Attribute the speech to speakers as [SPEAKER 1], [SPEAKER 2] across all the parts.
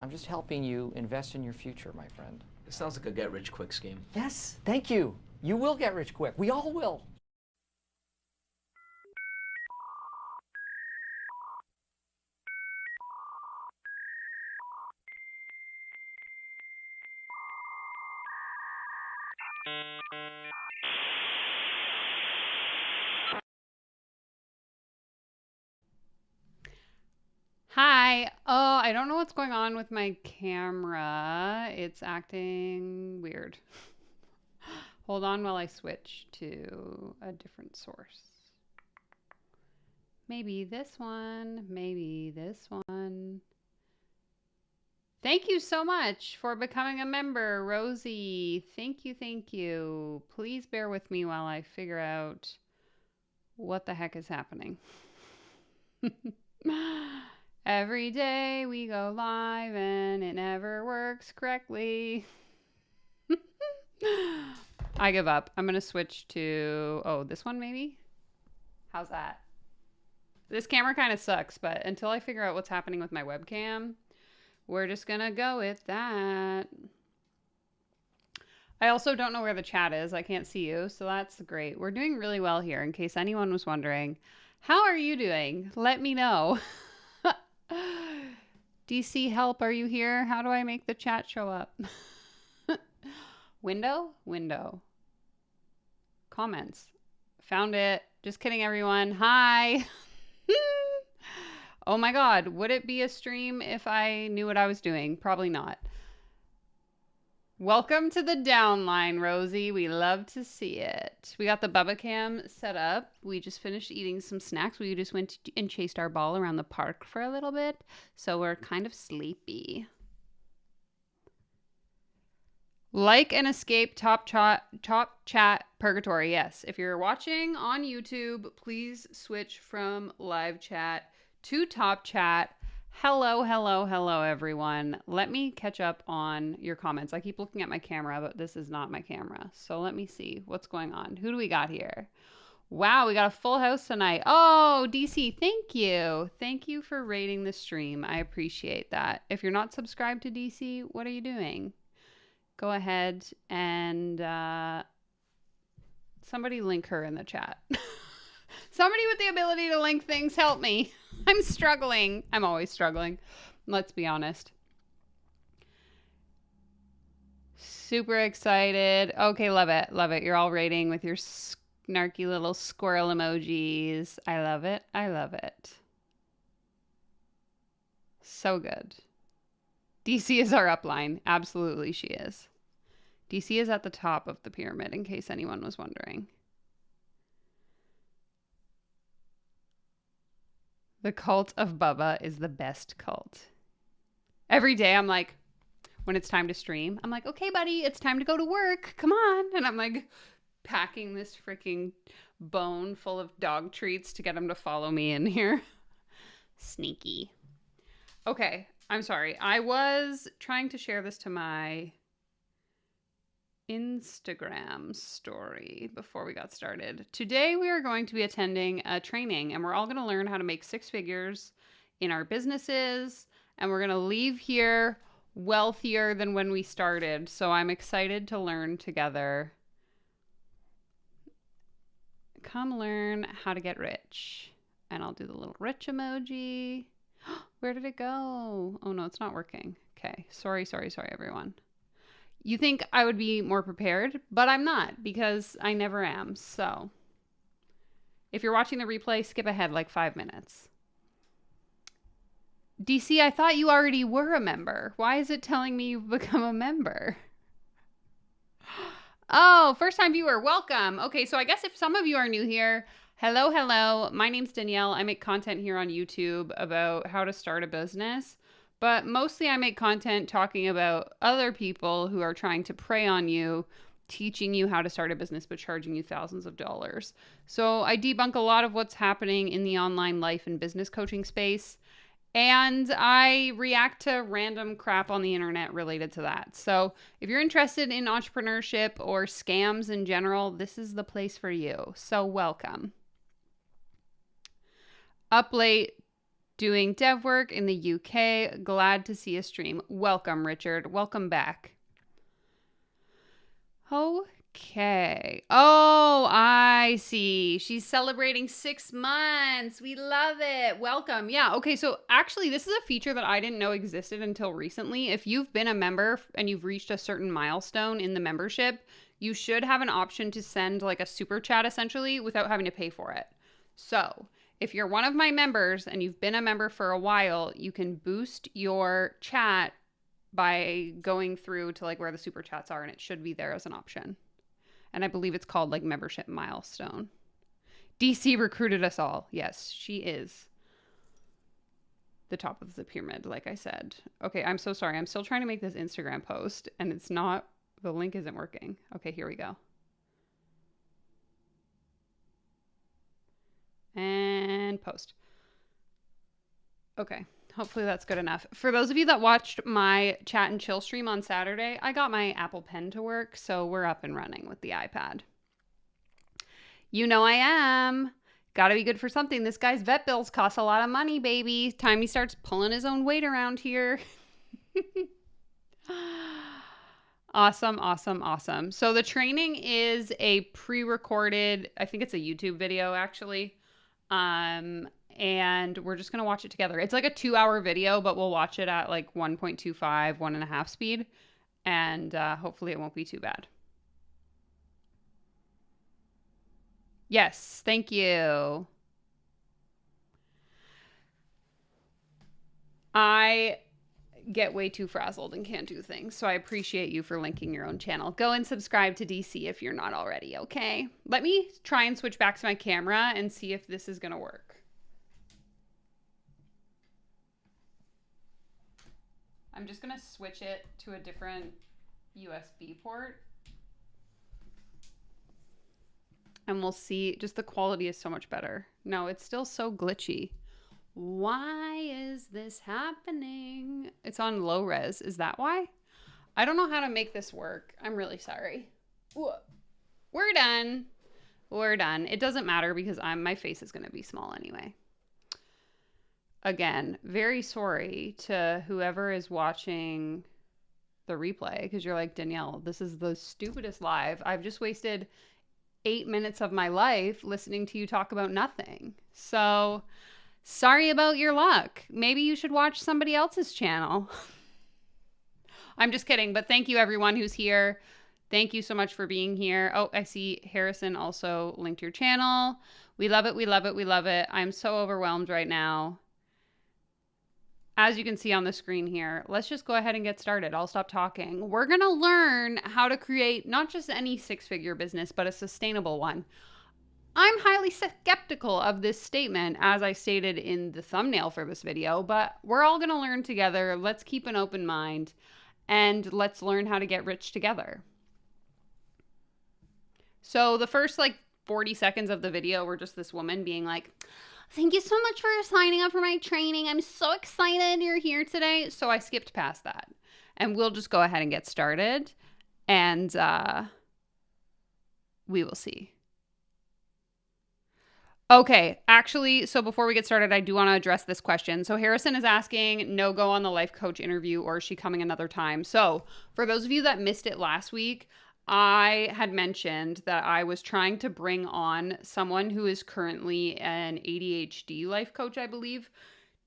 [SPEAKER 1] I'm just helping you invest in your future, my friend.
[SPEAKER 2] It sounds like a get-rich-quick scheme.
[SPEAKER 1] Yes, thank you. You will get rich quick. We all will.
[SPEAKER 3] Hi. Oh, I don't know what's going on with my camera. It's acting weird. Hold on while I switch to a different source. Maybe this one. Maybe this one. Thank you so much for becoming a member, Rosie. Thank you, thank you. Please bear with me while I figure out what the heck is happening. Every day we go live and it never works correctly. I give up. I'm going to switch to, this one maybe? How's that? This camera kind of sucks, but until I figure out what's happening with my webcam, we're just going to go with that. I also don't know where the chat is. I can't see you, so that's great. We're doing really well here, in case anyone was wondering. How are you doing? Let me know. DC, help, are you here? How do I make the chat show up? Window. Comments. Found it. Just kidding, everyone. Hi. Oh my God. Would it be a stream if I knew what I was doing? Probably not. Welcome to the downline, Rosie. We love to see it. We got the Bubba Cam set up. We just finished eating some snacks. We just went and chased our ball around the park for a little bit. So we're kind of sleepy. Like and escape top chat purgatory. Yes. If you're watching on YouTube, please switch from live chat to top chat. Hello, everyone. Let me catch up on your comments. I keep looking at my camera, but this is not my camera. So let me see what's going on. Who do we got here? Wow, we got a full house tonight. Oh, DC, thank you. Thank you for rating the stream. I appreciate that. If you're not subscribed to DC, what are you doing? Go ahead and somebody link her in the chat. Somebody with the ability to link things, help me. I'm struggling. I'm always struggling. Let's be honest. Super excited. Okay, love it. Love it. You're all rating with your snarky little squirrel emojis. I love it. I love it. So good. DC is our upline. Absolutely she is. DC is at the top of the pyramid, in case anyone was wondering. The cult of Bubba is the best cult. Every day I'm like, when it's time to stream, I'm like, okay, buddy, it's time to go to work. Come on. And I'm like packing this freaking bone full of dog treats to get him to follow me in here. Sneaky. Okay, I'm sorry. I was trying to share this to my Instagram story before we got started. Today we are going to be attending a training and we're all going to learn how to make 6 figures in our businesses, and we're going to leave here wealthier than when we started. So I'm excited to learn together. Come learn how to get rich. And I'll do the little rich emoji. Where did it go? Oh no, it's not working. Okay. Sorry, everyone. You think I would be more prepared, but I'm not, because I never am. So if you're watching the replay, skip ahead like 5 minutes. DC, I thought you already were a member. Why is it telling me you've become a member? Oh, first time viewer, welcome. Okay, so I guess if some of you are new here, hello. My name's Danielle. I make content here on YouTube about how to start a business. But mostly I make content talking about other people who are trying to prey on you, teaching you how to start a business, but charging you thousands of dollars. So I debunk a lot of what's happening in the online life and business coaching space. And I react to random crap on the internet related to that. So if you're interested in entrepreneurship or scams in general, this is the place for you. So welcome. Up late Doing dev work in the UK. Glad to see a stream. Welcome, Richard. Welcome back. Okay. Oh, I see. She's celebrating 6 months. We love it. Welcome. Yeah. Okay. So actually, this is a feature that I didn't know existed until recently. If you've been a member and you've reached a certain milestone in the membership, you should have an option to send like a super chat essentially without having to pay for it. So if you're one of my members and you've been a member for a while, you can boost your chat by going through to like where the super chats are, and it should be there as an option. And I believe it's called like membership milestone. DC recruited us all. Yes, she is the top of the pyramid, like I said. Okay, I'm so sorry. I'm still trying to make this Instagram post and it's not, the link isn't working. Okay, here we go. And post. Okay, hopefully that's good enough. For those of you that watched my chat and chill stream on Saturday, I got my Apple Pen to work, so we're up and running with the iPad. You know I am. Gotta be good for something. This guy's vet bills cost a lot of money, baby. Time he starts pulling his own weight around here. Awesome, awesome, awesome. So the training is a pre-recorded, I think it's a YouTube video actually. And we're just going to watch it together. It's like a 2-hour video, but we'll watch it at like 1.25, 1.5 speed. And hopefully it won't be too bad. Yes, thank you. I get way too frazzled and can't do things, so I appreciate you for linking your own channel. Go and subscribe to DC if you're not already, okay? Let me try and switch back to my camera and see if this is gonna work. I'm just gonna switch it to a different USB port. And we'll see, just the quality is so much better. No, it's still so glitchy. Why is this happening? It's on low res. Is that why? I don't know how to make this work. I'm really sorry. Ooh. We're done. We're done. It doesn't matter because my face is going to be small anyway. Again, very sorry to whoever is watching the replay because you're like, Danielle, this is the stupidest live. I've just wasted 8 minutes of my life listening to you talk about nothing. So sorry about your luck. Maybe you should watch somebody else's channel. I'm just kidding, but thank you everyone who's here. Thank you so much for being here. Oh, I see Harrison also linked your channel. We love it, we love it, we love it. I'm so overwhelmed right now. As you can see on the screen here, let's just go ahead and get started. I'll stop talking. We're gonna learn how to create not just any 6-figure business, but a sustainable one. I'm highly skeptical of this statement, as I stated in the thumbnail for this video, but we're all going to learn together. Let's keep an open mind and let's learn how to get rich together. So the first like 40 seconds of the video were just this woman being like, thank you so much for signing up for my training. I'm so excited you're here today. So I skipped past that and we'll just go ahead and get started and we will see. Okay, actually, so before we get started, I do want to address this question. So Harrison is asking, no go on the life coach interview, or is she coming another time? So for those of you that missed it last week, I had mentioned that I was trying to bring on someone who is currently an ADHD life coach, I believe,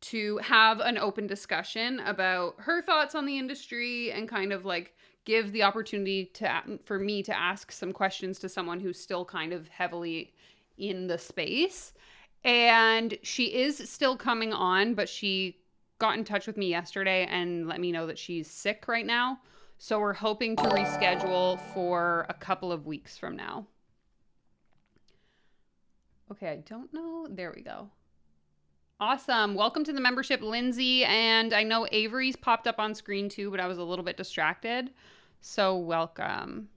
[SPEAKER 3] to have an open discussion about her thoughts on the industry and kind of like give the opportunity for me to ask some questions to someone who's still kind of heavily in the space. And she is still coming on, but she got in touch with me yesterday and let me know that she's sick right now. So we're hoping to reschedule for a couple of weeks from now. Okay, I don't know. There we go. Awesome. Welcome to the membership, Lindsay. And I know Avery's popped up on screen too, but I was a little bit distracted. So welcome.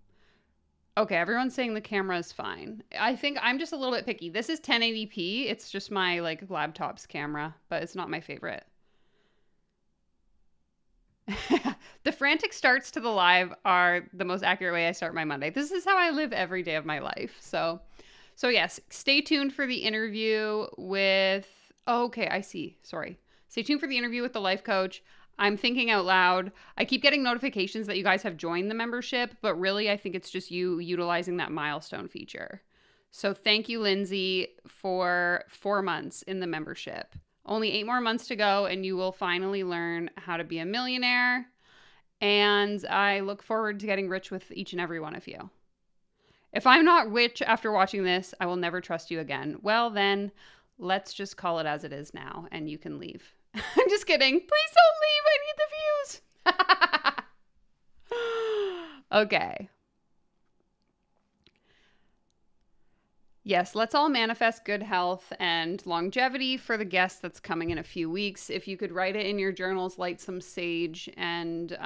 [SPEAKER 3] Okay, everyone's saying the camera is fine. I think I'm just a little bit picky. This is 1080p. It's just my like laptop's camera, but it's not my favorite. The frantic starts to the live are the most accurate way I start my Monday. This is how I live every day of my life. So yes, stay tuned for the interview with Okay, I see. Sorry. Stay tuned for the interview with the life coach. I'm thinking out loud. I keep getting notifications that you guys have joined the membership, but really I think it's just you utilizing that milestone feature. So thank you, Lindsay, for 4 months in the membership. Only 8 more months to go, and you will finally learn how to be a millionaire. And I look forward to getting rich with each and every one of you. If I'm not rich after watching this, I will never trust you again. Well, then let's just call it as it is now, and you can leave. I'm just kidding. Please don't leave. I need the views. Okay. Yes, let's all manifest good health and longevity for the guest that's coming in a few weeks. If you could write it in your journals, light some sage, and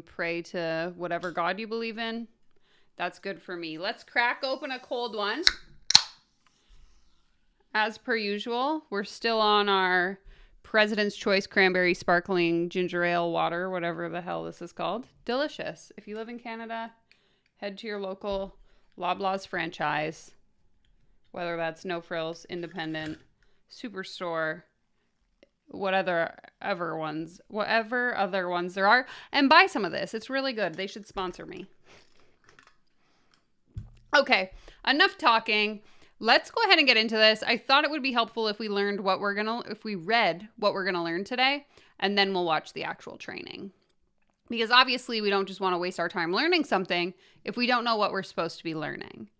[SPEAKER 3] pray to whatever God you believe in. That's good for me. Let's crack open a cold one. As per usual, we're still on our President's Choice Cranberry Sparkling Ginger Ale Water, whatever the hell this is called. Delicious. If you live in Canada, head to your local Loblaws franchise, whether that's No Frills, Independent, Superstore, whatever other ones there are, and buy some of this. It's really good. They should sponsor me. Okay, enough talking. Let's go ahead and get into this. I thought it would be helpful if we read what we're gonna learn today, and then we'll watch the actual training. Because obviously we don't just want to waste our time learning something if we don't know what we're supposed to be learning.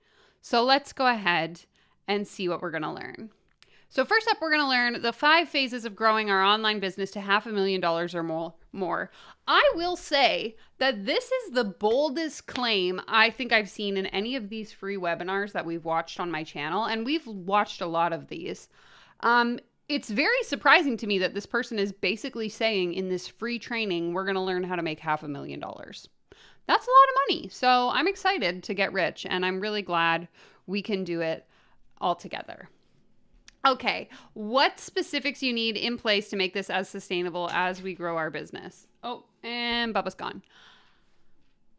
[SPEAKER 3] So let's go ahead and see what we're gonna learn. So first up, we're going to learn the 5 phases of growing our online business to $500,000 or more. I will say that this is the boldest claim I think I've seen in any of these free webinars that we've watched on my channel, and we've watched a lot of these. It's very surprising to me that this person is basically saying in this free training, we're going to learn how to make $500,000. That's a lot of money. So I'm excited to get rich, and I'm really glad we can do it all together. Okay, what specifics you need in place to make this as sustainable as we grow our business? Oh, and Bubba's gone.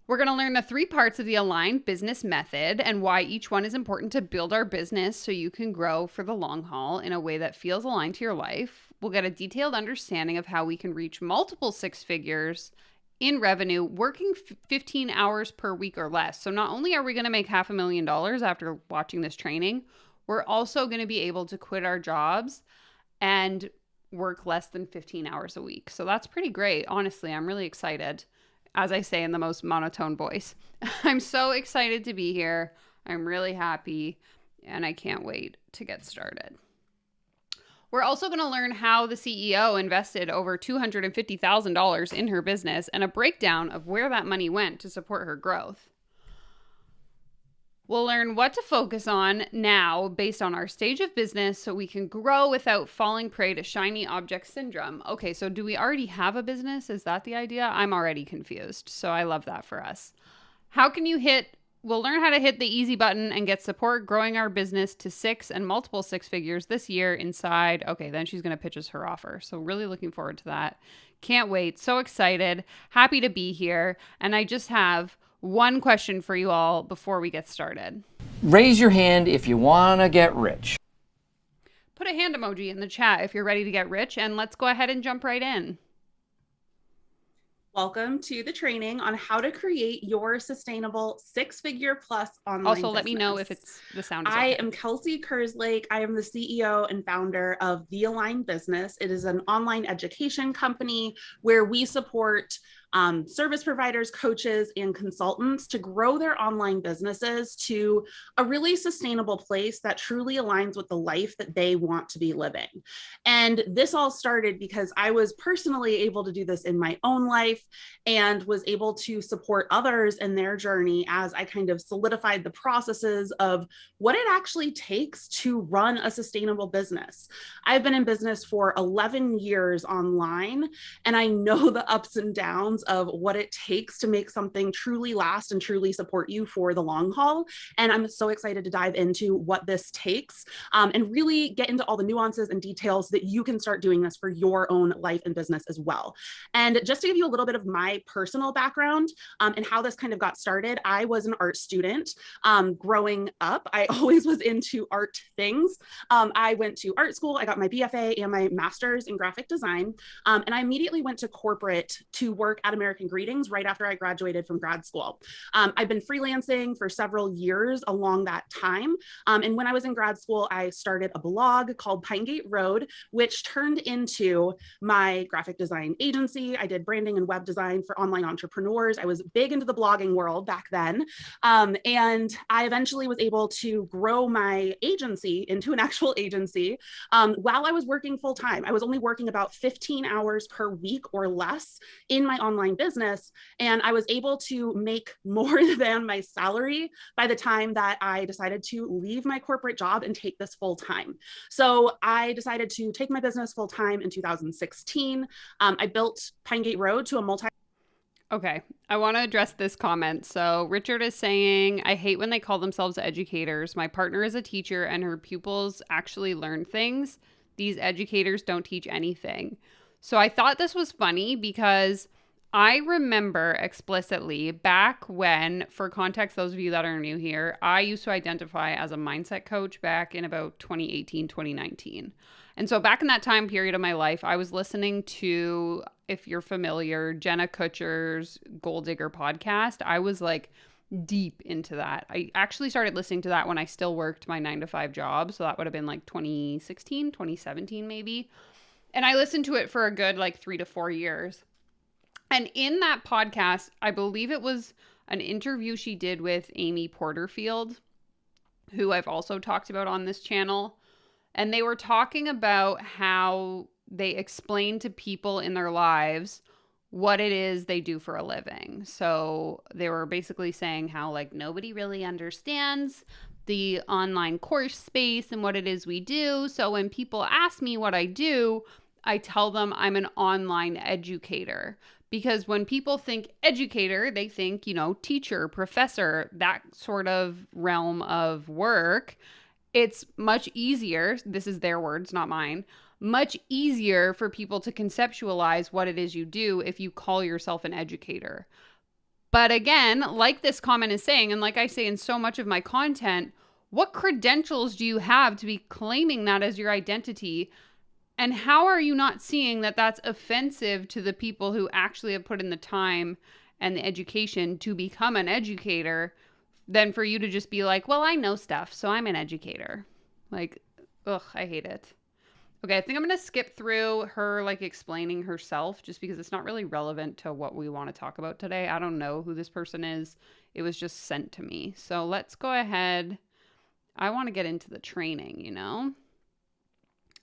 [SPEAKER 3] We're going to learn the 3 parts of the aligned business method and why each one is important to build our business so you can grow for the long haul in a way that feels aligned to your life. We'll get a detailed understanding of how we can reach multiple 6 figures in revenue working 15 hours per week or less. So not only are we going to make $500,000 after watching this training, we're also going to be able to quit our jobs and work less than 15 hours a week. So that's pretty great. Honestly, I'm really excited, as I say in the most monotone voice. I'm so excited to be here. I'm really happy, and I can't wait to get started. We're also going to learn how the CEO invested over $250,000 in her business and a breakdown of where that money went to support her growth. We'll learn what to focus on now based on our stage of business so we can grow without falling prey to shiny object syndrome. Okay, so do we already have a business? Is that the idea? I'm already confused, so I love that for us. We'll learn how to hit the easy button and get support growing our business to 6 and multiple 6 figures this year inside. Okay, then she's going to pitch us her offer. So really looking forward to that. Can't wait. So excited. Happy to be here. And I just have one question for you all before we get started.
[SPEAKER 1] Raise your hand if you want to get rich.
[SPEAKER 3] Put a hand emoji in the chat if you're ready to get rich, and let's go ahead and jump right in.
[SPEAKER 4] Welcome to the training on how to create your sustainable 6-figure plus online
[SPEAKER 3] Also,
[SPEAKER 4] business.
[SPEAKER 3] let me know if the sound is okay.
[SPEAKER 4] I am Kelsey Kerslake. I am the CEO and founder of The Aligned Business. It is an online education company where we support service providers, coaches, and consultants to grow their online businesses to a really sustainable place that truly aligns with the life that they want to be living. And this all started because I was personally able to do this in my own life and was able to support others in their journey as I kind of solidified the processes of what it actually takes to run a sustainable business. I've been in business for 11 years online, and I know the ups and downs worlds of what it takes to make something truly last and truly support you for the long haul. And I'm so excited to dive into what this takes and really get into all the nuances and details so that you can start doing this for your own life and business as well. And just to give you a little bit of my personal background and how this kind of got started, I was an art student growing up. I always was into art things. I went to art school. I got my BFA and my master's in graphic design. And I immediately went to corporate to work at American Greetings right after I graduated from grad school. I've been freelancing for several years along that time. And when I was in grad school, I started a blog called Pine Gate Road, which turned into my graphic design agency. I did branding and web design for online entrepreneurs. I was big into the blogging world back then. And I eventually was able to grow my agency into an actual agency while I was working full time. I was only working about 15 hours per week or less in my online business. And I was able to make more than my salary by the time that I decided to leave my corporate job and take this full time. So I decided to take my business full time in 2016. I built Pine Gate Road to a
[SPEAKER 3] Okay, I want to address this comment. So Richard is saying, I hate when they call themselves educators. My partner is a teacher and her pupils actually learn things. These educators don't teach anything. So I thought this was funny because I remember explicitly back when, for context, those of you that are new here, I used to identify as a mindset coach back in about 2018, 2019. And so back in that time period of my life, I was listening to, if you're familiar, Jenna Kutcher's Gold Digger podcast. I was like deep into that. I actually started listening to that when I still worked my 9-to-5 job. So that would have been like 2016, 2017 maybe. And I listened to it for a good like 3 to 4 years. And in that podcast, I believe it was an interview she did with Amy Porterfield, who I've also talked about on this channel. And they were talking about how they explain to people in their lives what it is they do for a living. So they were basically saying how like nobody really understands the online course space and what it is we do. So when people ask me what I do, I tell them I'm an online educator. Because when people think educator, they think, you know, teacher, professor, that sort of realm of work. It's much easier, this is their words, not mine, much easier for people to conceptualize what it is you do if you call yourself an educator. But again, like this comment is saying, and like I say in so much of my content, what credentials do you have to be claiming that as your identity? And how are you not seeing that that's offensive to the people who actually have put in the time and the education to become an educator than for you to just be like, well, I know stuff, so I'm an educator. Like, ugh, I hate it. Okay, I think I'm going to skip through her like explaining herself just because it's not really relevant to what we want to talk about today. I don't know who this person is. It was just sent to me. So let's go ahead. I want to get into the training, you know?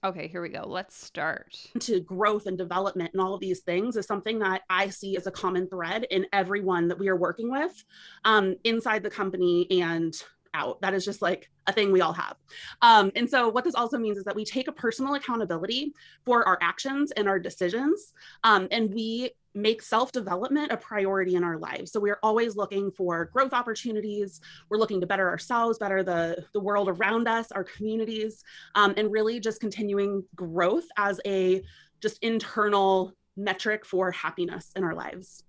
[SPEAKER 3] Okay, here we go. Let's start.
[SPEAKER 4] To growth and development and all of these things is something that I see as a common thread in everyone that we are working with inside the company and out. That is just like a thing we all have. And so what this also means is that we take a personal accountability for our actions and our decisions, and we make self-development a priority in our lives. So we're always looking for growth opportunities. We're looking to better ourselves, better the world around us, our communities, and really just continuing growth as a just internal metric for happiness in our lives.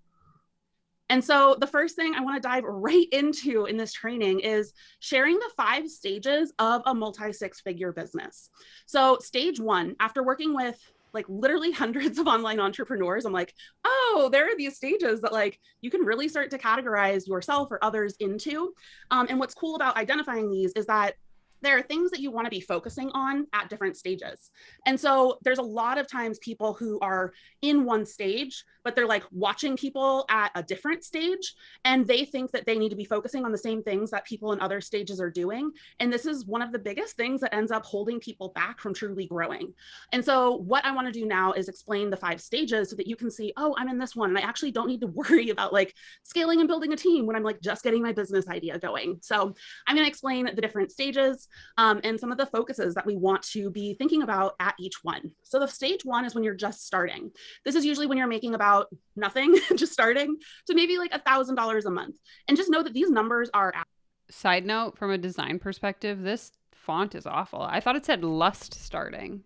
[SPEAKER 4] And so the first thing I want to dive right into in this training is sharing the 5 stages of a multi-6-figure business. So stage 1, after working with like literally hundreds of online entrepreneurs, I'm like, oh, there are these stages that like you can really start to categorize yourself or others into. And what's cool about identifying these is that there are things that you want to be focusing on at different stages. And so there's a lot of times people who are in one stage, but they're like watching people at a different stage, and they think that they need to be focusing on the same things that people in other stages are doing. And this is one of the biggest things that ends up holding people back from truly growing. And so what I want to do now is explain the 5 stages so that you can see, oh, I'm in this one, and I actually don't need to worry about like scaling and building a team when I'm like just getting my business idea going. So I'm going to explain the different stages. and some of the focuses that we want to be thinking about at each one. So the stage one is when you're just starting. This is usually when you're making about nothing, just starting, to maybe like $1,000 a month. And just know that these numbers are.
[SPEAKER 3] Side note, from a design perspective, this font is awful. I thought it said lust starting.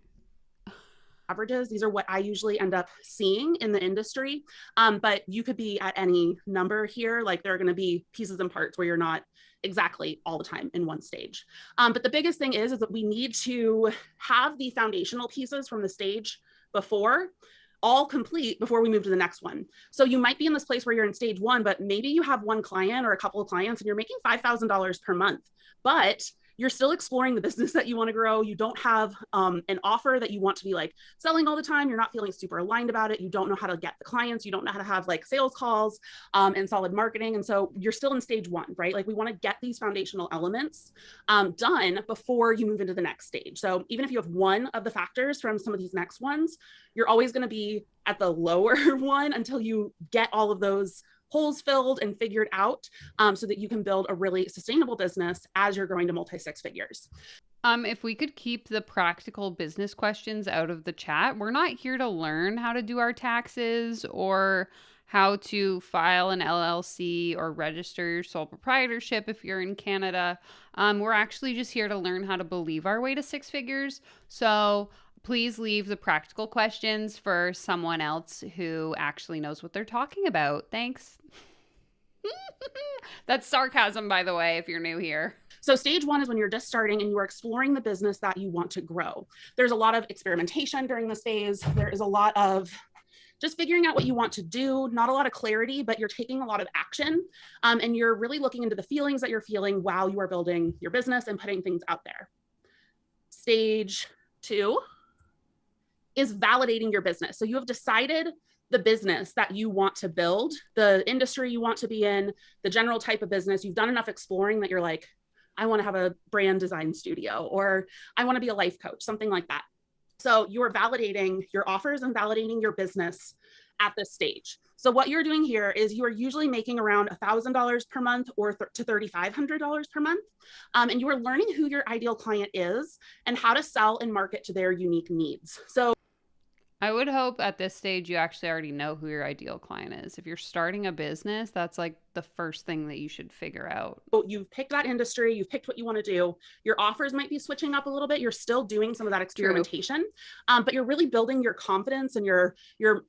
[SPEAKER 4] Averages. These are what I usually end up seeing in the industry. But you could be at any number here. Like there are going to be pieces and parts where you're not exactly all the time in one stage. But the biggest thing is that we need to have the foundational pieces from the stage before all complete before we move to the next one. So you might be in this place where you're in stage one, but maybe you have one client or a couple of clients and you're making $5,000 per month, but you're still exploring the business that you want to grow. You don't have an offer that you want to be like selling all the time. You're not feeling super aligned about it. You don't know how to get the clients. You don't know how to have like sales calls and solid marketing. And so you're still in stage one, right? Like we want to get these foundational elements done before you move into the next stage. So even if you have one of the factors from some of these next ones, you're always going to be at the lower one until you get all of those holes filled and figured out so that you can build a really sustainable business as you're growing to multi-six figures.
[SPEAKER 3] If we could keep the practical business questions out of the chat, we're not here to learn how to do our taxes or how to file an LLC or register your sole proprietorship if you're in Canada. We're actually just here to learn how to believe our way to six figures. So please leave the practical questions for someone else who actually knows what they're talking about. Thanks. That's sarcasm, by the way, if you're new here.
[SPEAKER 4] So stage one is when you're just starting and you are exploring the business that you want to grow. There's a lot of experimentation during this phase. There is a lot of just figuring out what you want to do, not a lot of clarity, but you're taking a lot of action and you're really looking into the feelings that you're feeling while you are building your business and putting things out there. Stage two is validating your business. So you have decided the business that you want to build, the industry you want to be in, the general type of business. You've done enough exploring that you're like, I want to have a brand design studio, or I want to be a life coach, something like that. So you are validating your offers and validating your business at this stage. So what you're doing here is you are usually making around $1,000 per month or to $3,500 per month. And you are learning who your ideal client is and how to sell and market to their unique needs. So
[SPEAKER 3] I would hope at this stage you actually already know who your ideal client is. If you're starting a business, that's like the first thing that you should figure out.
[SPEAKER 4] You've picked that industry, you've picked what you want to do. Your offers might be switching up a little bit. You're still doing some of that experimentation, but you're really building your confidence and your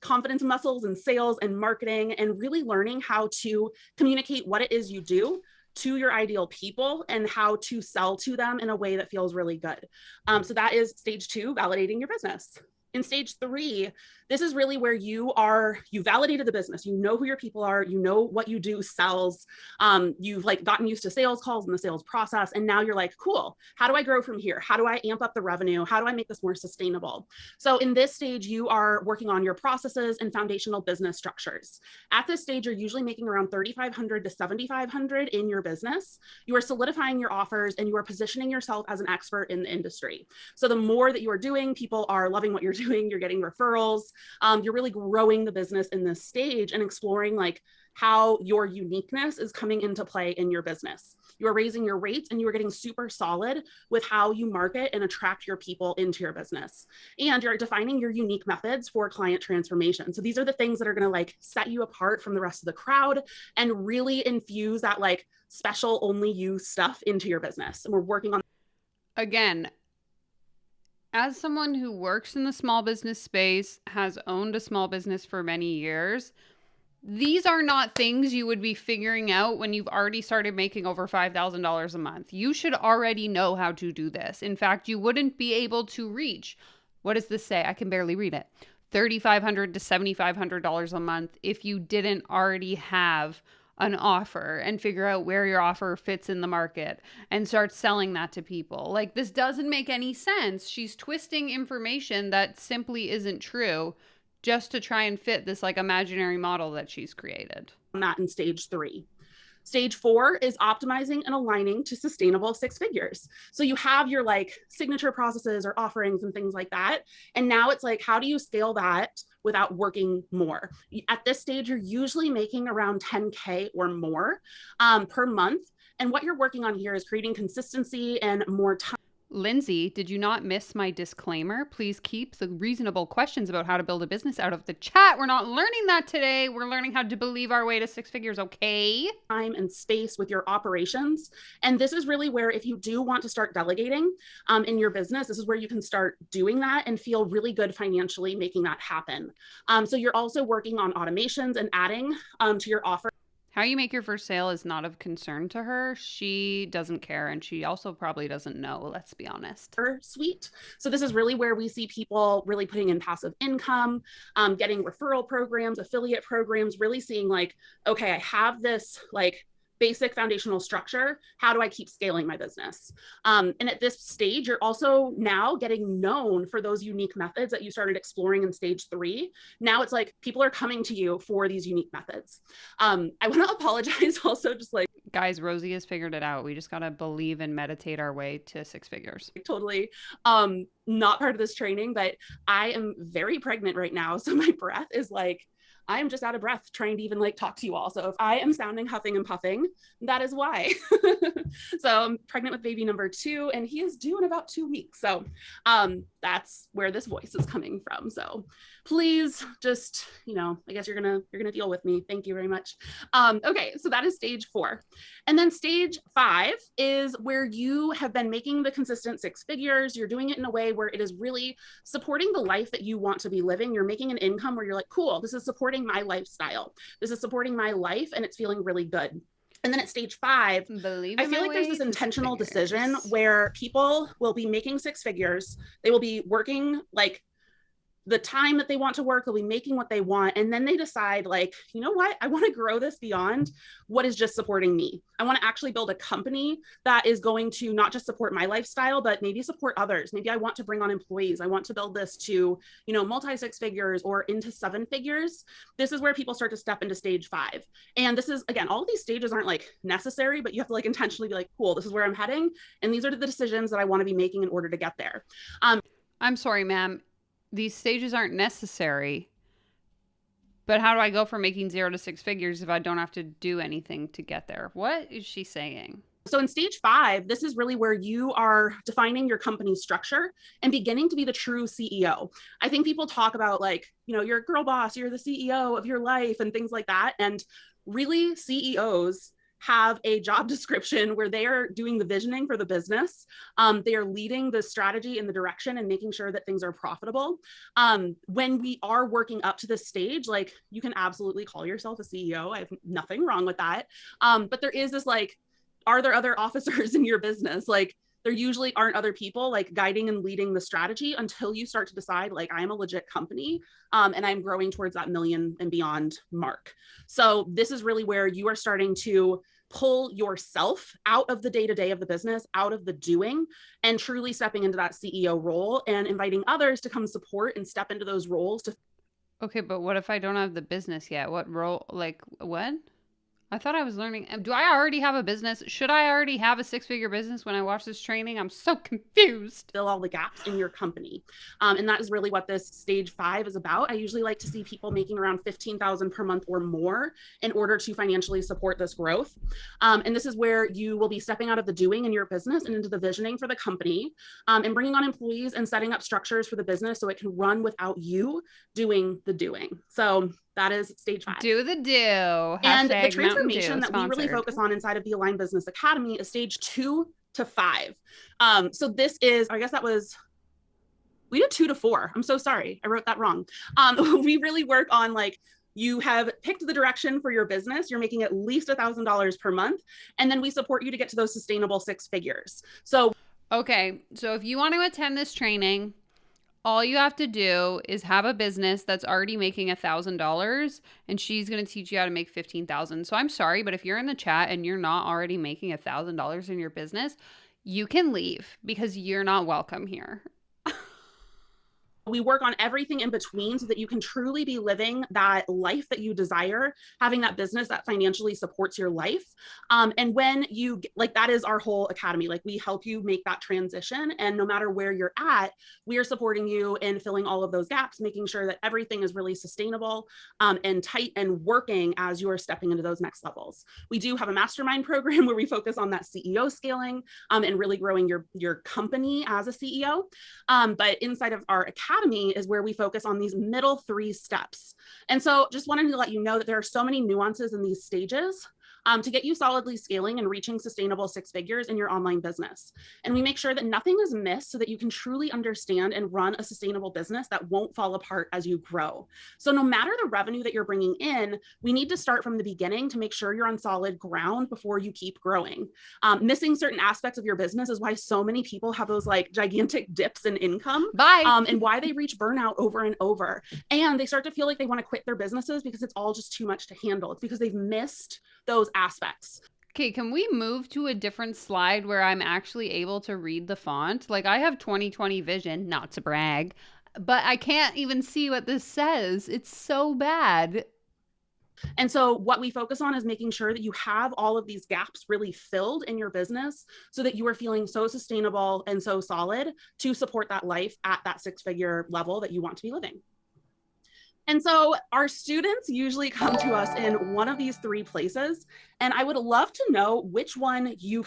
[SPEAKER 4] confidence muscles and sales and marketing and really learning how to communicate what it is you do to your ideal people and how to sell to them in a way that feels really good. So that is stage two, validating your business. In stage three, this is really where you validated the business. You know who your people are. You know what you do sells. You've like gotten used to sales calls and the sales process. And now you're like, cool, how do I grow from here? How do I amp up the revenue? How do I make this more sustainable? So in this stage, you are working on your processes and foundational business structures. At this stage, you're usually making around $3,500 to $7,500 in your business. You are solidifying your offers and you are positioning yourself as an expert in the industry. So the more that you are doing, people are loving what you're doing. You're getting referrals. You're really growing the business in this stage and exploring like how your uniqueness is coming into play in your business. You are raising your rates and you are getting super solid with how you market and attract your people into your business. And you're defining your unique methods for client transformation. So these are the things that are going to like set you apart from the rest of the crowd and really infuse that like special only you stuff into your business. And we're working on.
[SPEAKER 3] Again, as someone who works in the small business space, has owned a small business for many years, these are not things you would be figuring out when you've already started making over $5,000 a month. You should already know how to do this. In fact, you wouldn't be able to reach, what does this say? I can barely read it. $3,500 to $7,500 a month if you didn't already have an offer and figure out where your offer fits in the market and start selling that to people. Like, this doesn't make any sense. She's twisting information that simply isn't true just to try and fit this like imaginary model that she's created.
[SPEAKER 4] That in stage three. Stage four is optimizing and aligning to sustainable six figures. So you have your like signature processes or offerings and things like that. And now it's like, how do you scale that without working more? At this stage, you're usually making around 10K or more per month. And what you're working on here is creating consistency and more time.
[SPEAKER 3] Lindsay, did you not miss my disclaimer? Please keep the reasonable questions about how to build a business out of the chat. We're not learning that today. We're learning how to believe our way to six figures, okay?
[SPEAKER 4] Time and space with your operations. And this is really where, if you do want to start delegating in your business, this is where you can start doing that and feel really good financially making that happen. So you're also working on automations and adding to your offer.
[SPEAKER 3] How you make your first sale is not of concern to her. She doesn't care, and she also probably doesn't know, let's be honest.
[SPEAKER 4] Suite. So this is really where we see people really putting in passive income, getting referral programs, affiliate programs, really seeing like, okay, I have this like basic foundational structure. How do I keep scaling my business? And at this stage, you're also now getting known for those unique methods that you started exploring in stage 3. Now it's like people are coming to you for these unique methods. I want to apologize also, just like,
[SPEAKER 3] guys, Rosie has figured it out. We just got to believe and meditate our way to six figures.
[SPEAKER 4] Totally not part of this training, but I am very pregnant right now. So my breath is like, I am just out of breath trying to even like talk to you all. So if I am sounding huffing and puffing, that is why. So I'm pregnant with baby number 2 and he is due in about 2 weeks. So that's where this voice is coming from. So please just, I guess you're gonna deal with me. Thank you very much. Okay, so that is stage 4. And then stage 5 is where you have been making the consistent 6 figures. You're doing it in a way where it is really supporting the life that you want to be living. You're making an income where you're like, cool, this is supporting my lifestyle. This is supporting my life and it's feeling really good. And then at stage 5, I feel like there's this intentional decision where people will be making 6 figures. They will be working like the time that they want to work, they'll be making what they want. And then they decide like, you know what, I want to grow this beyond what is just supporting me. I want to actually build a company that is going to not just support my lifestyle, but maybe support others. Maybe I want to bring on employees. I want to build this to, multi 6 figures or into 7 figures. This is where people start to step into stage 5. And this is, again, all of these stages aren't like necessary, but you have to like intentionally be like, cool, this is where I'm heading. And these are the decisions that I want to be making in order to get there.
[SPEAKER 3] I'm sorry, ma'am. These stages aren't necessary, but how do I go from making 0 to 6 figures if I don't have to do anything to get there? What is she saying?
[SPEAKER 4] So in stage 5, this is really where you are defining your company's structure and beginning to be the true CEO. I think people talk about like, you're a girl boss, you're the CEO of your life and things like that. And really CEOs have a job description where they are doing the visioning for the business. They are leading the strategy in the direction and making sure that things are profitable. When we are working up to this stage, like you can absolutely call yourself a CEO. I have nothing wrong with that. But there is this like, are there other officers in your business? Like there usually aren't other people like guiding and leading the strategy until you start to decide like I'm a legit company and I'm growing towards that million and beyond mark. So this is really where you are starting to pull yourself out of the day-to-day of the business, out of the doing, and truly stepping into that CEO role and inviting others to come support and step into those roles.
[SPEAKER 3] Okay, but what if I don't have the business yet? What role, like what? I thought I was learning. Do I already have a business? Should I already have a 6-figure business when I watch this training? I'm so confused.
[SPEAKER 4] Fill all the gaps in your company. And that is really what this stage 5 is about. I usually like to see people making around $15,000 per month or more in order to financially support this growth. And this is where you will be stepping out of the doing in your business and into the visioning for the company and bringing on employees and setting up structures for the business so it can run without you doing the doing. So that is stage 5.
[SPEAKER 3] Do the do.
[SPEAKER 4] And the transformation that we really focus on inside of the Align Business Academy is stage 2 to 5. So this is, I guess that was, we did 2 to 4. I'm so sorry. I wrote that wrong. We really work on like, you have picked the direction for your business. You're making at least $1,000 per month. And then we support you to get to those sustainable 6 figures. So,
[SPEAKER 3] okay. So if you want to attend this training, all you have to do is have a business that's already making $1,000 and she's going to teach you how to make $15,000. So I'm sorry, but if you're in the chat and you're not already making $1,000 in your business, you can leave because you're not welcome here.
[SPEAKER 4] We work on everything in between so that you can truly be living that life that you desire, having that business that financially supports your life. And when you, like, that is our whole academy. Like, we help you make that transition. And no matter where you're at, we are supporting you in filling all of those gaps, making sure that everything is really sustainable and tight and working as you're stepping into those next levels. We do have a mastermind program where we focus on that CEO scaling and really growing your company as a CEO. But inside of our academy is where we focus on these middle 3 steps. And so just wanted to let you know that there are so many nuances in these stages to get you solidly scaling and reaching sustainable 6 figures in your online business. And we make sure that nothing is missed so that you can truly understand and run a sustainable business that won't fall apart as you grow. So no matter the revenue that you're bringing in, we need to start from the beginning to make sure you're on solid ground before you keep growing. Missing certain aspects of your business is why so many people have those like gigantic dips in income. And why they reach burnout over and over. And they start to feel like they want to quit their businesses because it's all just too much to handle. It's because they've missed those aspects.
[SPEAKER 3] Okay, can we move to a different slide where I'm actually able to read the font? Like, I have 20/20 vision, not to brag, but I can't even see what this says. It's so bad.
[SPEAKER 4] And so what we focus on is making sure that you have all of these gaps really filled in your business so that you are feeling so sustainable and so solid to support that life at that 6-figure level that you want to be living. And so our students usually come to us in one of these 3 places, and I would love to know which one you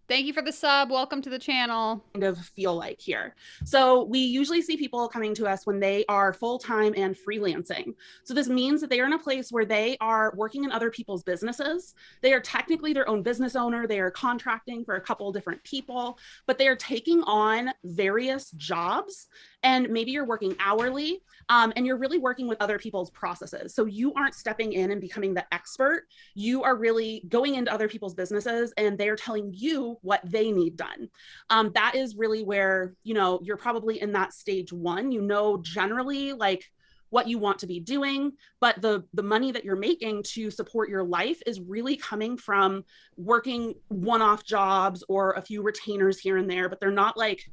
[SPEAKER 3] Thank you for the sub. Welcome to the channel.
[SPEAKER 4] Kind of feel like here. So we usually see people coming to us when they are full-time and freelancing. So this means that they are in a place where they are working in other people's businesses. They are technically their own business owner. They are contracting for a couple different people, but they are taking on various jobs. And maybe you're working hourly and you're really working with other people's processes. So you aren't stepping in and becoming the expert. You are really going into other people's businesses and they're telling you what they need done. That is really where, you know, you're probably in that stage 1, you know, generally like what you want to be doing, but the money that you're making to support your life is really coming from working one-off jobs or a few retainers here and there, but they're not like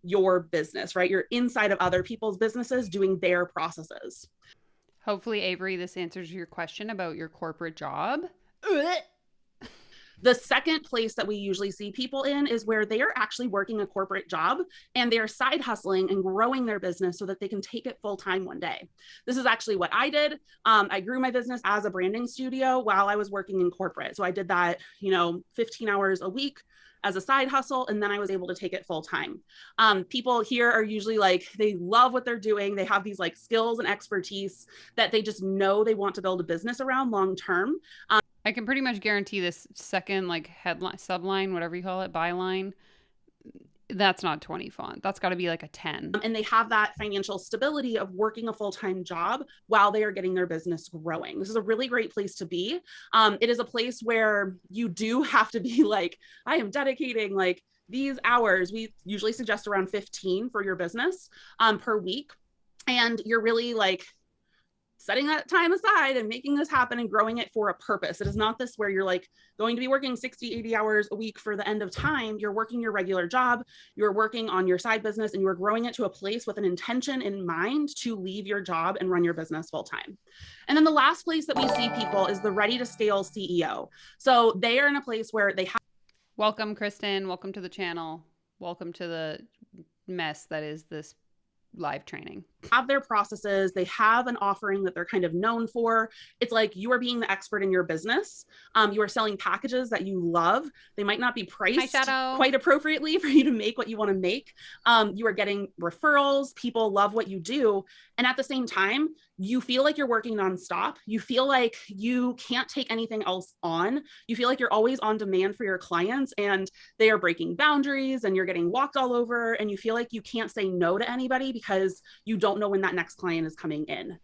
[SPEAKER 4] your business, right? You're inside of other people's businesses doing their processes.
[SPEAKER 3] Hopefully, Avery, this answers your question about your corporate job.
[SPEAKER 4] The second place that we usually see people in is where they are actually working a corporate job and they are side hustling and growing their business so that they can take it full time one day. This is actually what I did. I grew my business as a branding studio while I was working in corporate. So I did that, 15 hours a week as a side hustle, and then I was able to take it full time. People here are usually like, they love what they're doing. They have these like skills and expertise that they just know they want to build a business around long term.
[SPEAKER 3] I can pretty much guarantee this second like headline, subline, whatever you call it, byline, that's not 20 font. That's got to be like a 10.
[SPEAKER 4] And they have that financial stability of working a full-time job while they are getting their business growing. This is a really great place to be. It is a place where you do have to be like, I am dedicating like these hours. We usually suggest around 15 for your business per week. And you're really like setting that time aside and making this happen and growing it for a purpose. It is not this where you're like going to be working 60, 80 hours a week for the end of time. You're working your regular job, you're working on your side business, and you're growing it to a place with an intention in mind to leave your job and run your business full time. And then the last place that we see people is the ready to scale CEO. So they are in a place where they have.
[SPEAKER 3] Welcome, Kristen. Welcome to the channel. Welcome to the mess that is this live training.
[SPEAKER 4] Have their processes, they have an offering that they're kind of known for. It's like you are being the expert in your business. You are selling packages that you love. They might not be priced quite appropriately for you to make what you want to make. You are getting referrals. People love what you do. And at the same time, you feel like you're working nonstop. You feel like you can't take anything else on. You feel like you're always on demand for your clients and they are breaking boundaries and you're getting walked all over and you feel like you can't say no to anybody because you don't know when that next client is coming in.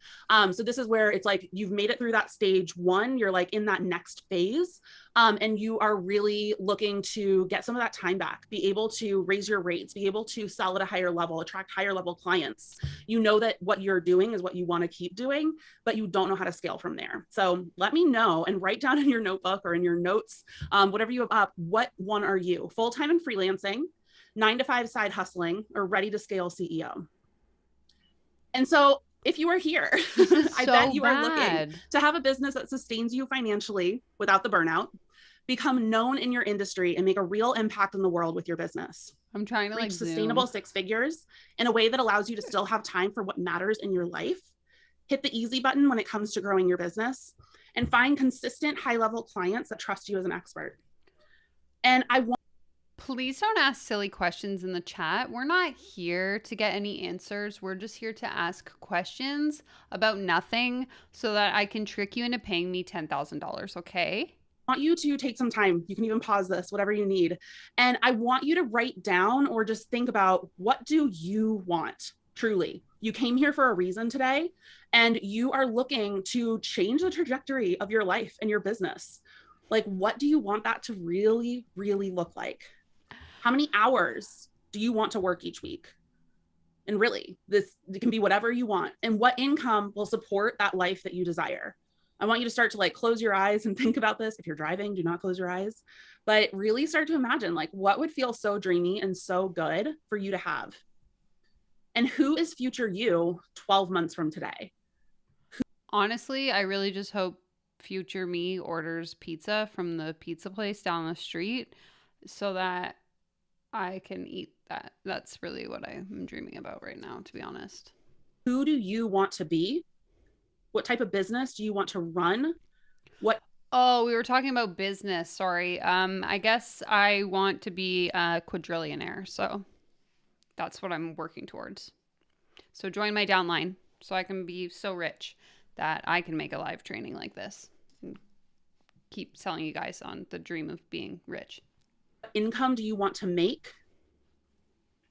[SPEAKER 4] So this is where it's like, you've made it through that stage 1, you're like in that next phase. And you are really looking to get some of that time back, be able to raise your rates, be able to sell at a higher level, attract higher level clients. You know that what you're doing is what you want to keep doing, but you don't know how to scale from there. So let me know and write down in your notebook or in your notes, whatever you have up, what one are you? Full-time and freelancing, 9 to 5 side hustling, or ready to scale CEO? And so if you are here,
[SPEAKER 3] This is
[SPEAKER 4] I
[SPEAKER 3] so
[SPEAKER 4] bet you are looking
[SPEAKER 3] bad.
[SPEAKER 4] to have a business that sustains you financially without the burnout, become known in your industry, and make a real impact in the world with your business.
[SPEAKER 3] I'm trying to
[SPEAKER 4] Reach
[SPEAKER 3] like
[SPEAKER 4] sustainable
[SPEAKER 3] zoom.
[SPEAKER 4] 6 figures in a way that allows you to still have time for what matters in your life. Hit the easy button when it comes to growing your business, and find consistent high-level clients that trust you as an expert. And I want
[SPEAKER 3] Please don't ask silly questions in the chat. We're not here to get any answers. We're just here to ask questions about nothing so that I can trick you into paying me $10,000, okay?
[SPEAKER 4] want you to take some time. You can even pause this, whatever you need. And I want you to write down or just think about, what do you want truly? You came here for a reason today, and you are looking to change the trajectory of your life and your business. Like, what do you want that to really, really look like? How many hours do you want to work each week? And really, it can be whatever you want. And what income will support that life that you desire? I want you to start to like close your eyes and think about this. If you're driving, do not close your eyes, but really start to imagine like what would feel so dreamy and so good for you to have. And who is future you 12 months from today?
[SPEAKER 3] Honestly, I really just hope future me orders pizza from the pizza place down the street so that I can eat that. That's really what I'm dreaming about right now, to be honest.
[SPEAKER 4] Who do you want to be? What type of business do you want to run?
[SPEAKER 3] Oh, we were talking about business. Sorry. I guess I want to be a quadrillionaire. So that's what I'm working towards. So join my downline so I can be so rich that I can make a live training like this and keep selling you guys on the dream of being rich.
[SPEAKER 4] What income do you want to make?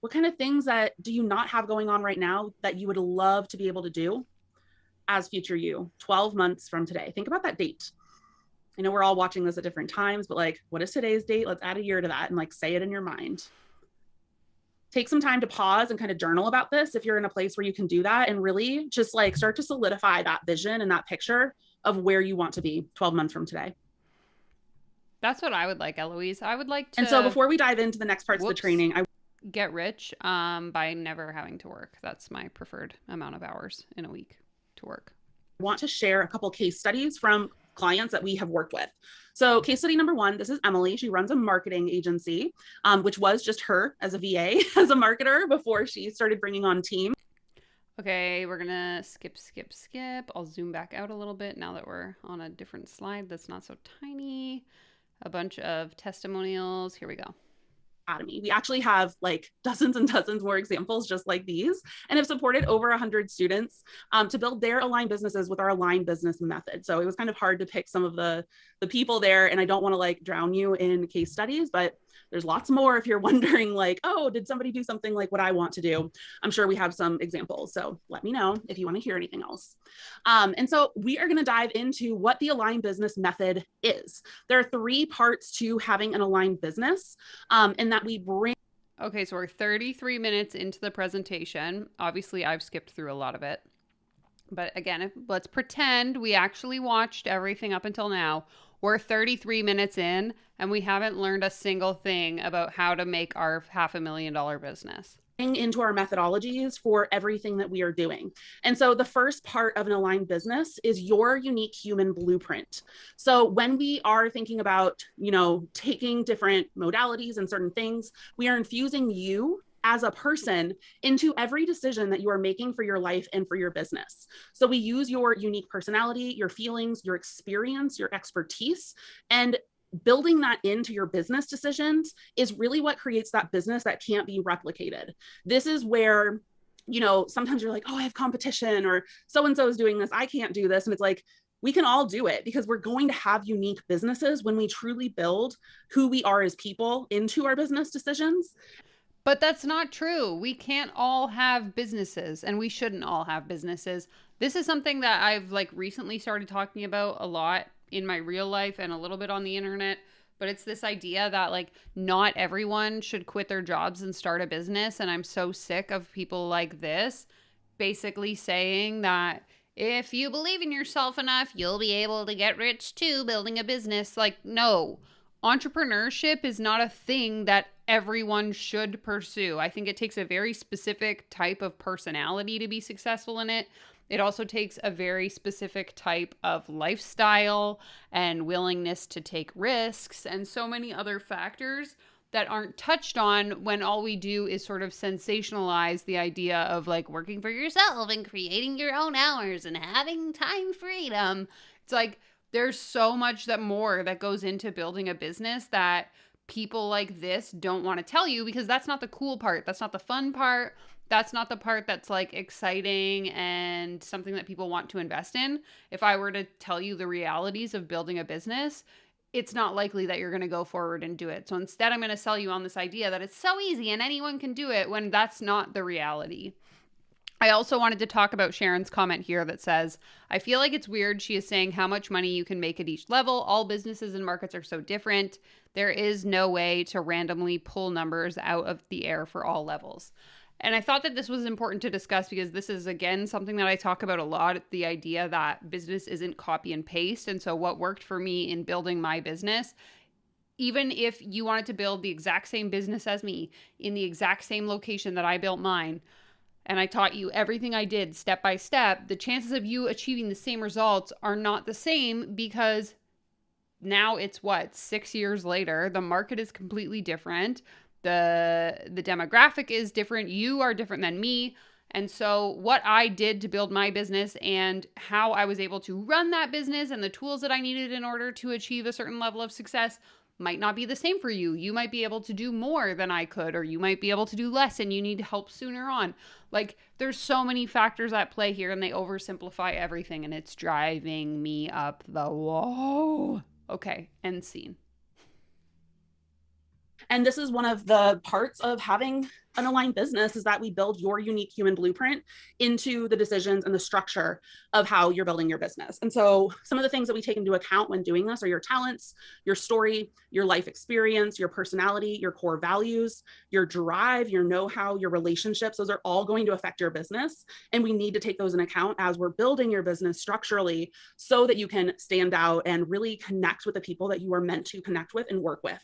[SPEAKER 4] What kind of things that do you not have going on right now that you would love to be able to do as future you 12 months from today? Think about that date. I know we're all watching this at different times, but like, what is today's date? Let's add a year to that and like say it in your mind. Take some time to pause and kind of journal about this if you're in a place where you can do that, and really just like start to solidify that vision and that picture of where you want to be 12 months from today.
[SPEAKER 3] That's what I would like, Eloise. I would like to.
[SPEAKER 4] And so before we dive into the next parts of the training, I
[SPEAKER 3] get rich by never having to work. That's my preferred amount of hours in a week to work.
[SPEAKER 4] Want to share a couple case studies from clients that we have worked with. So case study number one, this is Emily. She runs a marketing agency, which was just her as a VA, as a marketer before she started bringing on team.
[SPEAKER 3] Okay, we're gonna skip. I'll zoom back out a little bit now that we're on a different slide that's not so tiny. A bunch of testimonials. Here we go.
[SPEAKER 4] Academy. We actually have like dozens and dozens more examples just like these, and have supported over 100 students to build their aligned businesses with our aligned business method. So it was kind of hard to pick some of the people there, and I don't want to like drown you in case studies, but there's lots more if you're wondering like, oh, did somebody do something like what I want to do? I'm sure we have some examples. So let me know if you want to hear anything else. And so we are going to dive into what the aligned business method is. There are 3 parts to having an aligned business, and that we bring.
[SPEAKER 3] Okay, so we're 33 minutes into the presentation. Obviously, I've skipped through a lot of it. But again, let's pretend we actually watched everything up until now. We're 33 minutes in, and we haven't learned a single thing about how to make our $500,000 business
[SPEAKER 4] Into our methodologies for everything that we are doing. And so the first part of an aligned business is your unique human blueprint. So when we are thinking about, taking different modalities and certain things, we are infusing you as a person into every decision that you are making for your life and for your business. So we use your unique personality, your feelings, your experience, your expertise, and building that into your business decisions is really what creates that business that can't be replicated. This is where, sometimes you're like, oh, I have competition, or so-and-so is doing this, I can't do this. And it's like, we can all do it because we're going to have unique businesses when we truly build who we are as people into our business decisions.
[SPEAKER 3] But that's not true. We can't all have businesses, and we shouldn't all have businesses. This is something that I've recently started talking about a lot in my real life and a little bit on the internet. But it's this idea that not everyone should quit their jobs and start a business. And I'm so sick of people like this basically saying that if you believe in yourself enough, you'll be able to get rich too, building a business. No. entrepreneurship is not a thing that everyone should pursue. I think it takes a very specific type of personality to be successful in it. It also takes a very specific type of lifestyle and willingness to take risks and so many other factors that aren't touched on when all we do is sort of sensationalize the idea of like working for yourself and creating your own hours and having time freedom. It's like there's so much that more that goes into building a business that people like this don't want to tell you, because that's not the cool part. That's not the fun part. That's not the part that's like exciting and something that people want to invest in. If I were to tell you the realities of building a business, it's not likely that you're going to go forward and do it. So instead, I'm going to sell you on this idea that it's so easy and anyone can do it, when that's not the reality. I also wanted to talk about Sharon's comment here that says, I feel like it's weird she is saying how much money you can make at each level. All businesses and markets are so different. There is no way to randomly pull numbers out of the air for all levels. And I thought that this was important to discuss because this is, again, something that I talk about a lot, the idea that business isn't copy and paste. And so what worked for me in building my business, even if you wanted to build the exact same business as me in the exact same location that I built mine, and I taught you everything I did step by step, the chances of you achieving the same results are not the same, because now it's 6 years later, the market is completely different. The demographic is different. You are different than me. And so what I did to build my business and how I was able to run that business and the tools that I needed in order to achieve a certain level of success might not be the same for you. You might be able to do more than I could, or you might be able to do less and you need help sooner on. Like, there's so many factors at play here, and they oversimplify everything, and it's driving me up the wall. Okay, end scene.
[SPEAKER 4] And this is one of the parts of having an aligned business, is that we build your unique human blueprint into the decisions and the structure of how you're building your business. And so some of the things that we take into account when doing this are your talents, your story, your life experience, your personality, your core values, your drive, your know-how, your relationships. Those are all going to affect your business. And we need to take those in account as we're building your business structurally, so that you can stand out and really connect with the people that you are meant to connect with and work with.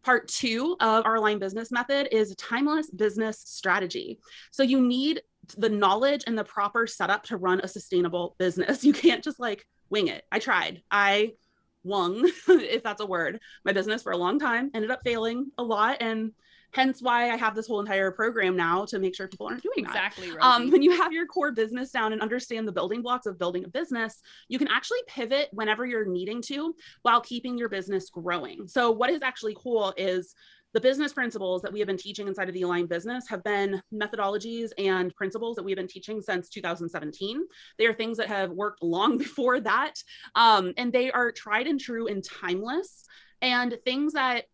[SPEAKER 4] Part 2 of our aligned business method is timeless business strategy. So you need the knowledge and the proper setup to run a sustainable business. You can't just like wing it. I tried. I wung, if that's a word, my business for a long time, ended up failing a lot. And hence why I have this whole entire program now to make sure people aren't doing
[SPEAKER 3] exactly,
[SPEAKER 4] that.
[SPEAKER 3] Rosie.
[SPEAKER 4] When you have your core business down and understand the building blocks of building a business, you can actually pivot whenever you're needing to while keeping your business growing. So what is actually cool is the business principles that we have been teaching inside of the Aligned Business have been methodologies and principles that we've been teaching since 2017. They are things that have worked long before that. And they are tried and true and timeless, and things that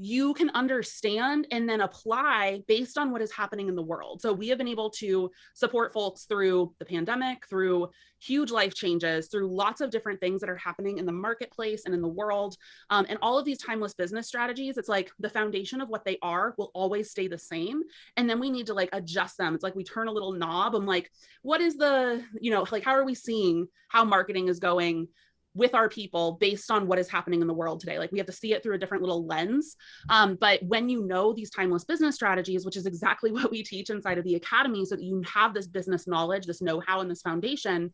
[SPEAKER 4] you can understand and then apply based on what is happening in the world. So we have been able to support folks through the pandemic, through huge life changes, through lots of different things that are happening in the marketplace and in the world. And all of these timeless business strategies, it's like the foundation of what they are will always stay the same. And then we need to like adjust them. It's like we turn a little knob. I'm like, what is the, like, how are we seeing how marketing is going with our people based on what is happening in the world today? Like, we have to see it through a different little lens. But when you know these timeless business strategies, which is exactly what we teach inside of the academy, so that you have this business knowledge, this know-how, and this foundation,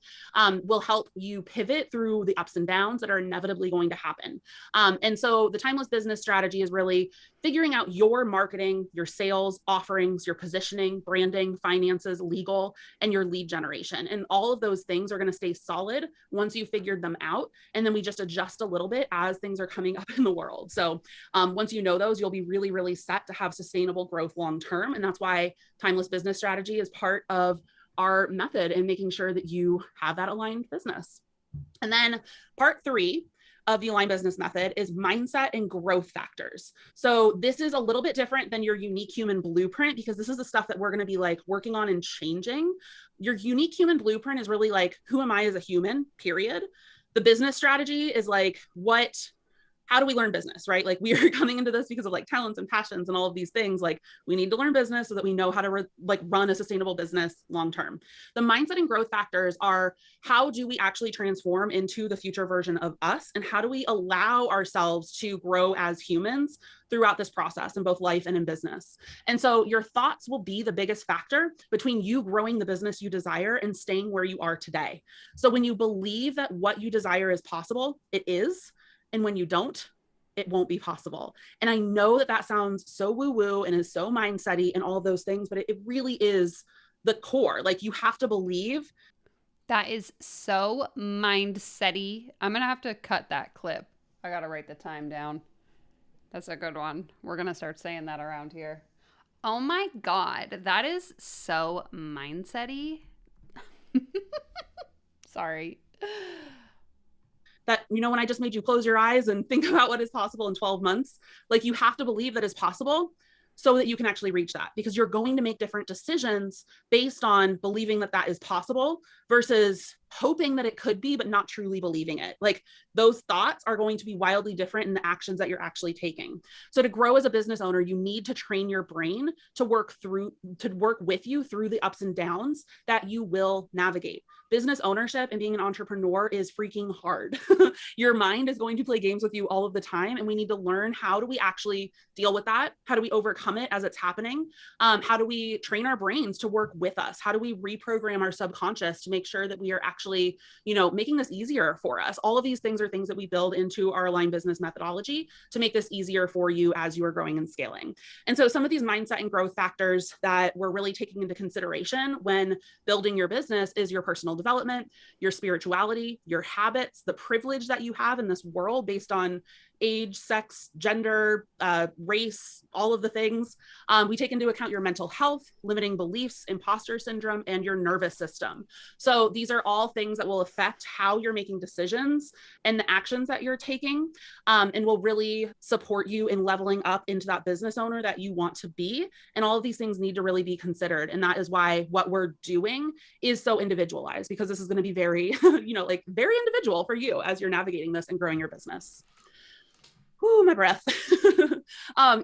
[SPEAKER 4] will help you pivot through the ups and downs that are inevitably going to happen. And so the timeless business strategy is really figuring out your marketing, your sales, offerings, your positioning, branding, finances, legal, and your lead generation. And all of those things are going to stay solid once you've figured them out. And then we just adjust a little bit as things are coming up in the world. So once you know those, you'll be really, really set to have sustainable growth long-term. And that's why timeless business strategy is part of our method in making sure that you have that aligned business. And then part 3 of the aligned business method is mindset and growth factors. So this is a little bit different than your unique human blueprint, because this is the stuff that we're going to be like working on and changing. Your unique human blueprint is really like, who am I as a human, period. The business strategy is like, what how do we learn business, right? Like we are coming into this because of like talents and passions and all of these things. Like we need to learn business so that we know how to run a sustainable business long-term. The mindset and growth factors are, how do we actually transform into the future version of us? And how do we allow ourselves to grow as humans throughout this process in both life and in business? And so your thoughts will be the biggest factor between you growing the business you desire and staying where you are today. So when you believe that what you desire is possible, it is. And when you don't, it won't be possible. And I know that that sounds so woo-woo and is so mindset-y and all of those things, but it really is the core. Like you have to believe.
[SPEAKER 3] That is so mindset-y. I'm going to have to cut that clip. I got to write the time down. That's a good one. We're going to start saying that around here. Oh my God. That is so mindset-y. Sorry.
[SPEAKER 4] That, you know, when I just made you close your eyes and think about what is possible in 12 months, like you have to believe that is possible so that you can actually reach that, because you're going to make different decisions based on believing that that is possible versus hoping that it could be, but not truly believing it. Like those thoughts are going to be wildly different in the actions that you're actually taking. So to grow as a business owner, you need to train your brain to work with you through the ups and downs that you will navigate. Business ownership and being an entrepreneur is freaking hard. Your mind is going to play games with you all of the time. And we need to learn, how do we actually deal with that? How do we overcome it as it's happening? How do we train our brains to work with us? How do we reprogram our subconscious to make sure that we are actually, you know, making this easier for us? All of these things are things that we build into our aligned business methodology to make this easier for you as you are growing and scaling. And so some of these mindset and growth factors that we're really taking into consideration when building your business is your personal development, your spirituality, your habits, the privilege that you have in this world based on age, sex, gender, race, all of the things. We take into account your mental health, limiting beliefs, imposter syndrome, and your nervous system. So these are all things that will affect how you're making decisions and the actions that you're taking, and will really support you in leveling up into that business owner that you want to be. And all of these things need to really be considered. And that is why what we're doing is so individualized, because this is going to be very, like very individual for you as you're navigating this and growing your business. Ooh, my breath.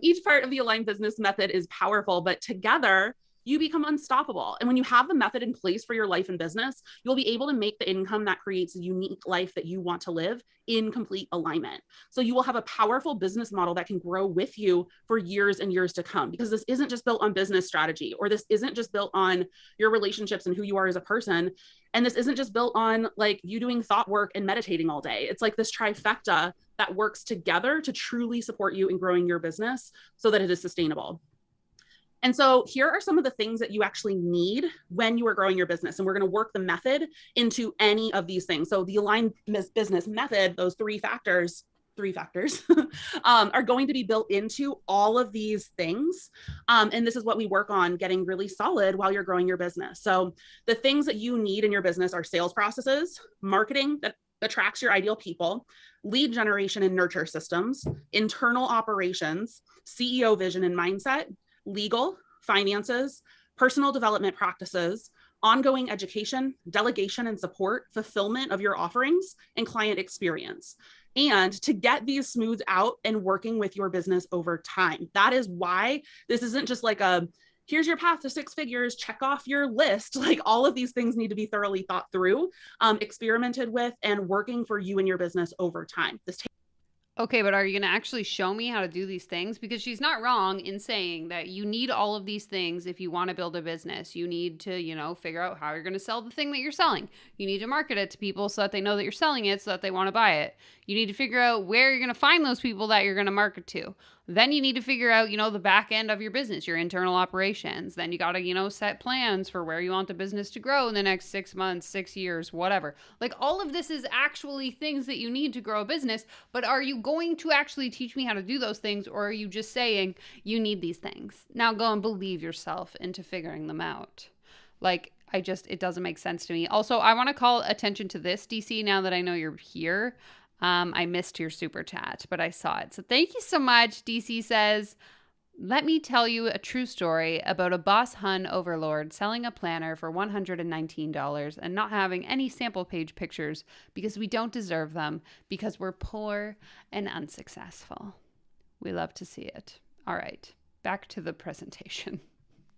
[SPEAKER 4] Each part of the aligned business method is powerful, but together you become unstoppable. And when you have the method in place for your life and business, you'll be able to make the income that creates a unique life that you want to live in complete alignment. So you will have a powerful business model that can grow with you for years and years to come, because this isn't just built on business strategy, or this isn't just built on your relationships and who you are as a person. And this isn't just built on like you doing thought work and meditating all day. It's like this trifecta that works together to truly support you in growing your business so that it is sustainable. And so here are some of the things that you actually need when you are growing your business. And we're going to work the method into any of these things. So the aligned business method, those three factors are going to be built into all of these things. And this is what we work on getting really solid while you're growing your business. So the things that you need in your business are sales processes, marketing that attracts your ideal people, lead generation and nurture systems, internal operations, CEO vision and mindset, legal, finances, personal development practices, ongoing education, delegation and support, fulfillment of your offerings, and client experience. And to get these smoothed out and working with your business over time. That is why this isn't just like here's your path to 6 figures, check off your list. Like all of these things need to be thoroughly thought through, experimented with, and working for you and your business over time.
[SPEAKER 3] Okay, but are you going to actually show me how to do these things? Because she's not wrong in saying that you need all of these things if you want to build a business. You need to, figure out how you're going to sell the thing that you're selling. You need to market it to people so that they know that you're selling it, so that they want to buy it. You need to figure out where you're going to find those people that you're going to market to. Then you need to figure out, the back end of your business, your internal operations. Then you got to, set plans for where you want the business to grow in the next 6 months, 6 years, whatever. Like all of this is actually things that you need to grow a business. But are you going to actually teach me how to do those things? Or are you just saying you need these things? Now go and believe yourself into figuring them out. It doesn't make sense to me. Also, I want to call attention to this, DC, now that I know you're here. I missed your super chat, but I saw it. So thank you so much. DC says, Let me tell you a true story about a boss hun overlord selling a planner for $119 and not having any sample page pictures because we don't deserve them, because we're poor and unsuccessful. We love to see it. All right, back to the presentation.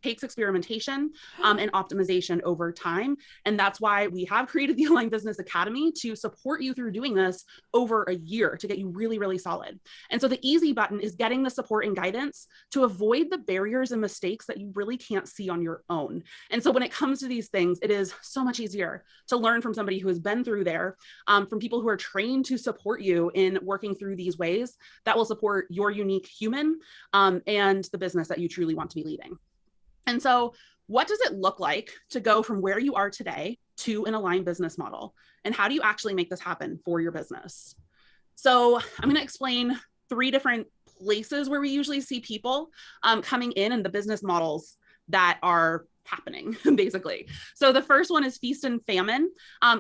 [SPEAKER 4] Takes experimentation and optimization over time. And that's why we have created the Align Business Academy to support you through doing this over a year to get you really, really solid. And so the easy button is getting the support and guidance to avoid the barriers and mistakes that you really can't see on your own. And so when it comes to these things, it is so much easier to learn from somebody who has been through there, from people who are trained to support you in working through these ways that will support your unique human and the business that you truly want to be leading. And so what does it look like to go from where you are today to an aligned business model? And how do you actually make this happen for your business? So I'm going to explain 3 different places where we usually see people coming in and the business models that are happening, basically. So the first one is feast and famine.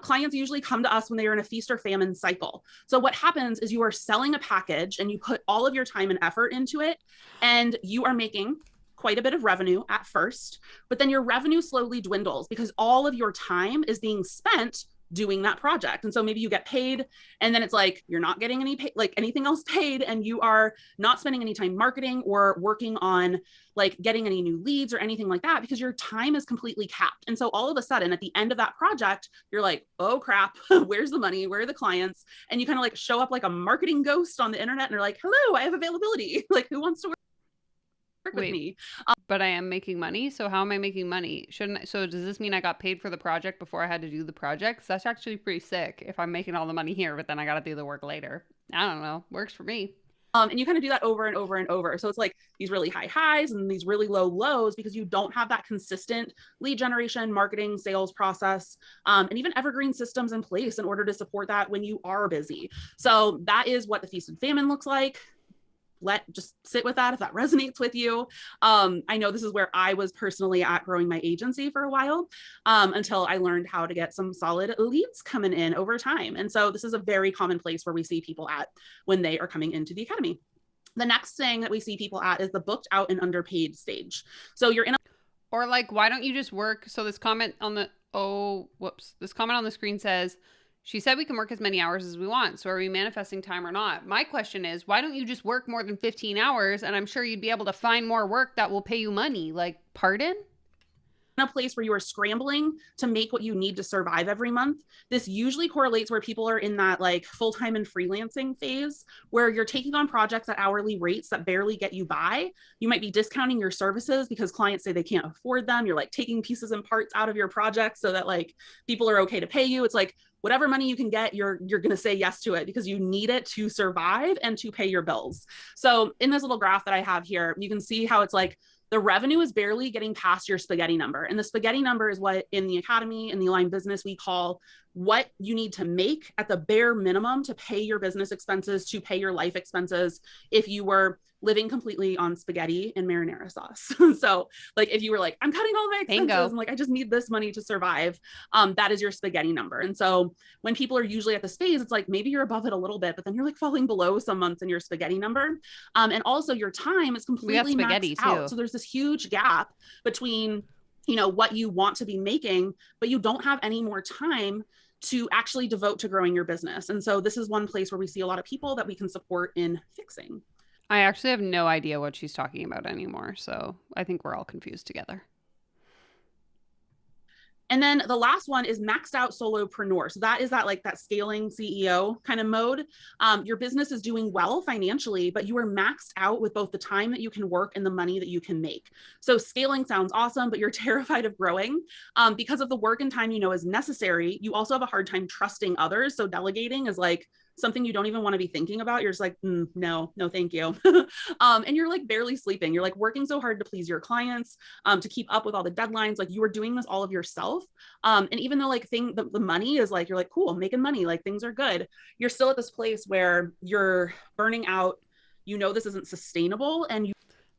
[SPEAKER 4] Clients usually come to us when they are in a feast or famine cycle. So what happens is you are selling a package and you put all of your time and effort into it, and you are making quite a bit of revenue at first, but then your revenue slowly dwindles because all of your time is being spent doing that project. And so maybe you get paid and then it's like you're not getting anything else paid, and you are not spending any time marketing or working on like getting any new leads or anything like that because your time is completely capped. And so all of a sudden at the end of that project, you're like, oh crap, where's the money? Where are the clients? And you kind of like show up like a marketing ghost on the internet and you're like, hello, I have availability. Like, who wants to work with me?
[SPEAKER 3] But I am making money. So how am I making money? So does this mean I got paid for the project before I had to do the project? That's actually pretty sick if I'm making all the money here, but then I got to do the work later. I don't know. Works for me.
[SPEAKER 4] And you kind of do that over and over and over. So it's like these really high highs and these really low lows because you don't have that consistent lead generation, marketing, sales process, and even evergreen systems in place in order to support that when you are busy. So that is what the feast and famine looks like. Just sit with that if that resonates with you. I know this is where I was personally at growing my agency for a while until I learned how to get some solid leads coming in over time. And so this is a very common place where we see people at when they are coming into the academy. The next thing that we see people at is the booked out and underpaid stage. So you're in a
[SPEAKER 3] Or like, why don't you just work? So this comment on the, this comment on the screen says, she said we can work as many hours as we want. So are we manifesting time or not? My question is, why don't you just work more than 15 hours? And I'm sure you'd be able to find more work that will pay you money. Like, pardon?
[SPEAKER 4] a place where you are scrambling to make what you need to survive every month. This usually correlates where people are in that like full-time and freelancing phase where you're taking on projects at hourly rates that barely get you by. You might be discounting your services because clients say they can't afford them. You're like taking pieces and parts out of your project so that like people are okay to pay you. It's like whatever money you can get, you're going to say yes to it because you need it to survive and to pay your bills. So in this little graph that I have here, you can see how it's like the revenue is barely getting past your spaghetti number. And the spaghetti number is what in the academy, in the Align business, we call what you need to make at the bare minimum to pay your business expenses, to pay your life expenses if you were living completely on spaghetti and marinara sauce. So like if you were like, I'm cutting all my expenses and like, I just need this money to survive, that is your spaghetti number. And so when people are usually at this phase, it's like, maybe you're above it a little bit, but then you're like falling below some months in your spaghetti number. And also your time is completely maxed out. So there's this huge gap between, you know, what you want to be making, but you don't have any more time to actually devote to growing your business. And so this is one place where we see a lot of people that we can support in fixing.
[SPEAKER 3] I actually have no idea what she's talking about anymore. So I think we're all confused together.
[SPEAKER 4] And then the last one is maxed out solopreneur. So that is that like that scaling CEO kind of mode. Your business is doing well financially, but you are maxed out with both the time that you can work and the money that you can make. So scaling sounds awesome, but you're terrified of growing because of the work and time you know is necessary. You also have a hard time trusting others. So delegating is like something you don't even want to be thinking about. You're just like, no, thank you. And you're like barely sleeping. You're like working so hard to please your clients, to keep up with all the deadlines. Like you are doing this all of yourself. And even though like the money is like, you're like, cool, I'm making money, like things are good. You're still at this place where you're burning out. You know, this isn't sustainable. And you.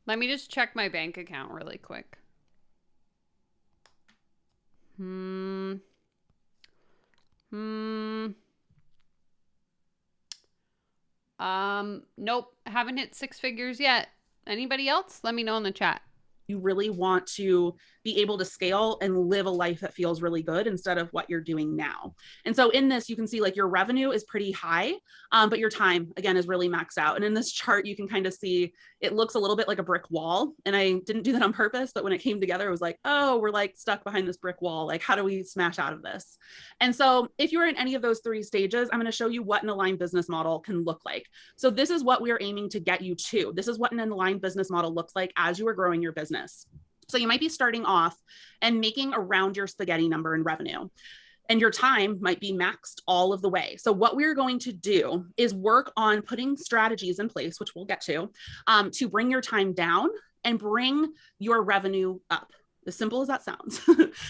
[SPEAKER 3] Let me just check my bank account really quick. Nope, haven't hit 6 figures yet. Anybody else? Let me know in the chat.
[SPEAKER 4] You really want to be able to scale and live a life that feels really good instead of what you're doing now. And so in this, you can see like your revenue is pretty high, but your time again is really maxed out. And in this chart, you can kind of see it looks a little bit like a brick wall. And I didn't do that on purpose, but when it came together, it was like, oh, we're like stuck behind this brick wall. Like, how do we smash out of this? And so if you're in any of those three stages, I'm going to show you what an aligned business model can look like. So this is what we are aiming to get you to. This is what an aligned business model looks like as you are growing your business. So you might be starting off and making around your spaghetti number in revenue, and your time might be maxed all of the way. So what we're going to do is work on putting strategies in place, which we'll get to bring your time down and bring your revenue up. As simple as that sounds.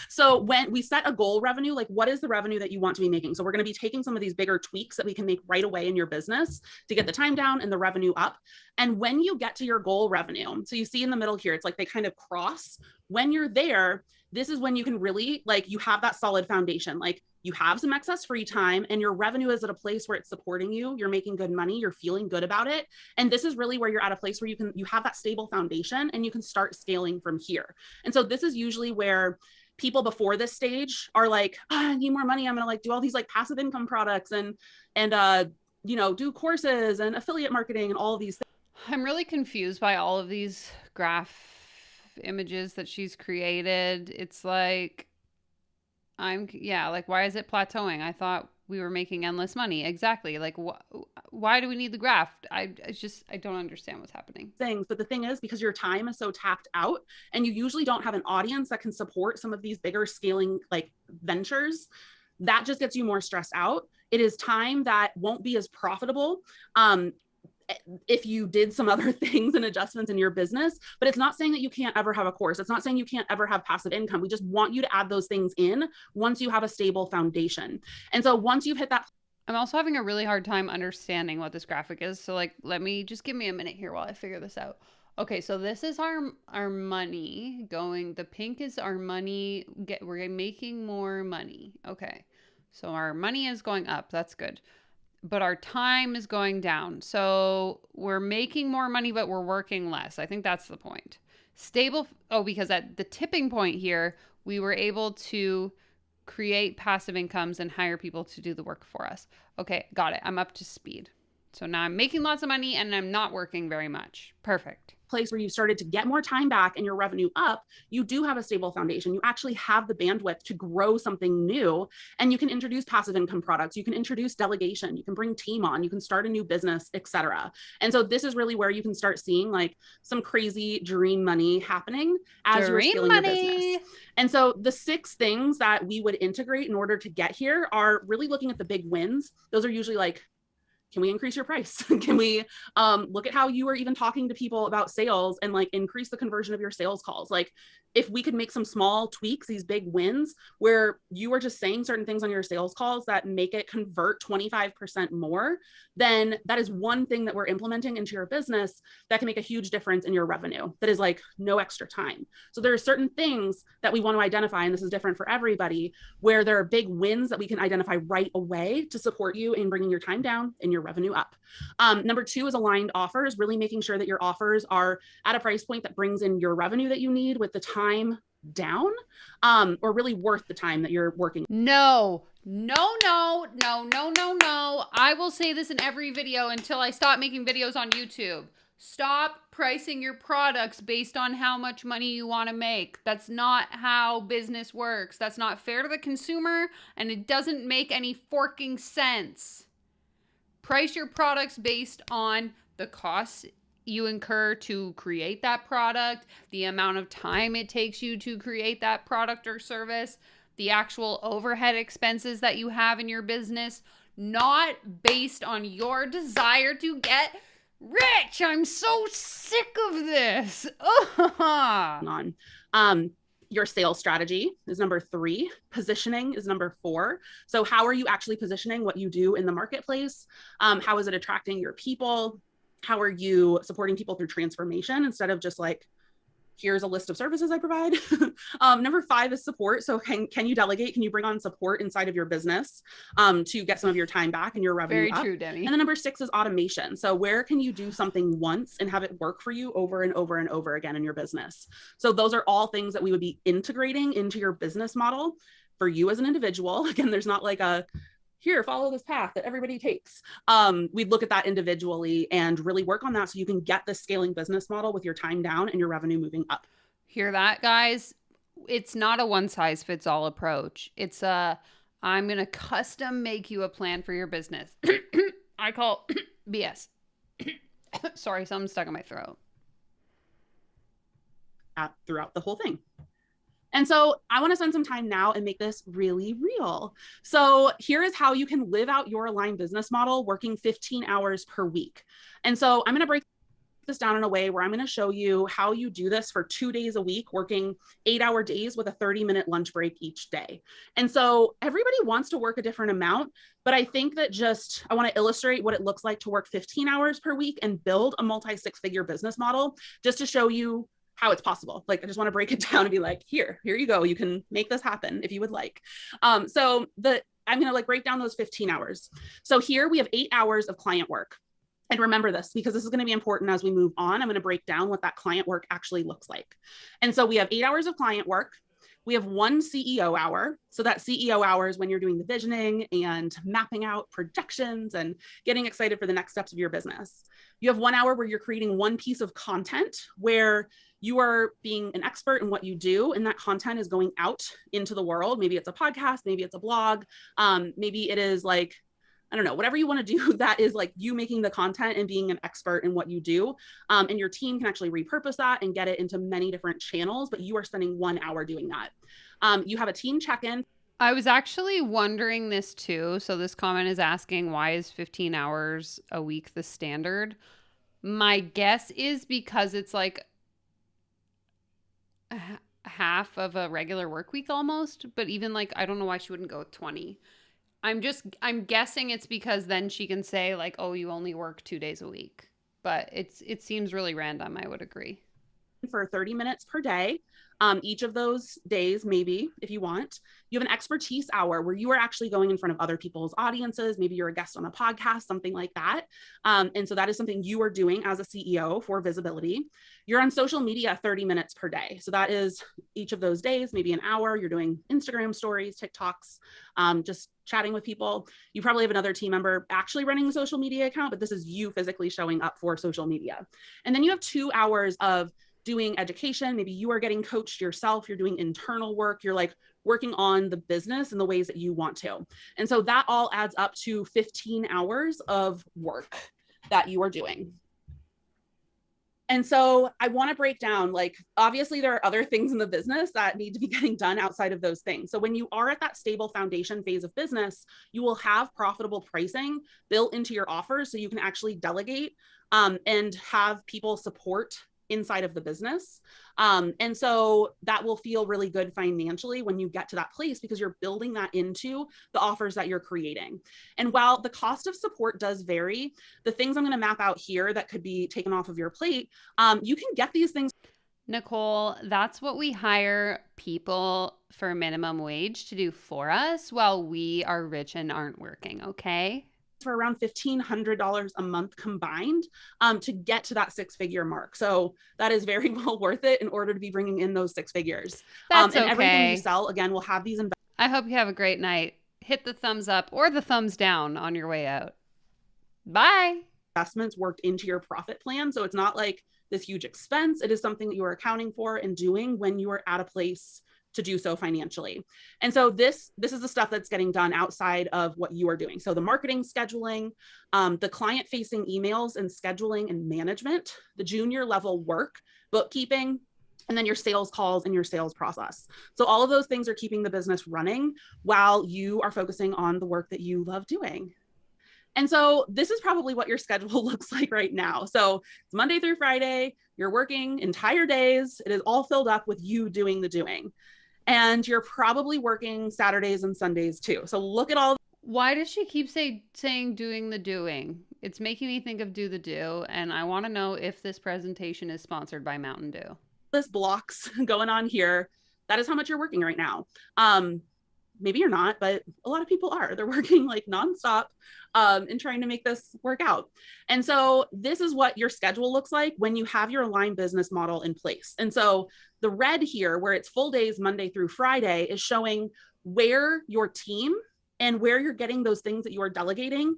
[SPEAKER 4] So when we set a goal revenue, like what is the revenue that you want to be making? So we're going to be taking some of these bigger tweaks that we can make right away in your business to get the time down and the revenue up. And when you get to your goal revenue, so you see in the middle here, it's like they kind of cross. When you're there, this is when you can really like, you have that solid foundation. Like you have some excess free time and your revenue is at a place where it's supporting you. You're making good money. You're feeling good about it. And this is really where you're at a place where you have that stable foundation and you can start scaling from here. And so this is usually where people before this stage are like, I need more money. I'm going to like do all these like passive income products and you know, do courses and affiliate marketing and all of these things.
[SPEAKER 3] I'm really confused by all of these graph images that she's created. It's like, like, why is it plateauing? I thought we were making endless money. Exactly. Like, why do we need the graph? I don't understand what's happening.
[SPEAKER 4] But the thing is, because your time is so tapped out and you usually don't have an audience that can support some of these bigger scaling like ventures, that just gets you more stressed out. It is time that won't be as profitable. If you did some other things and adjustments in your business, but it's not saying that you can't ever have a course. It's not saying you can't ever have passive income. We just want you to add those things in once you have a stable foundation. And so once you've hit that.
[SPEAKER 3] I'm also having a really hard time understanding what this graphic is. So like, just give me a minute here while I figure this out. Okay. So this is our money going, the pink is our money. We're making more money. Okay. So our money is going up. That's good. But our time is going down. So we're making more money, but we're working less. I think that's the point. Stable. Oh, because at the tipping point here, we were able to create passive incomes and hire people to do the work for us. Okay, got it. I'm up to speed. So now I'm making lots of money and I'm not working very much. Perfect.
[SPEAKER 4] Place where you started to get more time back and your revenue up, you do have a stable foundation. You actually have the bandwidth to grow something new, and you can introduce passive income products. You can introduce delegation. You can bring team on. You can start a new business, etc. And so this is really where you can start seeing like some crazy dream money happening as you're scaling your business. And so the 6 things that we would integrate in order to get here are really looking at the big wins. Those are usually like, can we increase your price? Can we look at how you are even talking to people about sales and like increase the conversion of your sales calls? Like if we could make some small tweaks, these big wins where you are just saying certain things on your sales calls that make it convert 25% more, then that is one thing that we're implementing into your business that can make a huge difference in your revenue. That is like no extra time. So there are certain things that we want to identify, and this is different for everybody, where there are big wins that we can identify right away to support you in bringing your time down and your revenue up. Number 2 is aligned offers, really making sure that your offers are at a price point that brings in your revenue that you need with the time down, or really worth the time that you're working.
[SPEAKER 3] No. I will say this in every video until I stop making videos on YouTube. Stop pricing your products based on how much money you want to make. That's not how business works. That's not fair to the consumer, and it doesn't make any forking sense. Price your products based on the costs you incur to create that product, the amount of time it takes you to create that product or service, the actual overhead expenses that you have in your business, not based on your desire to get rich. I'm so sick of this.
[SPEAKER 4] Your sales strategy is number 3. Positioning is number 4. So how are you actually positioning what you do in the marketplace? How is it attracting your people? How are you supporting people through transformation instead of just like here's a list of services I provide. Number 5 is support. So can you delegate? Can you bring on support inside of your business to get some of your time back and your revenue up?
[SPEAKER 3] Very true, Demi.
[SPEAKER 4] And then number 6 is automation. So where can you do something once and have it work for you over and over and over again in your business? So those are all things that we would be integrating into your business model for you as an individual. Again, there's not like a, here, follow this path that everybody takes. We'd look at that individually and really work on that so you can get the scaling business model with your time down and your revenue moving up.
[SPEAKER 3] Hear that, guys? It's not a one size fits all approach. It's I'm going to custom make you a plan for your business. I call BS. Sorry, something stuck in my throat.
[SPEAKER 4] Throughout the whole thing. And so I want to spend some time now and make this really real. So here is how you can live out your aligned business model working 15 hours per week. And so I'm going to break this down in a way where I'm going to show you how you do this for 2 days a week, working 8-hour days with a 30-minute lunch break each day. And so everybody wants to work a different amount, but I think that I want to illustrate what it looks like to work 15 hours per week and build a multi-6-figure business model just to show you how it's possible. Like, I just want to break it down and be like, here you go. You can make this happen if you would like. I'm going to break down those 15 hours. So here we have 8 hours of client work. And remember this, because this is going to be important as we move on. I'm going to break down what that client work actually looks like. And so we have 8 hours of client work. We have 1 CEO hour. So that CEO hour is when you're doing the visioning and mapping out projections and getting excited for the next steps of your business. You have 1 hour where you're creating one piece of content where you are being an expert in what you do, and that content is going out into the world. Maybe it's a podcast, maybe it's a blog, maybe it is like, I don't know, whatever you want to do that is like you making the content and being an expert in what you do. And your team can actually repurpose that and get it into many different channels, but you are spending 1 hour doing that. You have a team check-in.
[SPEAKER 3] I was actually wondering this too. So this comment is asking, why is 15 hours a week the standard? My guess is because it's like half of a regular work week almost, but even like, I don't know why she wouldn't go with 20. I'm guessing it's because then she can say like, oh, you only work 2 days a week, but it seems really random. I would agree.
[SPEAKER 4] For 30 minutes per day. Each of those days, maybe if you want, you have an expertise hour where you are actually going in front of other people's audiences. Maybe you're a guest on a podcast, something like that. And so that is something you are doing as a CEO for visibility. You're on social media 30 minutes per day. So that is each of those days, maybe an hour. You're doing Instagram stories, TikToks, just chatting with people. You probably have another team member actually running the social media account, but this is you physically showing up for social media. And then you have 2 hours of doing education. Maybe you are getting coached yourself. You're doing internal work. You're like working on the business in the ways that you want to. And so that all adds up to 15 hours of work that you are doing. And so I want to break down, like, obviously there are other things in the business that need to be getting done outside of those things. So when you are at that stable foundation phase of business, you will have profitable pricing built into your offers so you can actually delegate and have people support inside of the business. And so that will feel really good financially when you get to that place because you're building that into the offers that you're creating. And while the cost of support does vary, the things I'm going to map out here that could be taken off of your plate, you can get these things.
[SPEAKER 3] Nicole, that's what we hire people for minimum wage to do for us while we are rich and aren't working, okay?
[SPEAKER 4] For around $1,500 a month combined to get to that 6-figure mark. So that is very well worth it in order to be bringing in those 6 figures.
[SPEAKER 3] That's
[SPEAKER 4] and
[SPEAKER 3] okay.
[SPEAKER 4] Everything you sell, again, will have these.
[SPEAKER 3] I hope you have a great night. Hit the thumbs up or the thumbs down on your way out. Bye.
[SPEAKER 4] Investments worked into your profit plan. So it's not like this huge expense. It is something that you are accounting for and doing when you are at a place to do so financially. And so this is the stuff that's getting done outside of what you are doing. So the marketing, scheduling, the client facing emails and scheduling and management, the junior level work, bookkeeping, and then your sales calls and your sales process. So all of those things are keeping the business running while you are focusing on the work that you love doing. And so this is probably what your schedule looks like right now. So it's Monday through Friday, you're working entire days. It is all filled up with you doing the doing. And you're probably working Saturdays and Sundays too. So look at all.
[SPEAKER 3] Why does she keep saying doing the doing? It's making me think of do the do. And I want to know if this presentation is sponsored by Mountain Dew.
[SPEAKER 4] this blocks going on here. That is how much you're working right now. Maybe you're not, but a lot of people are. They're working like nonstop and trying to make this work out. And so this is what your schedule looks like when you have your aligned business model in place. And so the red here, where it's full days, Monday through Friday, is showing where your team and where you're getting those things that you are delegating,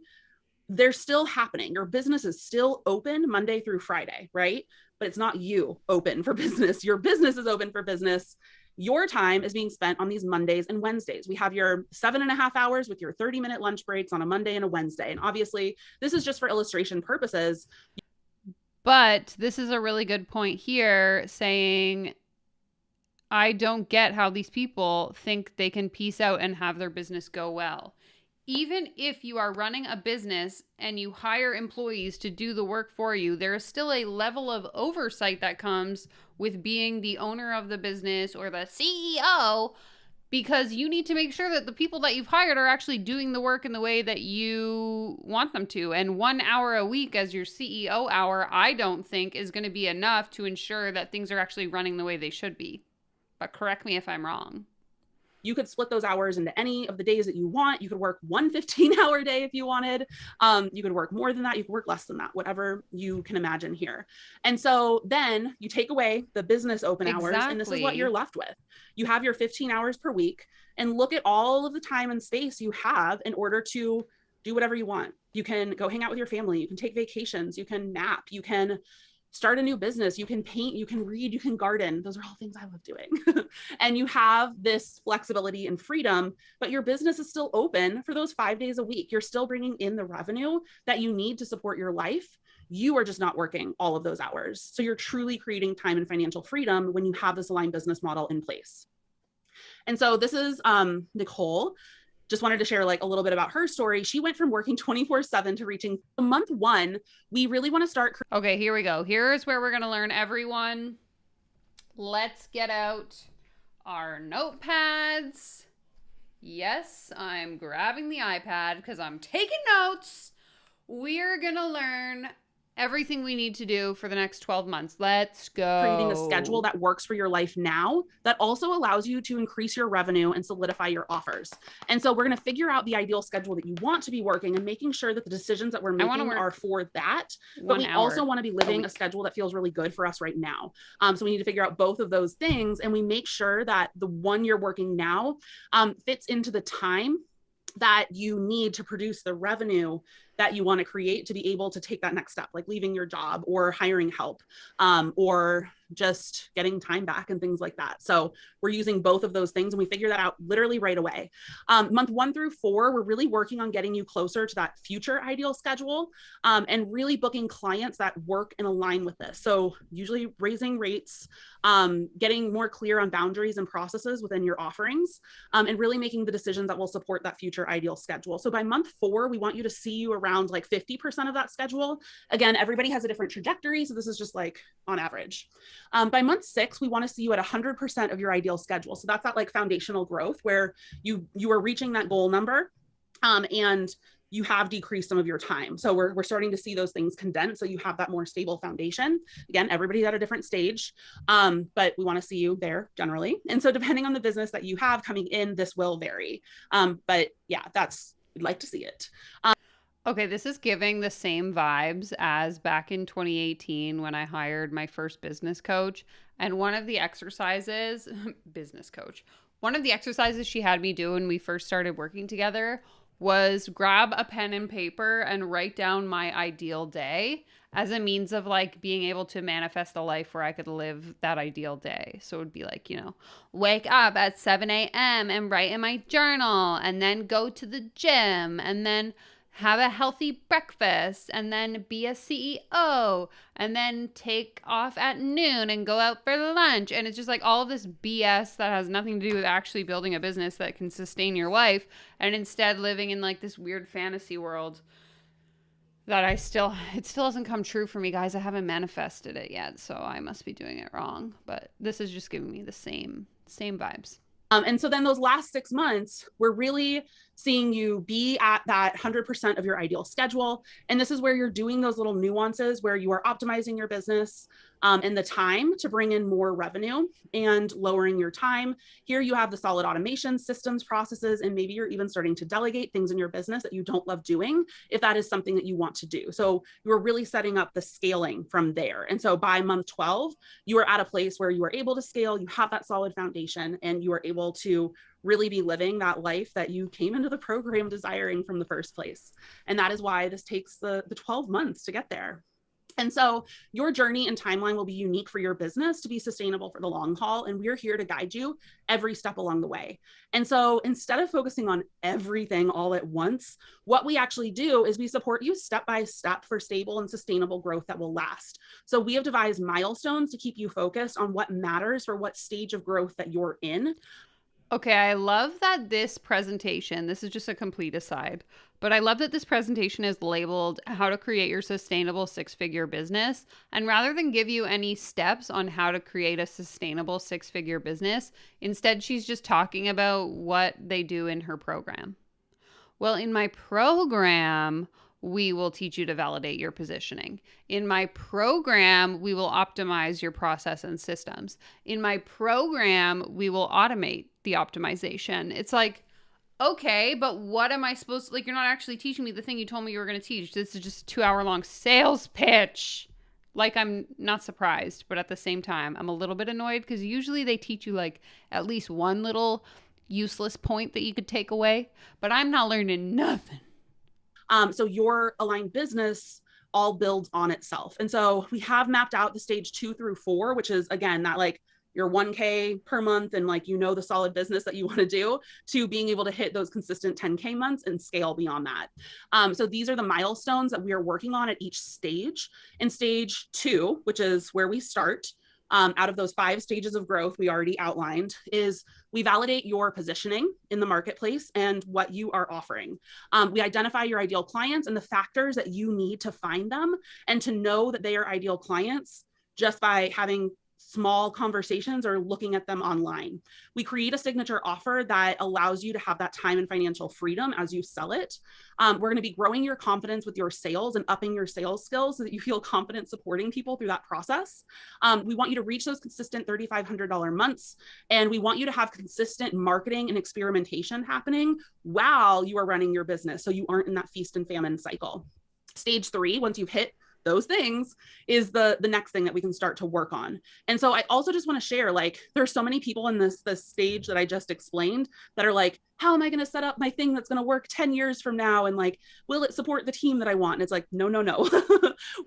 [SPEAKER 4] they're still happening. Your business is still open Monday through Friday, right? But it's not you open for business. Your business is open for business. Your time is being spent on these Mondays and Wednesdays. We have your 7.5 hours with your 30-minute lunch breaks on a Monday and a Wednesday. And obviously, this is just for illustration purposes.
[SPEAKER 3] But this is a really good point here, saying, I don't get how these people think they can peace out and have their business go well. Even if you are running a business and you hire employees to do the work for you, there is still a level of oversight that comes with being the owner of the business or the CEO, because you need to make sure that the people that you've hired are actually doing the work in the way that you want them to. And 1 hour a week as your CEO hour, I don't think is going to be enough to ensure that things are actually running the way they should be. But correct me if I'm wrong.
[SPEAKER 4] You could split those hours into any of the days that you want. You could work one 15-hour day if you wanted. You could work more than that. You could work less than that, whatever you can imagine here. And so then you take away the business open hours, and this is what you're left with. You have your 15 hours per week, and look at all of the time and space you have in order to do whatever you want. You can go hang out with your family. You can take vacations. You can nap. You can start a new business. You can paint, you can read, you can garden. Those are all things I love doing. And you have this flexibility and freedom, but your business is still open for those 5 days a week. You're still bringing in the revenue that you need to support your life. You are just not working all of those hours. So you're truly creating time and financial freedom when you have this aligned business model in place. And so this is Nicole. Just wanted to share like a little bit about her story. She went from working 24/7 to reaching month 1. We really want to start.
[SPEAKER 3] Okay, here we go. Here's where we're going to learn, everyone. Let's get out our notepads. Yes, I'm grabbing the iPad because I'm taking notes. We're going to learn everything we need to do for the next 12 months. Let's go.
[SPEAKER 4] Creating a schedule that works for your life now, that also allows you to increase your revenue and solidify your offers. And so we're going to figure out the ideal schedule that you want to be working and making sure that the decisions that we're making are for that. But we also want to be living a schedule that feels really good for us right now. So we need to figure out both of those things. And we make sure that the one you're working now fits into the time that you need to produce the revenue that you want to create to be able to take that next step, like leaving your job or hiring help, or just getting time back and things like that. So we're using both of those things, and we figure that out literally right away. Month 1 through 4, we're really working on getting you closer to that future ideal schedule, and really booking clients that work and align with this. So usually raising rates, getting more clear on boundaries and processes within your offerings, and really making the decisions that will support that future ideal schedule. So by month 4, we want you to see you around like 50% of that schedule. Again, everybody has a different trajectory, so this is just like on average. By month 6, we want to see you at 100% of your ideal schedule. So that's that like foundational growth where you are reaching that goal number, and you have decreased some of your time. So we're starting to see those things condense. So you have that more stable foundation. Again, everybody's at a different stage, but we want to see you there generally. And so depending on the business that you have coming in, this will vary. But yeah, we'd like to see it.
[SPEAKER 3] Okay, this is giving the same vibes as back in 2018 when I hired my first business coach. And one of the exercises, one of the exercises she had me do when we first started working together was grab a pen and paper and write down my ideal day as a means of like being able to manifest a life where I could live that ideal day. So it would be like, wake up at 7 a.m. and write in my journal, and then go to the gym, and then have a healthy breakfast, and then be a CEO, and then take off at noon and go out for lunch. And it's just like all of this BS that has nothing to do with actually building a business that can sustain your life, and instead living in like this weird fantasy world that it still hasn't come true for me, guys. I haven't manifested it yet, so I must be doing it wrong. But this is just giving me the same vibes.
[SPEAKER 4] And so then those last 6 months, we're really seeing you be at that 100% of your ideal schedule. And this is where you're doing those little nuances where you are optimizing your business and the time to bring in more revenue and lowering your time. Here you have the solid automation systems, processes, and maybe you're even starting to delegate things in your business that you don't love doing if that is something that you want to do. So you're really setting up the scaling from there. And so by month 12, you are at a place where you are able to scale, you have that solid foundation, and you are able to really be living that life that you came into the program desiring from the first place. And that is why this takes the 12 months to get there. And so your journey and timeline will be unique for your business to be sustainable for the long haul. And we're here to guide you every step along the way. And so instead of focusing on everything all at once, what we actually do is we support you step by step for stable and sustainable growth that will last. So we have devised milestones to keep you focused on what matters for what stage of growth that you're in.
[SPEAKER 3] Okay, I love that this presentation, this is just a complete aside, but I love that this presentation is labeled how to create your sustainable six-figure business. And rather than give you any steps on how to create a sustainable six-figure business, instead she's just talking about what they do in her program. Well, in my program, we will teach you to validate your positioning. In my program, we will optimize your process and systems. In my program, we will automate the optimization. It's like, okay, but what am I supposed to, like, you're not actually teaching me the thing you told me you were going to teach. This is just a 2-hour-long sales pitch. Like, I'm not surprised, but at the same time, I'm a little bit annoyed because usually they teach you like at least one little useless point that you could take away, but I'm not learning nothing.
[SPEAKER 4] So your aligned business all builds on itself. And so we have mapped out the stage 2 through 4, which is, again, that like your 1K per month and like, you know, the solid business that you want to do, to being able to hit those consistent 10K months and scale beyond that. So these are the milestones that we are working on at each stage. In stage 2, which is where we start, out of those 5 stages of growth we already outlined, is we validate your positioning in the marketplace and what you are offering. We identify your ideal clients and the factors that you need to find them and to know that they are ideal clients just by having small conversations or looking at them online. We create a signature offer that allows you to have that time and financial freedom as you sell it. We're going to be growing your confidence with your sales and upping your sales skills so that you feel confident supporting people through that process. We want you to reach those consistent $3,500 months, and we want you to have consistent marketing and experimentation happening while you are running your business, so you aren't in that feast and famine cycle. Stage 3, once you've hit those things, is the next thing that we can start to work on. And so I also just want to share, like, there's so many people in this stage that I just explained that are like, how am I going to set up my thing that's going to work 10 years from now? And like, will it support the team that I want? And it's like, no.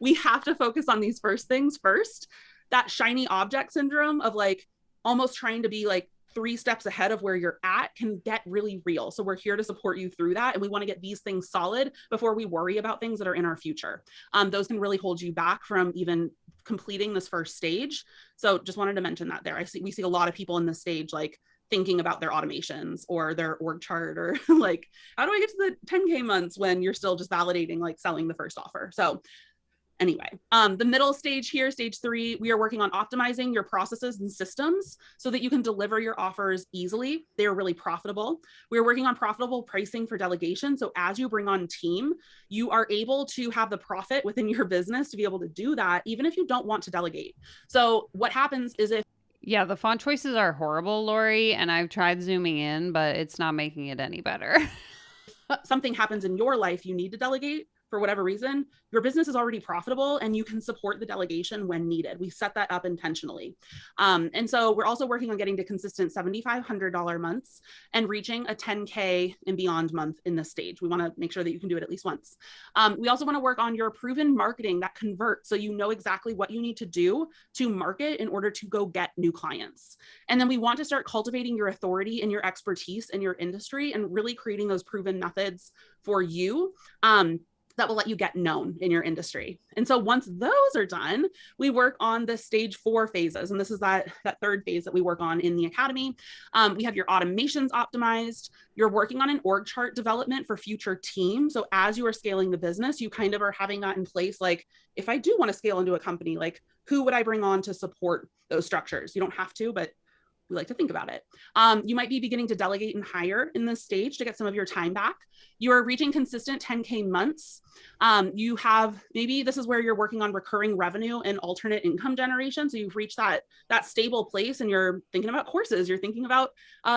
[SPEAKER 4] We have to focus on these first things first. That shiny object syndrome of like almost trying to be like 3 steps ahead of where you're at can get really real. So we're here to support you through that. And we want to get these things solid before we worry about things that are in our future. Those can really hold you back from even completing this first stage. So just wanted to mention that there. We see a lot of people in this stage, like thinking about their automations or their org chart or like, how do I get to the 10K months when you're still just validating, like selling the first offer? So anyway, the middle stage here, stage 3, we are working on optimizing your processes and systems so that you can deliver your offers easily. They are really profitable. We are working on profitable pricing for delegation. So as you bring on team, you are able to have the profit within your business to be able to do that, even if you don't want to delegate. So what happens is
[SPEAKER 3] Yeah, the font choices are horrible, Lori, and I've tried zooming in, but it's not making it any better.
[SPEAKER 4] something happens in your life, you need to delegate for whatever reason, your business is already profitable and you can support the delegation when needed. We set that up intentionally. And so we're also working on getting to consistent $7,500 months and reaching a 10K and beyond month in this stage. We want to make sure that you can do it at least once. We also want to work on your proven marketing that converts, so you know exactly what you need to do to market in order to go get new clients. And then we want to start cultivating your authority and your expertise in your industry and really creating those proven methods for you. That will let you get known in your industry. And so once those are done, we work on the stage 4 phases. And this is that third phase that we work on in the academy. We have your automations optimized. You're working on an org chart development for future teams. So as you are scaling the business, you kind of are having that in place. Like, if I do want to scale into a company, like, who would I bring on to support those structures? You don't have to, but we like to think about it. You might be beginning to delegate and hire in this stage to get some of your time back. You are reaching consistent 10K months. You have, maybe this is where you're working on recurring revenue and alternate income generation. So you've reached that stable place and you're thinking about courses, you're thinking about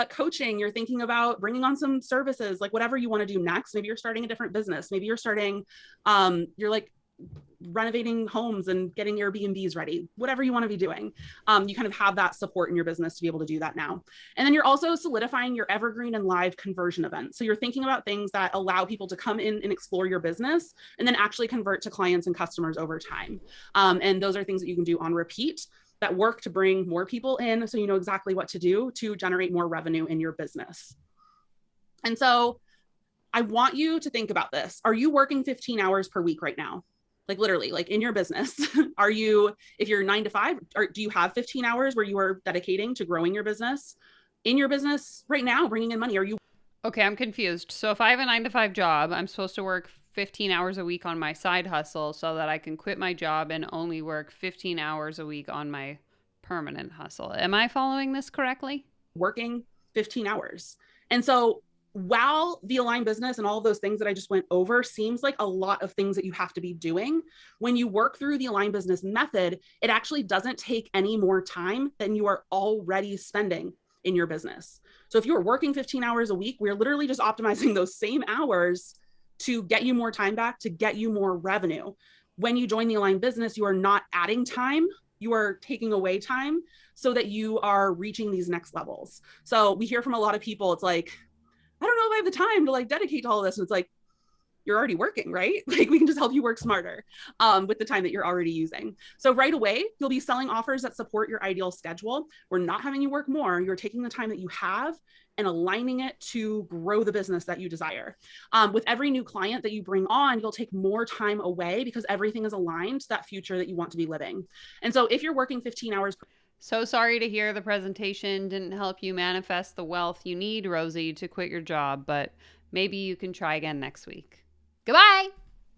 [SPEAKER 4] coaching, you're thinking about bringing on some services, like whatever you want to do next. Maybe you're starting a different business. Maybe you're starting, you're like renovating homes and getting Airbnbs ready, whatever you want to be doing. You kind of have that support in your business to be able to do that now. And then you're also solidifying your evergreen and live conversion events. So you're thinking about things that allow people to come in and explore your business and then actually convert to clients and customers over time. And those are things that you can do on repeat that work to bring more people in, so you know exactly what to do to generate more revenue in your business. And so I want you to think about this. Are you working 15 hours per week right now? Like literally, like in your business, are you, if you're 9 to 5, or do you have 15 hours where you are dedicating to growing your business in your business right now, bringing in money? Are you?
[SPEAKER 3] Okay, I'm confused. So if I have a 9 to 5 job, I'm supposed to work 15 hours a week on my side hustle so that I can quit my job and only work 15 hours a week on my permanent hustle. Am I following this correctly?
[SPEAKER 4] Working 15 hours. And so while the aligned business and all of those things that I just went over seems like a lot of things that you have to be doing, when you work through the aligned business method, it actually doesn't take any more time than you are already spending in your business. So if you are working 15 hours a week, we're literally just optimizing those same hours to get you more time back, to get you more revenue. When you join the aligned business, you are not adding time, you are taking away time so that you are reaching these next levels. So we hear from a lot of people, it's like, I don't know if I have the time to like dedicate to all of this. And it's like, you're already working, right? Like we can just help you work smarter with the time that you're already using. So right away, you'll be selling offers that support your ideal schedule. We're not having you work more. You're taking the time that you have and aligning it to grow the business that you desire. With every new client that you bring on, you'll take more time away because everything is aligned to that future that you want to be living. And so if you're working 15 hours per
[SPEAKER 3] So sorry to hear the presentation didn't help you manifest the wealth you need, Rosie, to quit your job, but maybe you can try again next week. Goodbye.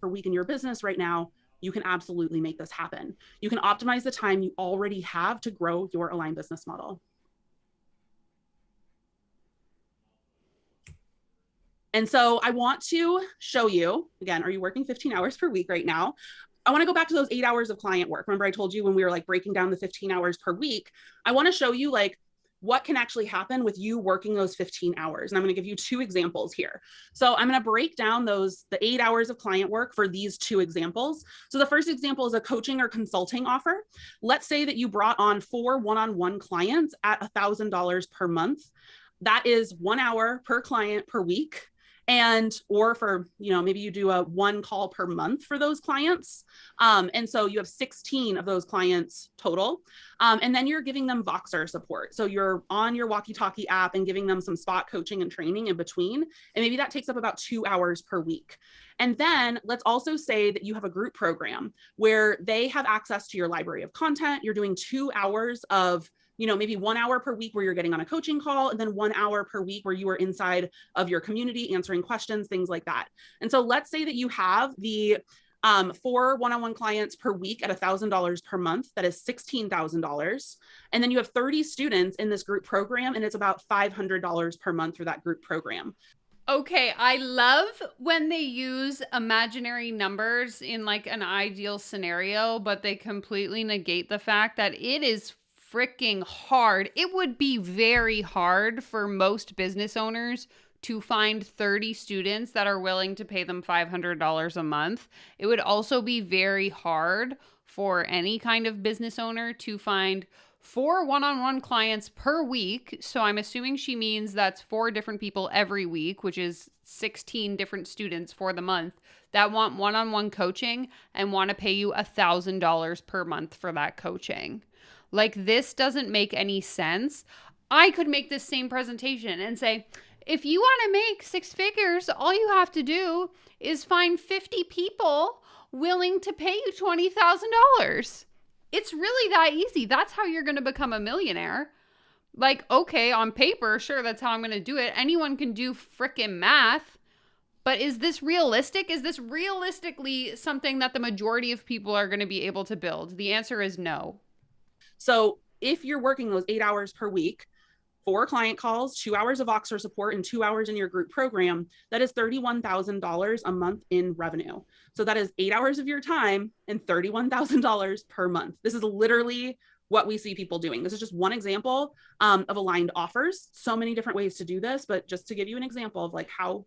[SPEAKER 4] week in your business right now, you can absolutely make this happen. You can optimize the time you already have to grow your aligned business model. And so I want to show you, again, are you working 15 hours per week right now? I want to go back to those 8 hours of client work. Remember I told you when we were like breaking down the 15 hours per week, I want to show you like what can actually happen with you working those 15 hours. And I'm going to give you 2 examples here. So I'm going to break down the 8 hours of client work for these 2 examples. So the first example is a coaching or consulting offer. Let's say that you brought on 4 one-on-one clients at $1,000 per month. That is 1 hour per client per week. And, or for, maybe you do a 1 call per month for those clients. And so you have 16 of those clients total. And then you're giving them Voxer support. So you're on your walkie-talkie app and giving them some spot coaching and training in between. And maybe that takes up about 2 hours per week. And then let's also say that you have a group program where they have access to your library of content. You're doing 2 hours of maybe 1 hour per week where you're getting on a coaching call, and then 1 hour per week where you are inside of your community answering questions, things like that. And so let's say that you have the 4 one-on-one clients per week at $1,000 per month. That is $16,000. And then you have 30 students in this group program, and it's about $500 per month for that group program.
[SPEAKER 3] Okay, I love when they use imaginary numbers in like an ideal scenario, but they completely negate the fact that it is freaking hard. It would be very hard for most business owners to find 30 students that are willing to pay them $500 a month. It would also be very hard for any kind of business owner to find 4 one-on-one clients per week. So I'm assuming she means that's 4 different people every week, which is 16 different students for the month that want one-on-one coaching and want to pay you $1,000 per month for that coaching. Like, this doesn't make any sense. I could make this same presentation and say, if you want to make 6 figures, all you have to do is find 50 people willing to pay you $20,000. It's really that easy. That's how you're going to become a millionaire. Like, okay, on paper, sure, that's how I'm going to do it. Anyone can do frickin' math. But is this realistic? Is this realistically something that the majority of people are going to be able to build? The answer is no.
[SPEAKER 4] So if you're working those 8 hours per week, 4 client calls, 2 hours of Voxer support, and 2 hours in your group program, that is $31,000 a month in revenue. So that is 8 hours of your time and $31,000 per month. This is literally what we see people doing. This is just one example of aligned offers. So many different ways to do this, but just to give you an example of like how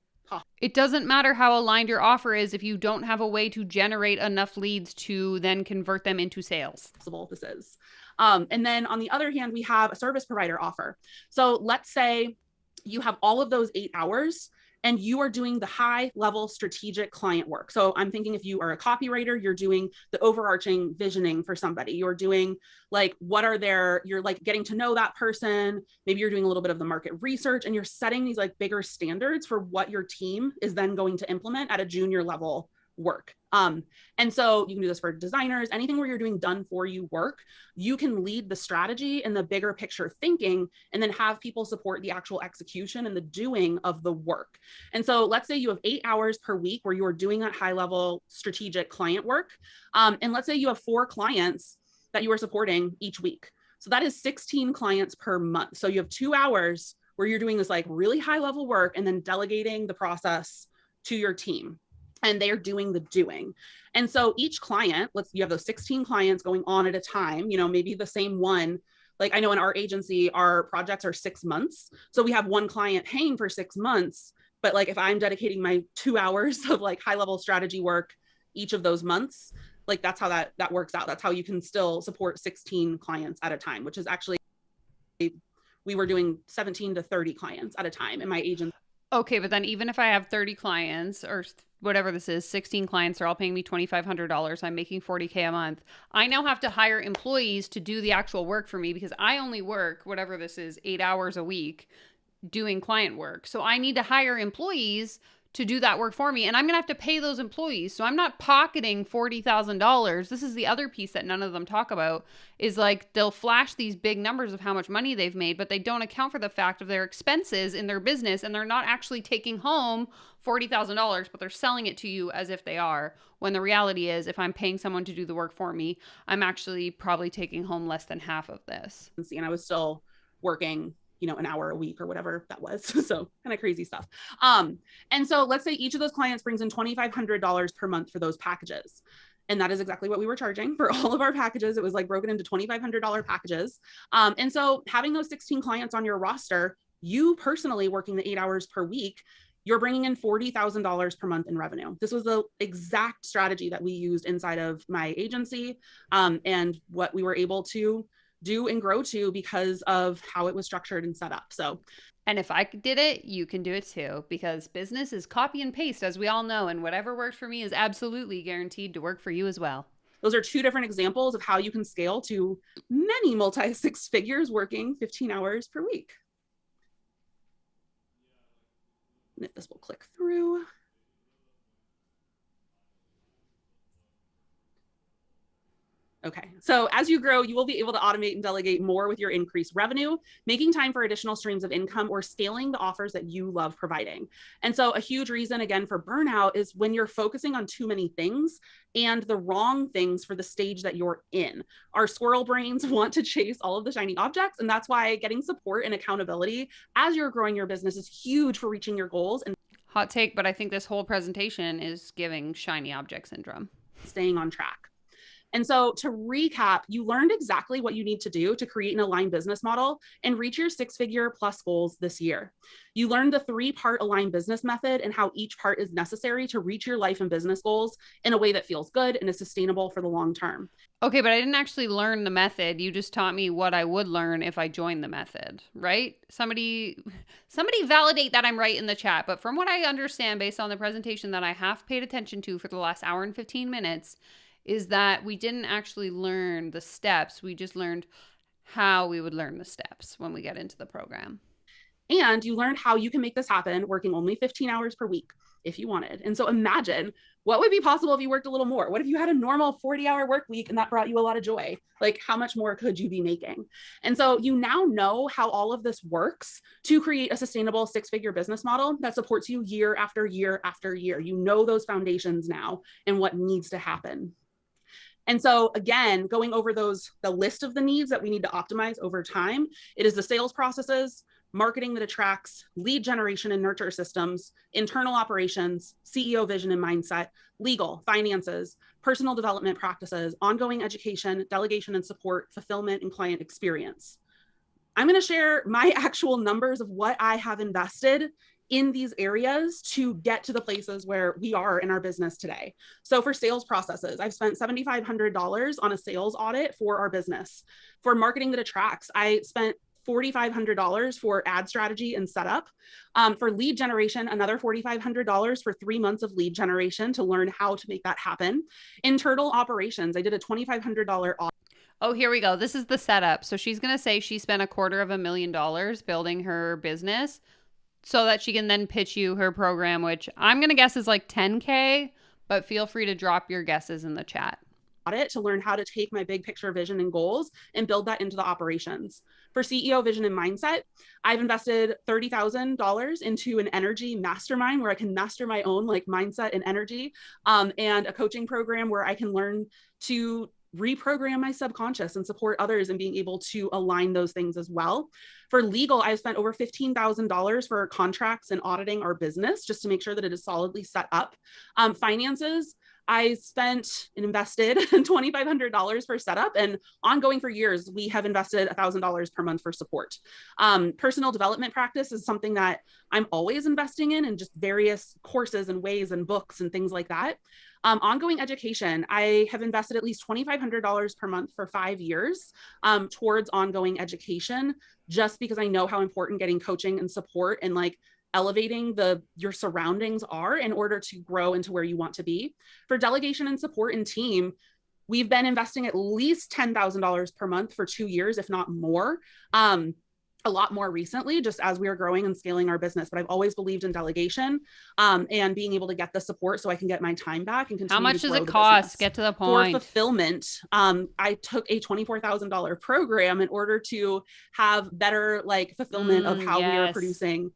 [SPEAKER 3] it doesn't matter how aligned your offer is if you don't have a way to generate enough leads to then convert them into sales.
[SPEAKER 4] This is. And then on the other hand, we have a service provider offer. So let's say you have all of those 8 hours and you are doing the high level strategic client work. So I'm thinking if you are a copywriter, you're doing the overarching visioning for somebody. You're doing like, you're like getting to know that person. Maybe you're doing a little bit of the market research and you're setting these like bigger standards for what your team is then going to implement at a junior level work. And so you can do this for designers, anything where you're doing done for you work, you can lead the strategy and the bigger picture thinking, and then have people support the actual execution and the doing of the work. And so let's say you have 8 hours per week where you are doing that high level strategic client work. And let's say you have 4 clients that you are supporting each week. So that is 16 clients per month. So you have 2 hours where you're doing this like really high level work and then delegating the process to your team. And they're doing the doing. And so each client, you have those 16 clients going on at a time, maybe the same one. Like I know in our agency, our projects are 6 months. So we have one client paying for 6 months. But like if I'm dedicating my 2 hours of like high level strategy work each of those months, like that's how that works out. That's how you can still support 16 clients at a time, which is actually, we were doing 17 to 30 clients at a time in my agency.
[SPEAKER 3] Okay, but then even if I have 30 clients or whatever this is, 16 clients, they're all paying me $2,500. I'm making $40K a month. I now have to hire employees to do the actual work for me because I only work, whatever this is, 8 hours a week doing client work. So I need to hire employees to do that work for me. And I'm going to have to pay those employees. So I'm not pocketing $40,000. This is the other piece that none of them talk about is like they'll flash these big numbers of how much money they've made, but they don't account for the fact of their expenses in their business. And they're not actually taking home $40,000, but they're selling it to you as if they are. When the reality is if I'm paying someone to do the work for me, I'm actually probably taking home less than half of this.
[SPEAKER 4] And I was still working an hour a week or whatever that was. So kind of crazy stuff. And so let's say each of those clients brings in $2,500 per month for those packages. And that is exactly what we were charging for all of our packages. It was like broken into $2,500 packages. And so having those 16 clients on your roster, you personally working the 8 hours per week, you're bringing in $40,000 per month in revenue. This was the exact strategy that we used inside of my agency, and what we were able to do and grow to because of how it was structured and set up. So,
[SPEAKER 3] and if I did it, you can do it too, because business is copy and paste, as we all know, and whatever works for me is absolutely guaranteed to work for you as well.
[SPEAKER 4] Those are 2 different examples of how you can scale to many multi-6 figures working 15 hours per week. And if this will click through. Okay, so as you grow, you will be able to automate and delegate more with your increased revenue, making time for additional streams of income or scaling the offers that you love providing. And so a huge reason, again, for burnout is when you're focusing on too many things and the wrong things for the stage that you're in. Our squirrel brains want to chase all of the shiny objects, and that's why getting support and accountability as you're growing your business is huge for reaching your goals. And
[SPEAKER 3] hot take, but I think this whole presentation is giving shiny object syndrome.
[SPEAKER 4] Staying on track. And so to recap, you learned exactly what you need to do to create an aligned business model and reach your 6-figure plus goals this year. You learned the 3-part aligned business method and how each part is necessary to reach your life and business goals in a way that feels good and is sustainable for the long term.
[SPEAKER 3] Okay, but I didn't actually learn the method. You just taught me what I would learn if I joined the method, right? Somebody validate that I'm right in the chat. But from what I understand, based on the presentation that I have paid attention to for the last hour and 15 minutes, is that we didn't actually learn the steps. We just learned how we would learn the steps when we get into the program.
[SPEAKER 4] And you learned how you can make this happen working only 15 hours per week if you wanted. And so imagine what would be possible if you worked a little more. What if you had a normal 40-hour work week and that brought you a lot of joy? Like how much more could you be making? And so you now know how all of this works to create a sustainable 6-figure business model that supports you year after year after year. You know those foundations now and what needs to happen. And so again, going over the list of the needs that we need to optimize over time, it is the sales processes, marketing that attracts, lead generation and nurture systems, internal operations, CEO vision and mindset, legal, finances, personal development practices, ongoing education, delegation and support, fulfillment, and client experience. I'm going to share my actual numbers of what I have invested in these areas to get to the places where we are in our business today. So for sales processes, I've spent $7,500 on a sales audit for our business. For marketing that attracts, I spent $4,500 for ad strategy and setup. For lead generation, another $4,500 for 3 months of lead generation to learn how to make that happen. Internal operations, I did a $2,500 audit.
[SPEAKER 3] Oh, here we go. This is the setup. So she's going to say she spent $250,000 building her business so that she can then pitch you her program, which I'm going to guess is like $10K, but feel free to drop your guesses in the chat.
[SPEAKER 4] To learn how to take my big picture vision and goals and build that into the operations. For CEO vision and mindset, I've invested $30,000 into an energy mastermind where I can master my own like mindset and energy, and a coaching program where I can learn to reprogram my subconscious and support others and being able to align those things as well. For legal, I've spent over $15,000 for contracts and auditing our business just to make sure that it is solidly set up. Finances, I spent and invested $2,500 for setup, and ongoing for years, we have invested $1,000 per month for support. Personal development practice is something that I'm always investing in, and just various courses and ways and books and things like that. Ongoing education, I have invested at least $2,500 per month for 5 years towards ongoing education, just because I know how important getting coaching and support and like elevating your surroundings are in order to grow into where you want to be. For delegation and support and team, we've been investing at least $10,000 per month for 2 years, if not more. A lot more recently, just as we are growing and scaling our business. But I've always believed in delegation and being able to get the support so I can get my time back and continue.
[SPEAKER 3] How much
[SPEAKER 4] to
[SPEAKER 3] does
[SPEAKER 4] grow
[SPEAKER 3] it
[SPEAKER 4] the
[SPEAKER 3] cost?
[SPEAKER 4] business.
[SPEAKER 3] Get to the point.
[SPEAKER 4] For fulfillment, I took a $24,000 program in order to have better like fulfillment of how we are producing.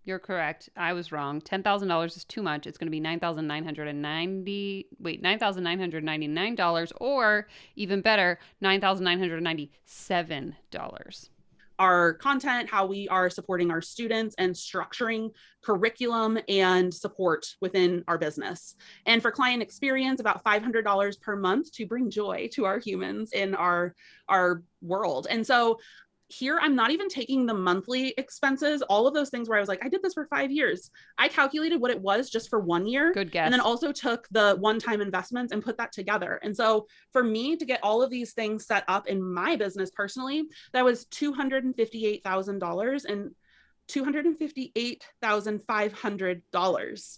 [SPEAKER 3] You're correct. I was wrong. $10,000 is too much. It's going to be $9,999, or even better, $9,997.
[SPEAKER 4] Our content, how we are supporting our students and structuring curriculum and support within our business. And for client experience, about $500 per month to bring joy to our humans in our world. And so here, I'm not even taking the monthly expenses, all of those things where I was like, I did this for 5 years. I calculated what it was just for 1 year.
[SPEAKER 3] Good guess.
[SPEAKER 4] And then also took the one-time investments and put that together. And so for me to get all of these things set up in my business personally, that was $258,000 and $258,500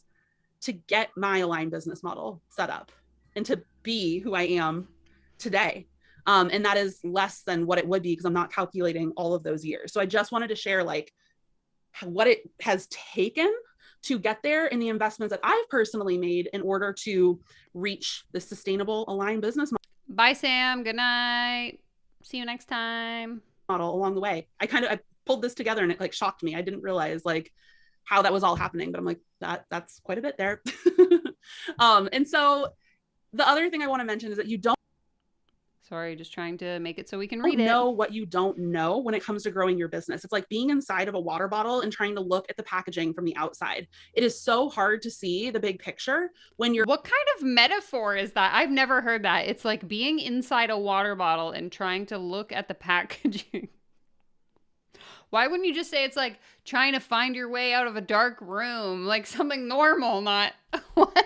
[SPEAKER 4] to get my aligned business model set up and to be who I am today. And that is less than what it would be because I'm not calculating all of those years. So I just wanted to share like what it has taken to get there and the investments that I've personally made in order to reach the sustainable aligned business
[SPEAKER 3] Bye, Sam. Good night. See you next time.
[SPEAKER 4] Model along the way. I pulled this together and it like shocked me. I didn't realize like how that was all happening, but I'm like, that's quite a bit there. And so the other thing I want to mention is that you don't
[SPEAKER 3] Sorry, just trying to make it so we can read it.
[SPEAKER 4] Know what you don't know when it comes to growing your business. It's like being inside of a water bottle and trying to look at the packaging from the outside. It is so hard to see the big picture when you're...
[SPEAKER 3] What kind of metaphor is that? I've never heard that. It's like being inside a water bottle and trying to look at the packaging. Why wouldn't you just say it's like trying to find your way out of a dark room, like something normal, not what?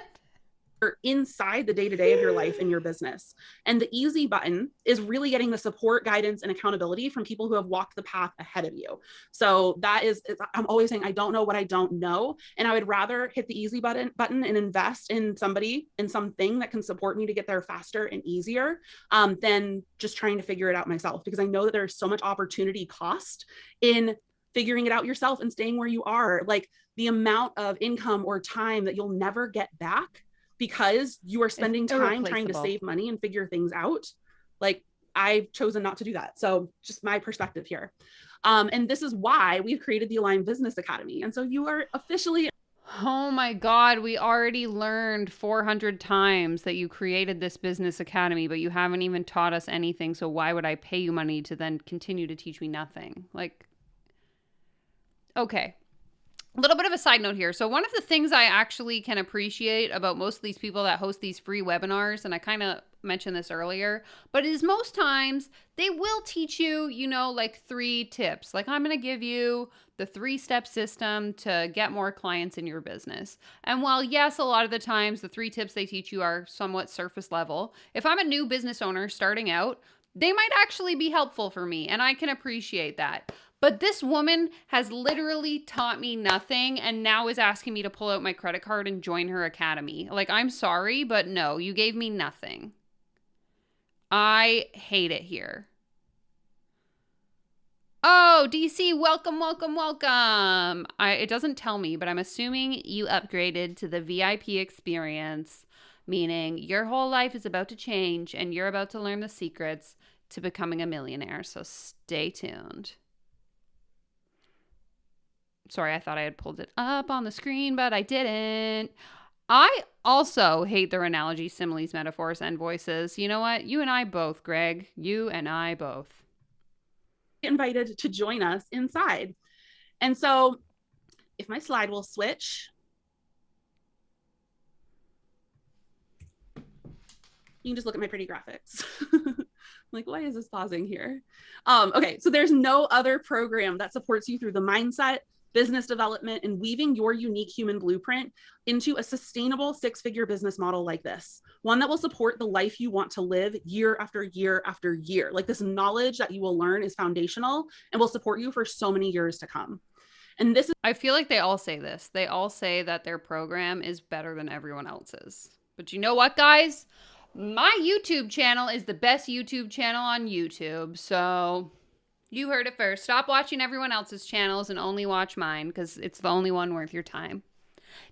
[SPEAKER 4] Inside the day-to-day of your life and your business. And the easy button is really getting the support, guidance, and accountability from people who have walked the path ahead of you. So that is, I'm always saying, I don't know what I don't know. And I would rather hit the easy button and invest in somebody, in something that can support me to get there faster and easier than just trying to figure it out myself. Because I know that there's so much opportunity cost in figuring it out yourself and staying where you are. Like the amount of income or time that you'll never get back because you are spending time trying to save money and figure things out. Like I've chosen not to do that. So just my perspective here. And this is why we've created the Aligned Business Academy. And so you are officially...
[SPEAKER 3] Oh my God, we already learned 400 times that you created this business academy, but you haven't even taught us anything. So why would I pay you money to then continue to teach me nothing? Like, okay. A little bit of a side note here. So one of the things I actually can appreciate about most of these people that host these free webinars, and I kind of mentioned this earlier, but is most times they will teach you, you know, like 3 tips. Like, I'm going to give you the 3-step system to get more clients in your business. And while yes, a lot of the times the 3 tips they teach you are somewhat surface level, if I'm a new business owner starting out, they might actually be helpful for me, and I can appreciate that. But this woman has literally taught me nothing and now is asking me to pull out my credit card and join her academy. Like, I'm sorry, but no, you gave me nothing. I hate it here. Oh, DC, welcome, welcome, welcome. It doesn't tell me, but I'm assuming you upgraded to the VIP experience, meaning your whole life is about to change and you're about to learn the secrets to becoming a millionaire. So stay tuned. Sorry, I thought I had pulled it up on the screen, but I didn't. I also hate their analogy, similes, metaphors, and voices. You know what? You and I both, Greg. You and I both.
[SPEAKER 4] Invited to join us inside. And so if my slide will switch, you can just look at my pretty graphics. Like, why is this pausing here? Okay, so there's no other program that supports you through the mindset, business development, and weaving your unique human blueprint into a sustainable 6-figure business model like this. One that will support the life you want to live year after year after year. Like, this knowledge that you will learn is foundational and will support you for so many years to come. And this is—
[SPEAKER 3] I feel like they all say this. They all say that their program is better than everyone else's. But you know what, guys? My YouTube channel is the best YouTube channel on YouTube. So you heard it first. Stop watching everyone else's channels and only watch mine, because it's the only one worth your time.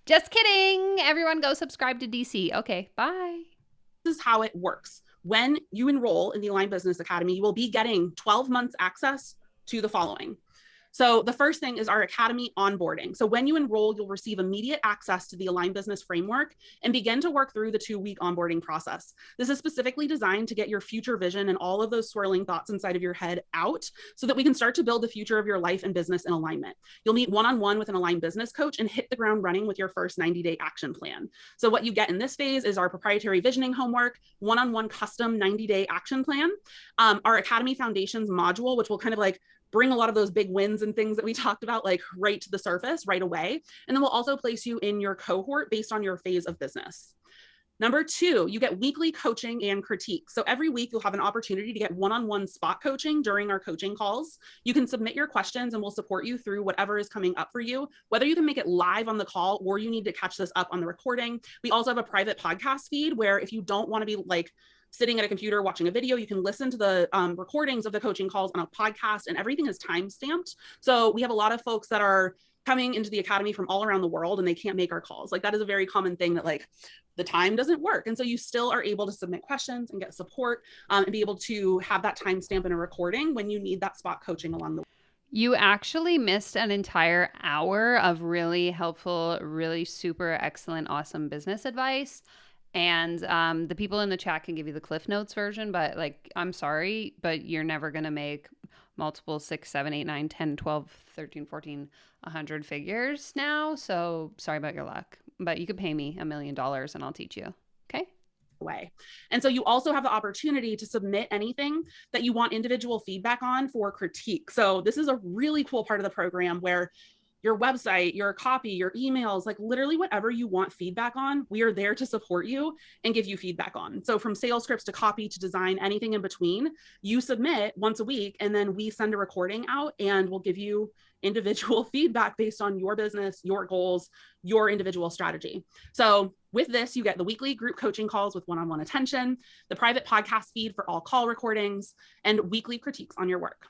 [SPEAKER 3] Just kidding. Everyone go subscribe to DC. Okay, bye.
[SPEAKER 4] This is how it works. When you enroll in the Align Business Academy, you will be getting 12 months access to the following. So the first thing is our Academy onboarding. So when you enroll, you'll receive immediate access to the Align Business Framework and begin to work through the 2-week onboarding process. This is specifically designed to get your future vision and all of those swirling thoughts inside of your head out so that we can start to build the future of your life and business in alignment. You'll meet one-on-one with an Align Business coach and hit the ground running with your first 90-day action plan. So what you get in this phase is our proprietary visioning homework, one-on-one custom 90-day action plan, our Academy Foundations module, which will kind of like bring a lot of those big wins and things that we talked about, like right to the surface right away. And then we'll also place you in your cohort based on your phase of business. Number 2, you get weekly coaching and critique. So every week you'll have an opportunity to get one-on-one spot coaching during our coaching calls. You can submit your questions and we'll support you through whatever is coming up for you, whether you can make it live on the call or you need to catch this up on the recording. We also have a private podcast feed where if you don't want to be like sitting at a computer watching a video, you can listen to the recordings of the coaching calls on a podcast, and everything is time stamped. So we have a lot of folks that are coming into the academy from all around the world and they can't make our calls. Like, that is a very common thing, that like the time doesn't work. And so you still are able to submit questions and get support and be able to have that timestamp in a recording when you need that spot coaching along the way.
[SPEAKER 3] You actually missed an entire hour of really helpful, really super excellent, awesome business advice. And the people in the chat can give you the Cliff Notes version, but like, I'm sorry, but you're never going to make multiple 6, 7, 8, 9, 10, 12, 13, 14, 100 figures now. So sorry about your luck, but you could pay me $1 million and I'll teach you. Okay.
[SPEAKER 4] Way. And so you also have the opportunity to submit anything that you want individual feedback on for critique. So this is a really cool part of the program where your website, your copy, your emails, like literally whatever you want feedback on, we are there to support you and give you feedback on. So from sales scripts to copy to design, anything in between, you submit once a week and then we send a recording out and we'll give you individual feedback based on your business, your goals, your individual strategy. So with this, you get the weekly group coaching calls with one-on-one attention, the private podcast feed for all call recordings, and weekly critiques on your work.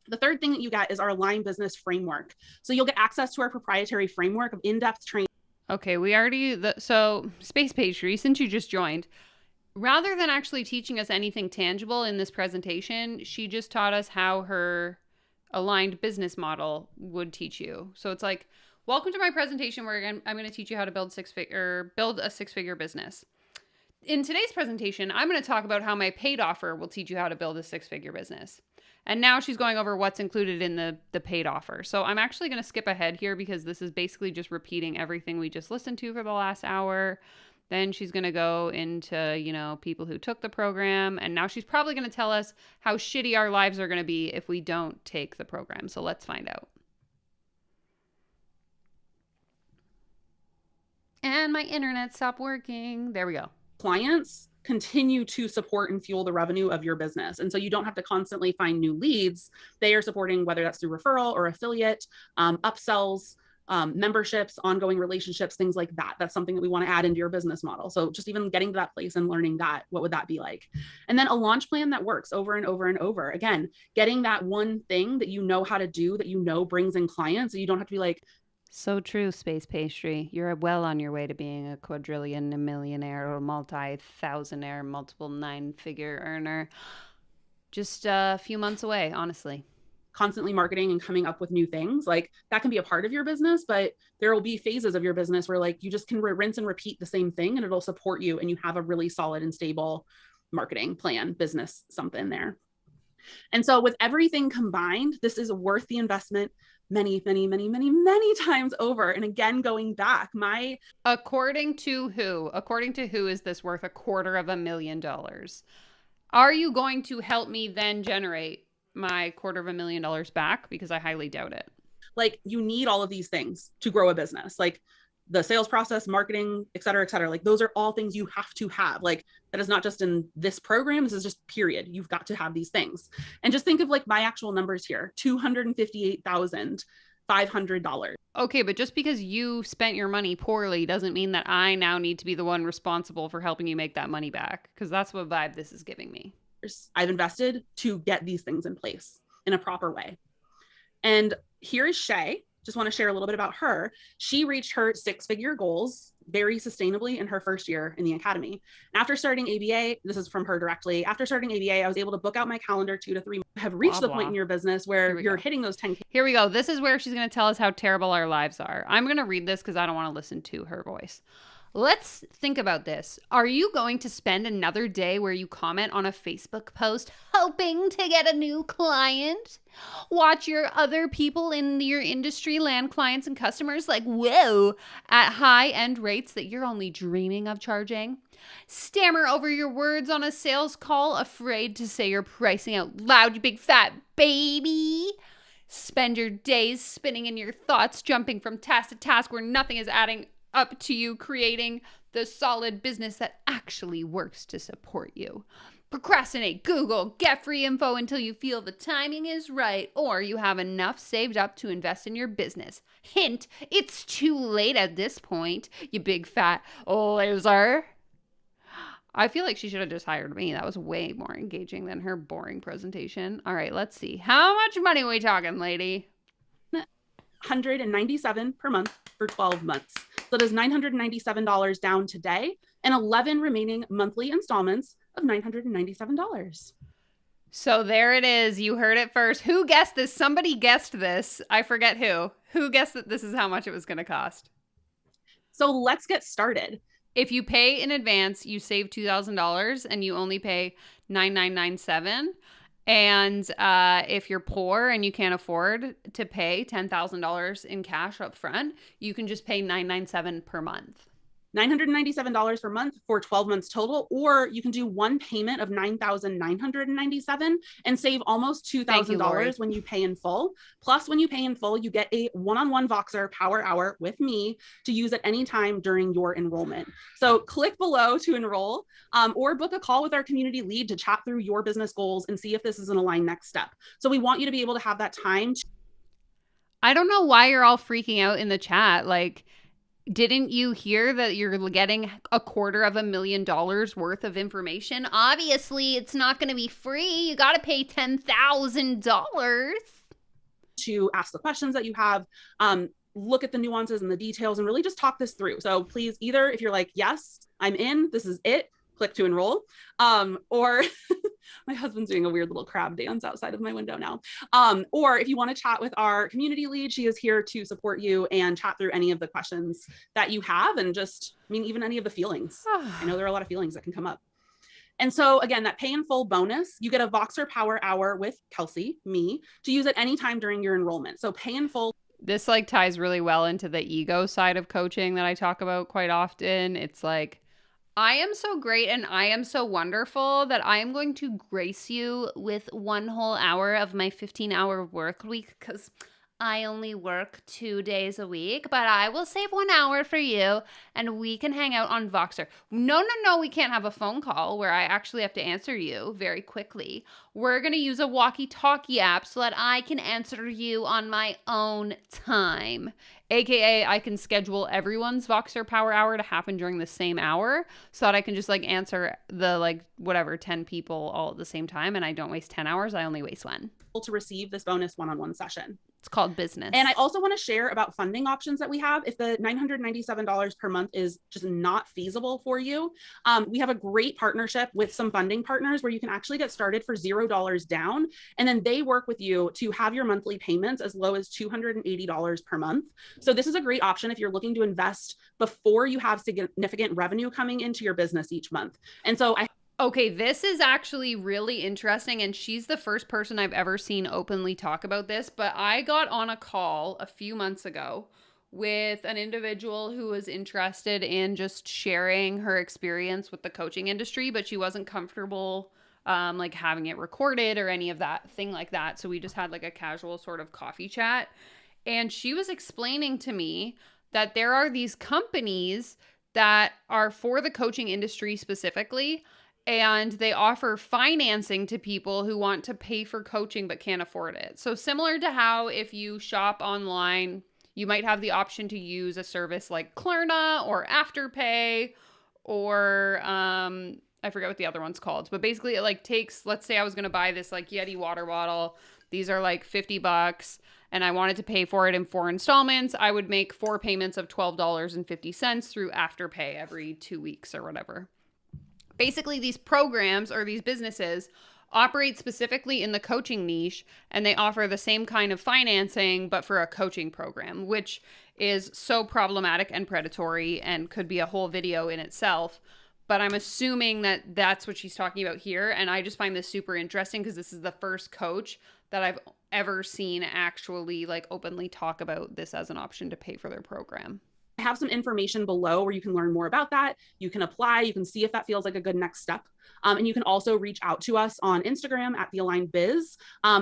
[SPEAKER 4] The third thing that you get is our Align Business Framework. So you'll get access to our proprietary framework of in-depth training.
[SPEAKER 3] Okay, we already, so Space Pastry, since you just joined, rather than actually teaching us anything tangible in this presentation, she just taught us how her aligned business model would teach you. So it's like, Welcome to my presentation where I'm going to teach you how to build a six-figure business. In today's presentation, I'm going to talk about how my paid offer will teach you how to build a six-figure business. And now she's going over what's included in the paid offer. So I'm actually going to skip ahead here because this is basically just repeating everything we just listened to for the last hour. Then she's going to go into, people who took the program. And now she's probably going to tell us how shitty our lives are going to be if we don't take the program. So let's find out. And my internet stopped working. There we go.
[SPEAKER 4] Clients continue to support and fuel the revenue of your business. And so you don't have to constantly find new leads. They are supporting, whether that's through referral or affiliate, upsells, memberships, ongoing relationships, things like that. That's something that we want to add into your business model. So just even getting to that place and learning that, what would that be like? And then a launch plan that works over and over and over. Again, getting that one thing that you know how to do, that you know brings in clients. So you don't have to be like,
[SPEAKER 3] so true, Space Pastry. You're well on your way to being a quadrillion, a millionaire, or multi-thousandaire, multiple nine-figure earner. Just a few months away, honestly.
[SPEAKER 4] Constantly marketing and coming up with new things. Like that can be a part of your business, but there will be phases of your business where like you just can rinse and repeat the same thing and it'll support you and you have a really solid and stable marketing plan, business, something there. And so with everything combined, this is worth the investment many, many, many, many, many times over. And again, going back,
[SPEAKER 3] According to who? According to who is this worth $250,000? Are you going to help me then generate my $250,000 back? Because I highly doubt it.
[SPEAKER 4] Like you need all of these things to grow a business. Like the sales process, marketing, et cetera, et cetera. Like those are all things you have to have. Like that is not just in this program. This is just period. You've got to have these things. And just think of like my actual numbers here, $258,500.
[SPEAKER 3] Okay, but just because you spent your money poorly doesn't mean that I now need to be the one responsible for helping you make that money back. Because that's what vibe this is giving me.
[SPEAKER 4] I've invested to get these things in place in a proper way. And here is Shay. Just want to share a little bit about her. She reached her six-figure goals very sustainably in her first year in the academy. And after starting ABA, this is from her directly. After starting ABA, I was able to book out my calendar 2 to 3 months. Have reached the point in your business where you're hitting those 10K.
[SPEAKER 3] Here we go. This is where she's going to tell us how terrible our lives are. I'm going to read this because I don't want to listen to her voice. Let's think about this. Are you going to spend another day where you comment on a Facebook post hoping to get a new client? Watch your other people in your industry land clients and customers like, whoa, at high-end rates that you're only dreaming of charging? Stammer over your words on a sales call, afraid to say your pricing out loud, you big fat baby? Spend your days spinning in your thoughts, jumping from task to task where nothing is adding up to you creating the solid business that actually works to support you. Procrastinate, Google, get free info until you feel the timing is right or you have enough saved up to invest in your business. Hint, it's too late at this point, you big fat loser. I feel like she should have just hired me. That was way more engaging than her boring presentation. All right, let's see. How much money are we talking, lady?
[SPEAKER 4] $197 per month for 12 months. So does $997 down today and 11 remaining monthly installments of $997.
[SPEAKER 3] So there it is. You heard it first. Who guessed this? Somebody guessed this. I forget who. Who guessed that this is how much it was going to cost?
[SPEAKER 4] So let's get started.
[SPEAKER 3] If you pay in advance, you save $2,000 and you only pay $9,997. And if you're poor and you can't afford to pay $10,000 in cash up front, you can just pay $997 per month.
[SPEAKER 4] $997 per month for 12 months total, or you can do one payment of $9,997 and save almost $2,000 when you pay in full. Plus, when you pay in full, you get a one-on-one Voxer Power Hour with me to use at any time during your enrollment. So click below to enroll or book a call with our community lead to chat through your business goals and see if this is an aligned next step. So we want you to be able to have that time.
[SPEAKER 3] I don't know why you're all freaking out in the chat. Like, didn't you hear that you're getting $250,000 worth of information? Obviously, it's not going to be free. You got to pay $10,000.
[SPEAKER 4] To ask the questions that you have, look at the nuances and the details and really just talk this through. So please, either if you're like, yes, I'm in, this is it, click to enroll, or My husband's doing a weird little crab dance outside of my window now. Or if you want to chat with our community lead, she is here to support you and chat through any of the questions that you have, and just, I mean, even any of the feelings. I know there are a lot of feelings that can come up. And so again, that pay in full bonus, you get a Voxer Power Hour with Kelsey, me, to use at any time during your enrollment. So pay in full.
[SPEAKER 3] This like ties really well into the ego side of coaching that I talk about quite often. It's like, I am so great and I am so wonderful that I am going to grace you with 1 whole hour of my 15-hour work week because I only work 2 days a week, but I will save 1 hour for you and we can hang out on Voxer. No, we can't have a phone call where I actually have to answer you very quickly. We're going to use a walkie-talkie app so that I can answer you on my own time. AKA, I can schedule everyone's Voxer Power Hour to happen during the same hour so that I can just like answer the like whatever 10 people all at the same time, and I don't waste 10 hours. I only waste 1.
[SPEAKER 4] To receive this bonus one-on-one session.
[SPEAKER 3] It's called business.
[SPEAKER 4] And I also want to share about funding options that we have. If the $997 per month is just not feasible for you, we have a great partnership with some funding partners where you can actually get started for $0 down. And then they work with you to have your monthly payments as low as $280 per month. So this is a great option if you're looking to invest before you have significant revenue coming into your business each month. And so
[SPEAKER 3] Okay, this is actually really interesting, and she's the first person I've ever seen openly talk about this, but I got on a call a few months ago with an individual who was interested in just sharing her experience with the coaching industry, but she wasn't comfortable like having it recorded or any of that thing like that. So we just had like a casual sort of coffee chat, and she was explaining to me that there are these companies that are for the coaching industry specifically, and they offer financing to people who want to pay for coaching but can't afford it. So similar to how if you shop online, you might have the option to use a service like Klarna or Afterpay or I forget what the other one's called. But basically it like takes, let's say I was going to buy this like Yeti water bottle. These are like $50 and I wanted to pay for it in 4 installments. I would make 4 payments of $12.50 through Afterpay every 2 weeks or whatever. Basically, these programs or these businesses operate specifically in the coaching niche, and they offer the same kind of financing, but for a coaching program, which is so problematic and predatory and could be a whole video in itself. But I'm assuming that that's what she's talking about here. And I just find this super interesting because this is the first coach that I've ever seen actually like openly talk about this as an option to pay for their program.
[SPEAKER 4] I have some information below where you can learn more about that. You can apply, you can see if that feels like a good next step. And you can also reach out to us on Instagram at @thealignedbiz,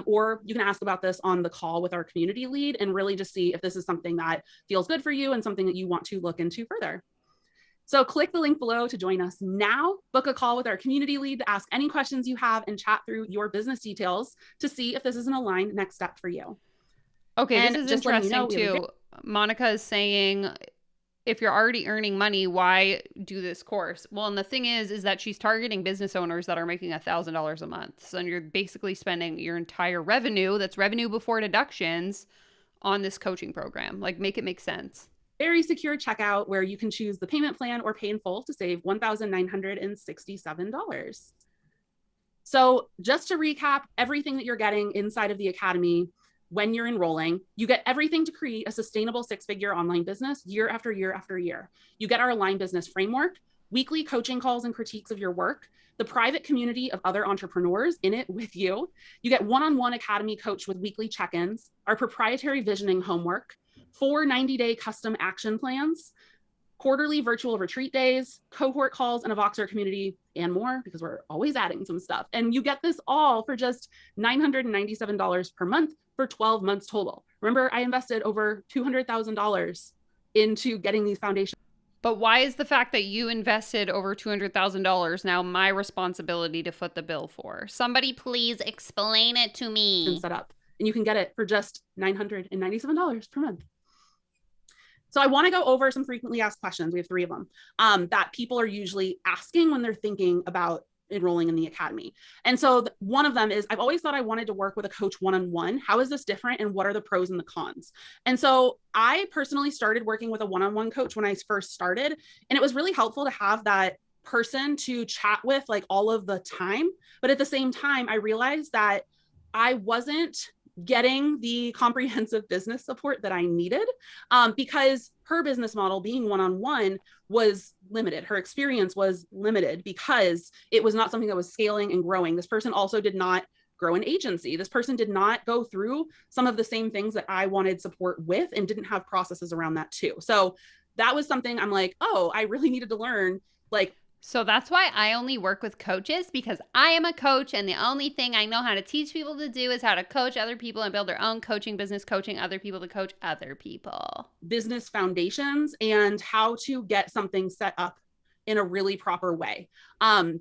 [SPEAKER 4] or you can ask about this on the call with our community lead and really just see if this is something that feels good for you and something that you want to look into further. So click the link below to join us now, book a call with our community lead to ask any questions you have and chat through your business details to see if this is an aligned next step for you.
[SPEAKER 3] Okay,
[SPEAKER 4] and
[SPEAKER 3] this is interesting too. Monica is saying, if you're already earning money, why do this course? Well, and the thing is that she's targeting business owners that are making $1,000 a month. So you're basically spending your entire revenue, that's revenue before deductions, on this coaching program. Like, make it make sense.
[SPEAKER 4] Very secure checkout where you can choose the payment plan or pay in full to save $1,967. So just to recap, everything that you're getting inside of the Academy when you're enrolling, you get everything to create a sustainable 6-figure online business year after year after year. You get our Aligned Business Framework, weekly coaching calls and critiques of your work, the private community of other entrepreneurs in it with you. You get one-on-one Academy coach with weekly check-ins, our proprietary visioning homework, 4 90-day custom action plans, quarterly virtual retreat days, cohort calls, and a Voxer community, and more, because we're always adding some stuff. And you get this all for just $997 per month for 12 months total. Remember, I invested over $200,000 into getting these foundations.
[SPEAKER 3] But why is the fact that you invested over $200,000 now my responsibility to foot the bill for? Somebody please explain it to me.
[SPEAKER 4] Set up, and you can get it for just $997 per month. So I want to go over some frequently asked questions. We have 3 of them that people are usually asking when they're thinking about enrolling in the Academy. And so one of them is, I've always thought I wanted to work with a coach one-on-one. How is this different? And what are the pros and the cons? And so I personally started working with a one-on-one coach when I first started. And it was really helpful to have that person to chat with like all of the time. But at the same time, I realized that I wasn't getting the comprehensive business support that I needed, because her business model being one-on-one was limited. Her experience was limited because it was not something that was scaling and growing. This person also did not grow an agency. This person did not go through some of the same things that I wanted support with and didn't have processes around that too. So that was something I'm like, oh, I really needed to learn. Like,
[SPEAKER 3] so that's why I only work with coaches, because I am a coach, and the only thing I know how to teach people to do is how to coach other people and build their own coaching business, coaching other people to coach other people.
[SPEAKER 4] Business foundations and how to get something set up in a really proper way. And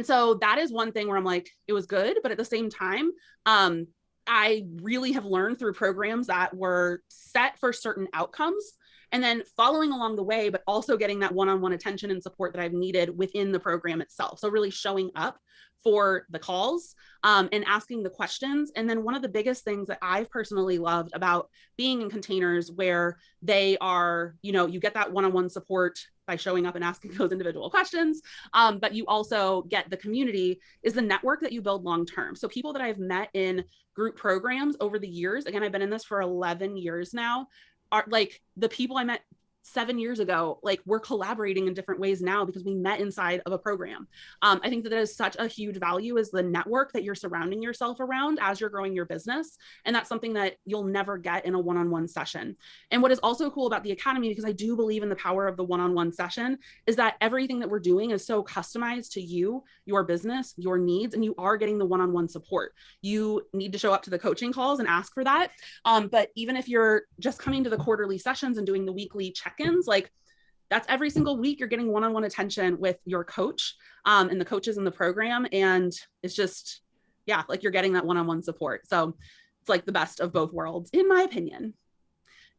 [SPEAKER 4] so that is one thing where I'm like, it was good, but at the same time, I really have learned through programs that were set for certain outcomes, and then following along the way, but also getting that one-on-one attention and support that I've needed within the program itself. So really showing up for the calls, and asking the questions. And then one of the biggest things that I've personally loved about being in containers where they are, you get that one-on-one support by showing up and asking those individual questions, but you also get the community, is the network that you build long-term. So people that I've met in group programs over the years, again, I've been in this for 11 years now, are like the people I met 7 years ago, like we're collaborating in different ways now because we met inside of a program. I think that is such a huge value, is the network that you're surrounding yourself around as you're growing your business. And that's something that you'll never get in a one-on-one session. And what is also cool about the Academy, because I do believe in the power of the one-on-one session, is that everything that we're doing is so customized to you, your business, your needs, and you are getting the one-on-one support. You need to show up to the coaching calls and ask for that. But even if you're just coming to the quarterly sessions and doing the weekly check-ins, like that's every single week you're getting one-on-one attention with your coach, and the coaches in the program. And it's just, yeah, like you're getting that one-on-one support. So it's like the best of both worlds, in my opinion.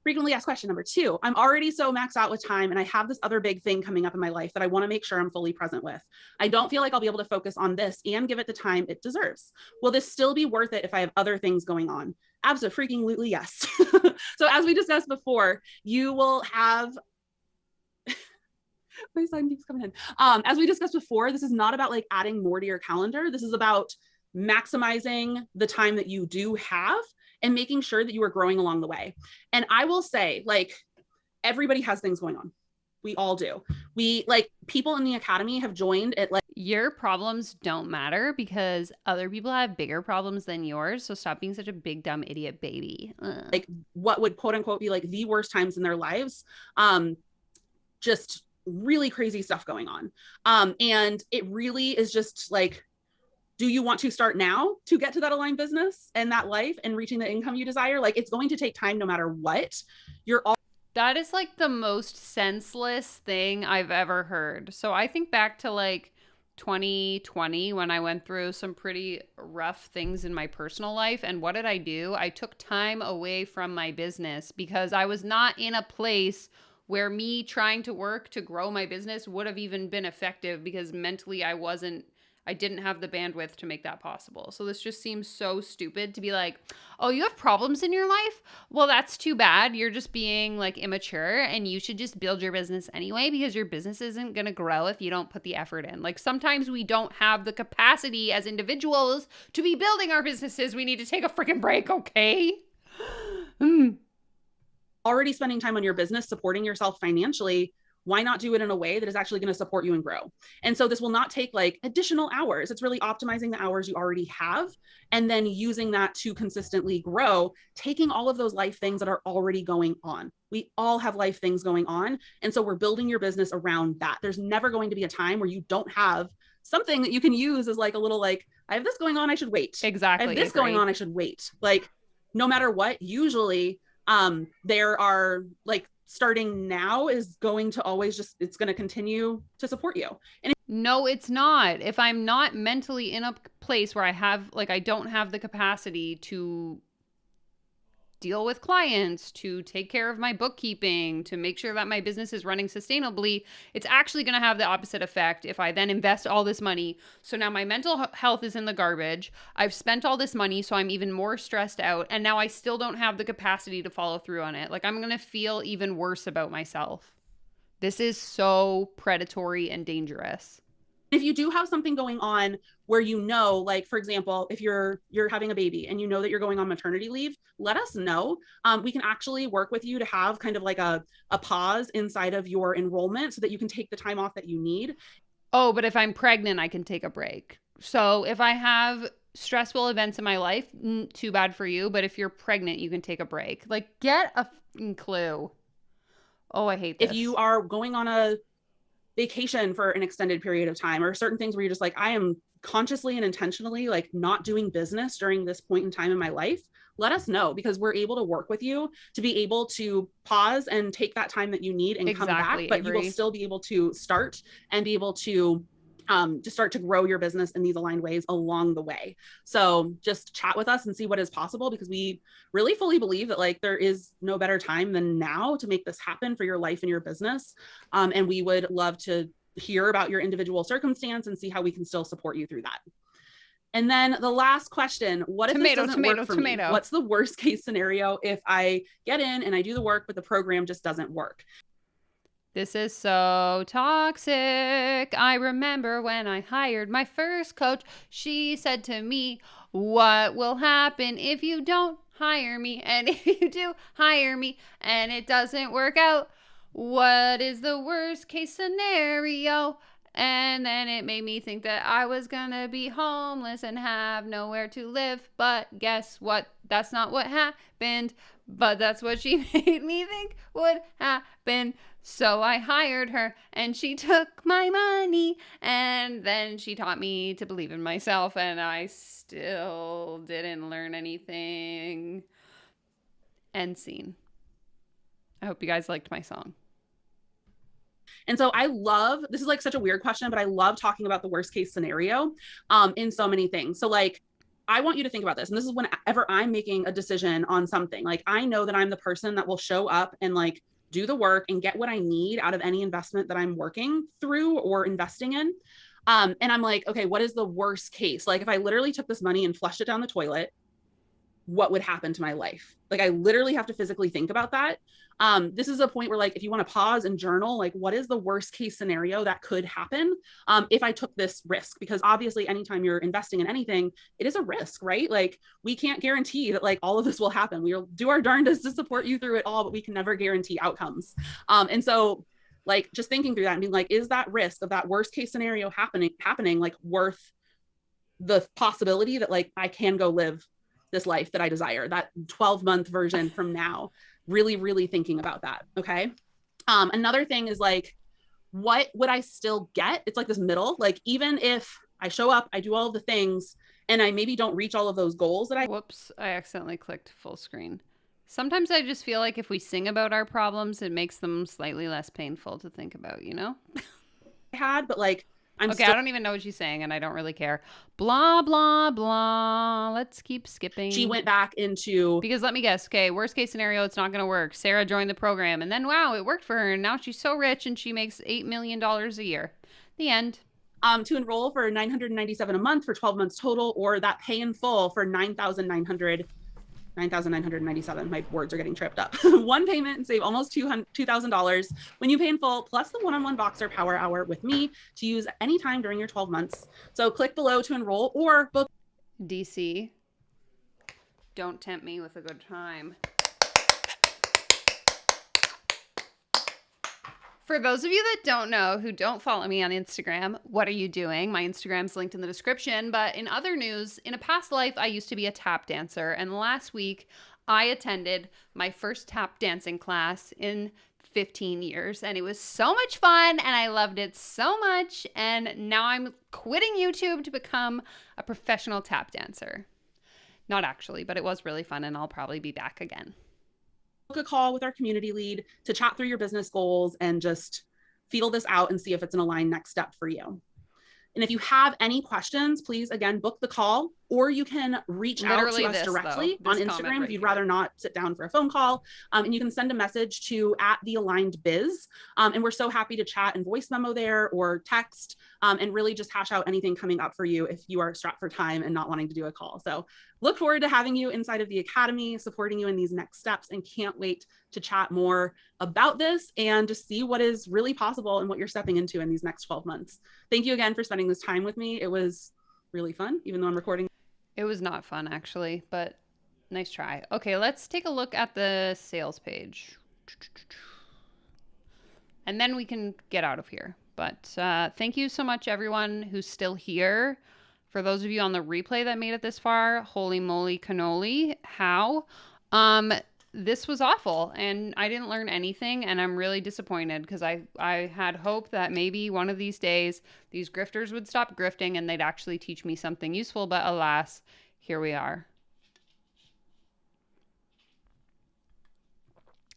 [SPEAKER 4] Frequently asked question number 2. I'm already so maxed out with time, and I have this other big thing coming up in my life that I want to make sure I'm fully present with. I don't feel like I'll be able to focus on this and give it the time it deserves. Will this still be worth it if I have other things going on? Absolutely, yes. So as we discussed before, you will have my son keeps coming in. As we discussed before, this is not about like adding more to your calendar. This is about maximizing the time that you do have and making sure that you are growing along the way. And I will say, like, everybody has things going on. We all do. We, like, people in the Academy have joined at like,
[SPEAKER 3] your problems don't matter because other people have bigger problems than yours. So stop being such a big, dumb idiot baby. Ugh.
[SPEAKER 4] Like what would quote unquote be like the worst times in their lives. Just really crazy stuff going on. And it really is just like, do you want to start now to get to that aligned business and that life and reaching the income you desire? Like, it's going to take time no matter what.
[SPEAKER 3] That is like the most senseless thing I've ever heard. So I think back to like 2020 when I went through some pretty rough things in my personal life. And what did I do? I took time away from my business because I was not in a place where me trying to work to grow my business would have even been effective, because mentally I didn't have the bandwidth to make that possible. So this just seems so stupid to be like, oh, you have problems in your life? Well, that's too bad. You're just being like immature, and you should just build your business anyway, because your business isn't going to grow if you don't put the effort in. Like, sometimes we don't have the capacity as individuals to be building our businesses. We need to take a freaking break, okay?
[SPEAKER 4] Already spending time on your business, supporting yourself financially, why not do it in a way that is actually going to support you and grow? And so this will not take like additional hours. It's really optimizing the hours you already have and then using that to consistently grow, taking all of those life things that are already going on. We all have life things going on. And so we're building your business around that. There's never going to be a time where you don't have something that you can use as like a little, like, I have this going on, I should wait.
[SPEAKER 3] Exactly.
[SPEAKER 4] I have this going on, I should wait. Like, no matter what, usually there are like, starting now is going to always just, it's going to continue to support you. And
[SPEAKER 3] no, it's not. If I'm not mentally in a place where I don't have the capacity to deal with clients, to take care of my bookkeeping, to make sure that my business is running sustainably, it's actually going to have the opposite effect if I then invest all this money. So now my mental health is in the garbage. I've spent all this money, so I'm even more stressed out. And now I still don't have the capacity to follow through on it. Like, I'm going to feel even worse about myself. This is so predatory and dangerous.
[SPEAKER 4] If you do have something going on where you know, like for example, if you're having a baby and you know that you're going on maternity leave, let us know. We can actually work with you to have kind of like a pause inside of your enrollment so that you can take the time off that you need.
[SPEAKER 3] Oh, but if I'm pregnant, I can take a break. So if I have stressful events in my life, too bad for you. But if you're pregnant, you can take a break. Like, get a clue. Oh, I hate this.
[SPEAKER 4] If you are going on a vacation for an extended period of time, or certain things where you're just like, I am consciously and intentionally like not doing business during this point in time in my life, let us know, because we're able to work with you to be able to pause and take that time that you need and come back, but
[SPEAKER 3] Avery.
[SPEAKER 4] you will still be able to start and be able to start to grow your business in these aligned ways along the way. So just chat with us and see what is possible, because we really fully believe that like there is no better time than now to make this happen for your life and your business. And we would love to hear about your individual circumstance and see how we can still support you through that. And then the last question, what if this doesn't work for me? What's the worst case scenario if I get in and I do the work, but the program just doesn't work?
[SPEAKER 3] This is so toxic. I remember when I hired my first coach, she said to me, what will happen if you don't hire me? And if you do hire me and it doesn't work out, what is the worst case scenario? And then it made me think that I was gonna be homeless and have nowhere to live. But guess what? That's not what happened. But that's what she made me think would happen. So I hired her and she took my money, and then she taught me to believe in myself, and I still didn't learn anything. End scene. I hope you guys liked my song.
[SPEAKER 4] And so I love, this is like such a weird question, but I love talking about the worst case scenario in so many things. So like, I want you to think about this. And this is whenever I'm making a decision on something, like I know that I'm the person that will show up and like do the work and get what I need out of any investment that I'm working through or investing in. And I'm like, okay, what is the worst case? Like if I literally took this money and flushed it down the toilet, what would happen to my life? Like I literally have to physically think about that. This is a point where like, if you want to pause and journal, like what is the worst case scenario that could happen if I took this risk? Because obviously anytime you're investing in anything, it is a risk, right? Like we can't guarantee that like all of this will happen. We'll do our darndest to support you through it all, but we can never guarantee outcomes. And so like just thinking through that and being like, is that risk of that worst case scenario happening like worth the possibility that like I can go live this life that I desire, that 12-month version from now? Really, really thinking about that. Okay. Another thing is like, what would I still get? It's like this middle, like, even if I show up, I do all of the things and I maybe don't reach all of those goals that
[SPEAKER 3] Whoops, I accidentally clicked full screen. Sometimes I just feel like if we sing about our problems, it makes them slightly less painful to think about, you know?
[SPEAKER 4] I had, but like, I
[SPEAKER 3] don't even know what she's saying and I don't really care. Blah, blah, blah. Let's keep skipping.
[SPEAKER 4] She went back into...
[SPEAKER 3] Because let me guess, okay, worst case scenario, it's not going to work. Sarah joined the program and then, wow, it worked for her. And now she's so rich and she makes $8 million a year. The end.
[SPEAKER 4] To enroll for $997 a month for 12 months total, or that pay in full for $9,997. My words are getting tripped up. One payment and save almost $2,000 when you pay in full, plus the one-on-one Boxer Power Hour with me to use anytime during your 12 months. So click below to enroll or book.
[SPEAKER 3] DC, don't tempt me with a good time. For those of you that don't know, who don't follow me on Instagram, what are you doing? My Instagram's linked in the description. But in other news, in a past life, I used to be a tap dancer. And last week, I attended my first tap dancing class in 15 years. And it was so much fun and I loved it so much. And now I'm quitting YouTube to become a professional tap dancer. Not actually, but it was really fun and I'll probably be back again.
[SPEAKER 4] Book a call with our community lead to chat through your business goals and just feel this out and see if it's an aligned next step for you. And if you have any questions, please, again, book the call or you can reach
[SPEAKER 3] Literally
[SPEAKER 4] out to us
[SPEAKER 3] this,
[SPEAKER 4] directly
[SPEAKER 3] though.
[SPEAKER 4] on
[SPEAKER 3] This comment
[SPEAKER 4] Instagram
[SPEAKER 3] right
[SPEAKER 4] if you'd
[SPEAKER 3] here.
[SPEAKER 4] rather not sit down for a phone call. And you can send a message to @thealignedbiz. And we're so happy to chat and voice memo there or text and really just hash out anything coming up for you if you are strapped for time and not wanting to do a call. So look forward to having you inside of the Academy, supporting you in these next steps, and can't wait to chat more about this and just see what is really possible and what you're stepping into in these next 12 months. Thank you again for spending this time with me. It was really fun, even though I'm recording.
[SPEAKER 3] It was not fun, actually, but nice try. Okay, let's take a look at the sales page. And then we can get out of here. But thank you so much, everyone who's still here. For those of you on the replay that made it this far, holy moly cannoli, how? This was awful, and I didn't learn anything, and I'm really disappointed because I had hope that maybe one of these days these grifters would stop grifting and they'd actually teach me something useful, but alas, here we are.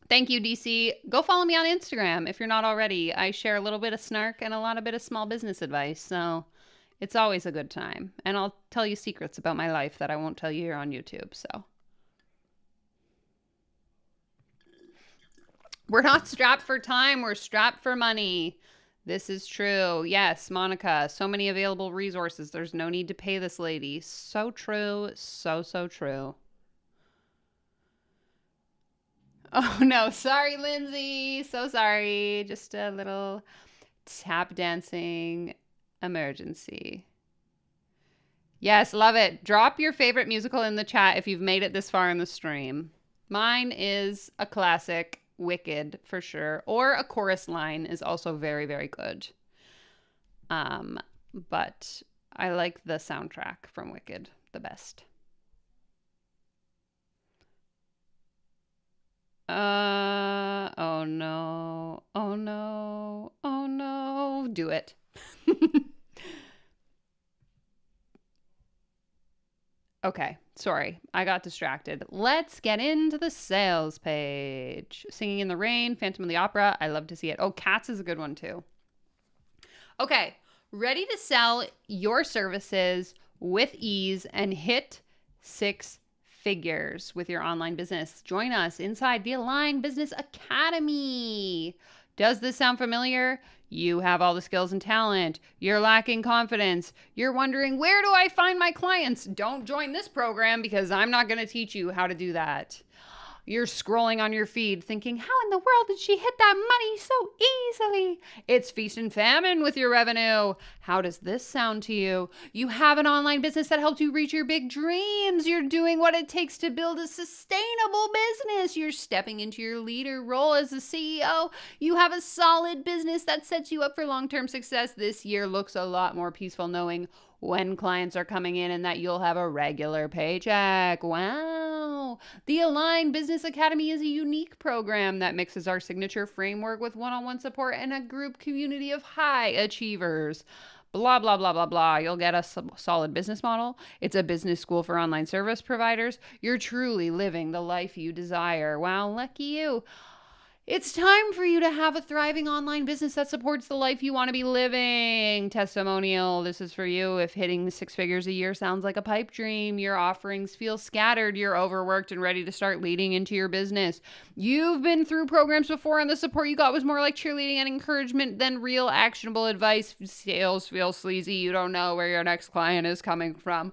[SPEAKER 3] Thank you, DC. Go follow me on Instagram if you're not already. I share a little bit of snark and a lot of bit of small business advice, so it's always a good time. And I'll tell you secrets about my life that I won't tell you here on YouTube, so. We're not strapped for time. We're strapped for money. This is true. Yes, Monica, so many available resources. There's no need to pay this lady. So true. So, so true. Oh, no. Sorry, Lindsay. So sorry. Just a little tap dancing emergency. Yes, love it. Drop your favorite musical in the chat if you've made it this far in the stream. Mine is a classic. Wicked for sure, or a chorus line is also very, very good. But I like the soundtrack from Wicked the best. Oh no, oh no, oh no, do it. Okay, sorry, I got distracted. Let's get into the sales page. Singing in the Rain, Phantom of the Opera. I love to see it. Oh, Cats is a good one too. Okay, ready to sell your services with ease and hit 6 figures with your online business. Join us inside the Align Business Academy. Does this sound familiar? You have all the skills and talent. You're lacking confidence. You're wondering, where do I find my clients? Don't join this program because I'm not going to teach you how to do that. You're scrolling on your feed thinking, how in the world did she hit that money so easily? It's feast and famine with your revenue. How does this sound to you? You have an online business that helps you reach your big dreams. You're doing what it takes to build a sustainable business. You're stepping into your leader role as a CEO. You have a solid business that sets you up for long-term success. This year looks a lot more peaceful knowing when clients are coming in and that you'll have a regular paycheck. Wow. The Align Business Academy is a unique program that mixes our signature framework with one-on-one support and a group community of high achievers. Blah, blah, blah, blah, blah. You'll get a solid business model. It's a business school for online service providers. You're truly living the life you desire. Wow, lucky you. It's time for you to have a thriving online business that supports the life you want to be living. Testimonial, this is for you. If hitting 6 figures a year sounds like a pipe dream, your offerings feel scattered, you're overworked and ready to start leading into your business. You've been through programs before and the support you got was more like cheerleading and encouragement than real actionable advice. Sales feel sleazy. You don't know where your next client is coming from.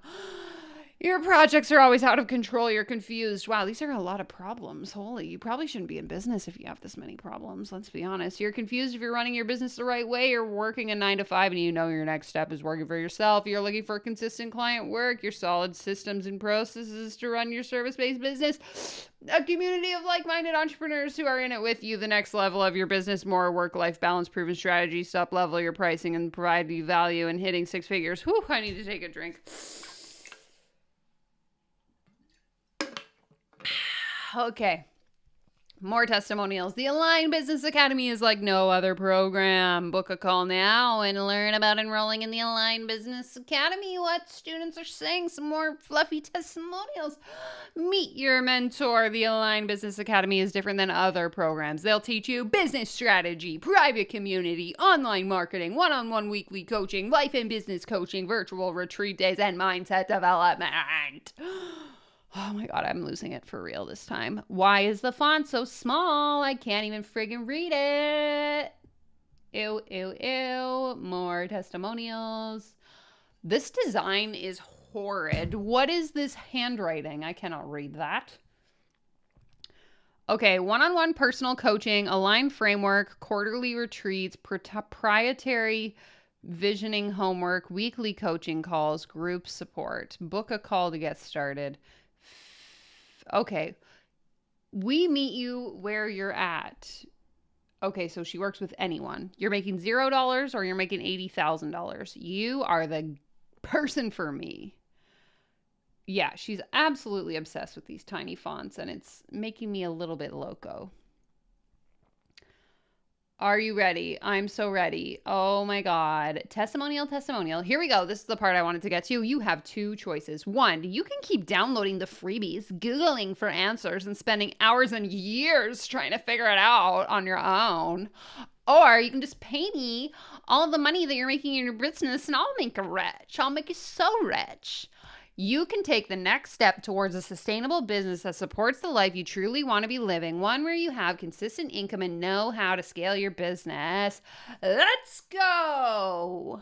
[SPEAKER 3] Your projects are always out of control. You're confused. Wow, these are a lot of problems. Holy, you probably shouldn't be in business if you have this many problems. Let's be honest. You're confused if you're running your business the right way. You're working a 9 to 5 and you know your next step is working for yourself. You're looking for consistent client work, your solid systems and processes to run your service-based business. A community of like-minded entrepreneurs who are in it with you. The next level of your business, more work-life balance, proven strategies, up-level your pricing and provide you value and hitting 6 figures. Whew, I need to take a drink. Okay. More testimonials. The Align Business Academy is like no other program. Book a call now and learn about enrolling in the Align Business Academy. What students are saying, some more fluffy testimonials. Meet your mentor. The Align Business Academy is different than other programs. They'll teach you business strategy, private community, online marketing, one-on-one weekly coaching, life and business coaching, virtual retreat days, and mindset development. Oh my God, I'm losing it for real this time. Why is the font so small? I can't even friggin' read it. Ew, ew, ew. More testimonials. This design is horrid. What is this handwriting? I cannot read that. Okay, one-on-one personal coaching, Align framework, quarterly retreats, proprietary visioning homework, weekly coaching calls, group support. Book a call to get started. Okay, we meet you where you're at. Okay, so she works with anyone. You're making $0 or you're making $80,000. You are the person for me. Yeah, she's absolutely obsessed with these tiny fonts, and it's making me a little bit loco. Are you ready? I'm so ready. Oh my God. Testimonial, testimonial. Here we go. This is the part I wanted to get to. You have two choices. One, you can keep downloading the freebies, Googling for answers, and spending hours and years trying to figure it out on your own. Or you can just pay me all the money that you're making in your business, and I'll make you rich. I'll make you so rich. You can take the next step towards a sustainable business that supports the life you truly want to be living, one where you have consistent income and know how to scale your business. Let's go.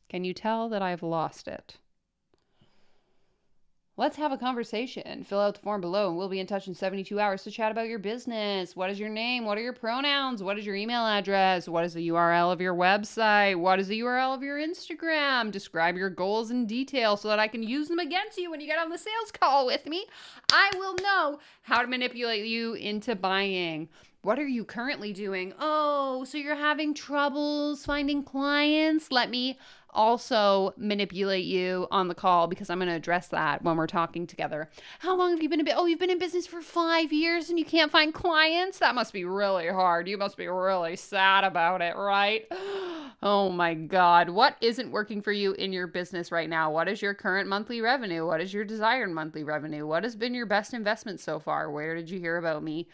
[SPEAKER 3] Can you tell that I've lost it? Let's have a conversation. Fill out the form below and we'll be in touch in 72 hours to chat about your business. What is your name? What are your pronouns? What is your email address? What is the URL of your website? What is the URL of your Instagram? Describe your goals in detail so that I can use them against you when you get on the sales call with me. I will know how to manipulate you into buying. What are you currently doing? Oh, so you're having troubles finding clients? Let me also manipulate you on the call because I'm going to address that when we're talking together. How long have you been in business? Oh, you've been in business for 5 years and you can't find clients? That must be really hard. You must be really sad about it, right? Oh my God. What isn't working for you in your business right now? What is your current monthly revenue? What is your desired monthly revenue? What has been your best investment so far? Where did you hear about me?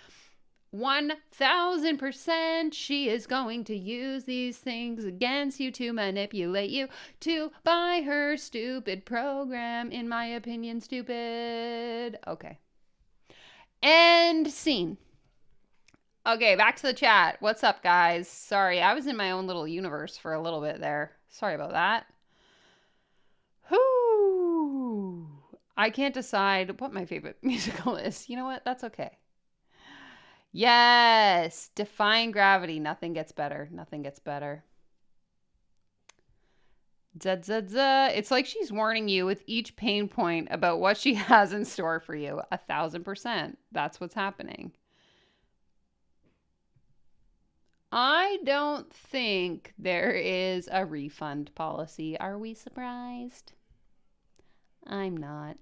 [SPEAKER 3] 1000% she is going to use these things against you to manipulate you to buy her stupid program. In my opinion, stupid. Okay. End scene. Okay, back to the chat. What's up, guys? Sorry, I was in my own little universe for a little bit there. Sorry about that. Whoo! I can't decide what my favorite musical is. You know what? That's okay. Yes, defying gravity. Nothing gets better. Nothing gets better. It's like she's warning you with each pain point about what she has in store for you. 1000%. That's what's happening. I don't think there is a refund policy. Are we surprised? I'm not.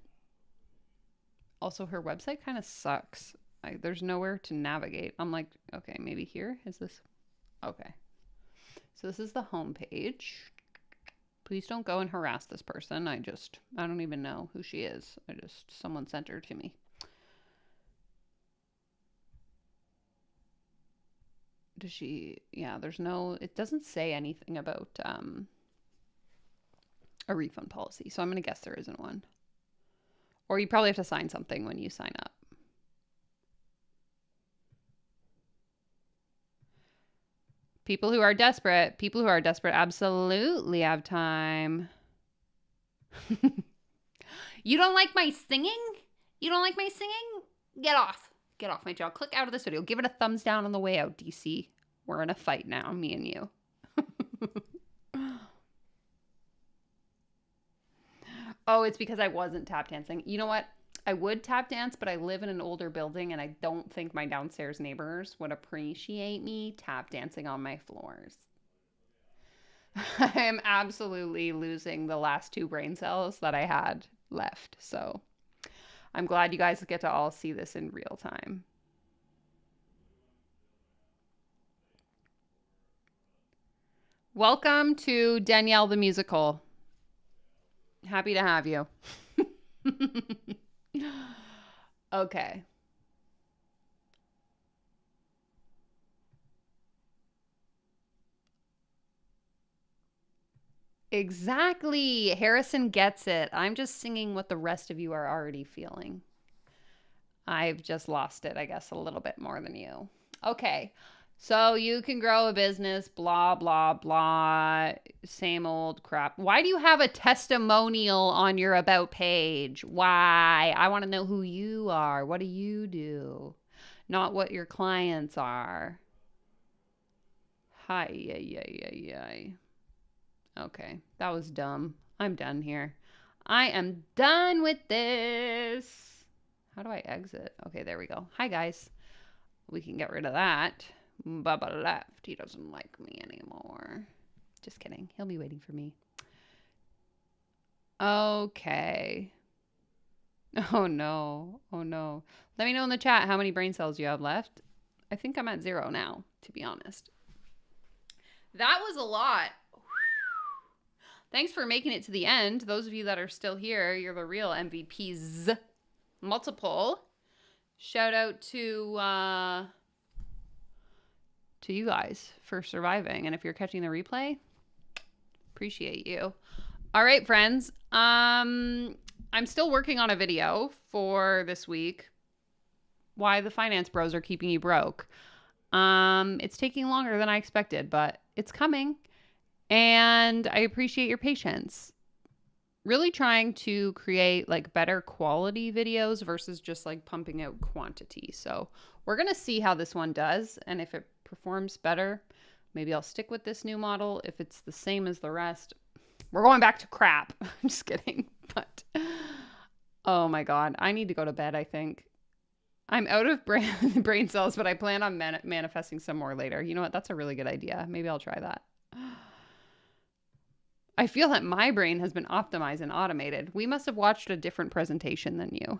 [SPEAKER 3] Also, her website kind of sucks. There's nowhere to navigate. I'm like, okay, maybe here is this. Okay. So this is the home page. Please don't go and harass this person. I don't even know who she is. Someone sent her to me. Does she, yeah, it doesn't say anything about a refund policy. So I'm going to guess there isn't one. Or you probably have to sign something when you sign up. People who are desperate absolutely have time. You don't like my singing? You don't like my singing? Get off. Get off my jaw. Click out of this video. Give it a thumbs down on the way out, DC. We're in a fight now, me and you. Oh, it's because I wasn't tap dancing. You know what? I would tap dance, but I live in an older building and I don't think my downstairs neighbors would appreciate me tap dancing on my floors. I am absolutely losing the last 2 brain cells that I had left. So I'm glad you guys get to all see this in real time. Welcome to Danielle the Musical. Happy to have you. Okay. Exactly. Harrison gets it. I'm just singing what the rest of you are already feeling. I've just lost it, I guess, a little bit more than you. Okay. So you can grow a business, blah, blah, blah. Same old crap. Why do you have a testimonial on your about page? Why? I want to know who you are. What do you do? Not what your clients are. Hi, yay. Okay, that was dumb. I'm done here. I am done with this. How do I exit? Okay, there we go. Hi, guys. We can get rid of that. Bubba left. He doesn't like me anymore. Just kidding. He'll be waiting for me. Okay. Oh, no. Oh, no. Let me know in the chat how many brain cells you have left. I think I'm at 0 now, to be honest. That was a lot. Thanks for making it to the end. Those of you that are still here, you're the real MVPs. Multiple. Shout out to you guys for surviving. And if you're catching the replay, appreciate you. All right, friends. I'm still working on a video for this week. Why the finance bros are keeping you broke. It's taking longer than I expected, but it's coming. And I appreciate your patience. Really trying to create like better quality videos versus just like pumping out quantity. So we're going to see how this one does. And if it performs better, maybe I'll stick with this new model. If it's the same as the rest, we're going back to crap. I'm just kidding. But oh my God, I need to go to bed, I think. I'm out of brain cells, but I plan on manifesting some more later. You know what? That's a really good idea. Maybe I'll try that. I feel that my brain has been optimized and automated. We must have watched a different presentation than you.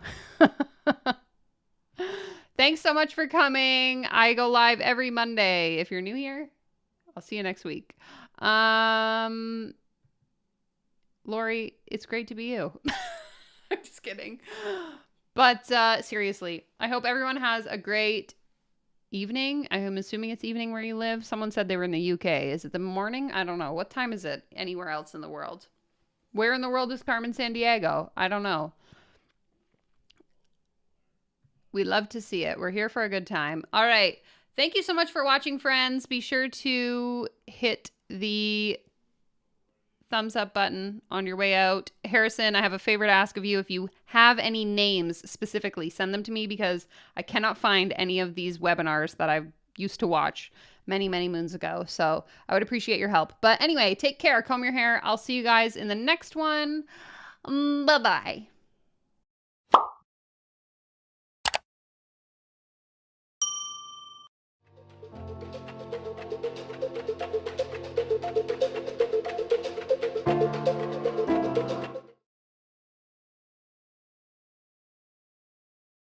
[SPEAKER 3] Thanks so much for coming. I go live every Monday. If you're new here, I'll see you next week. Lori, it's great to be you. I'm just kidding. But seriously, I hope everyone has a great evening. I'm assuming it's evening where you live. Someone said they were in the UK. Is it the morning? I don't know. What time is it anywhere else in the world? Where in the world is Carmen Sandiego? I don't know. We love to see it. We're here for a good time. All right. Thank you so much for watching, friends. Be sure to hit the thumbs up button on your way out. Harrison, I have a favor to ask of you. If you have any names specifically, send them to me because I cannot find any of these webinars that I used to watch many, many moons ago. So I would appreciate your help. But anyway, take care. Comb your hair. I'll see you guys in the next one. Bye-bye.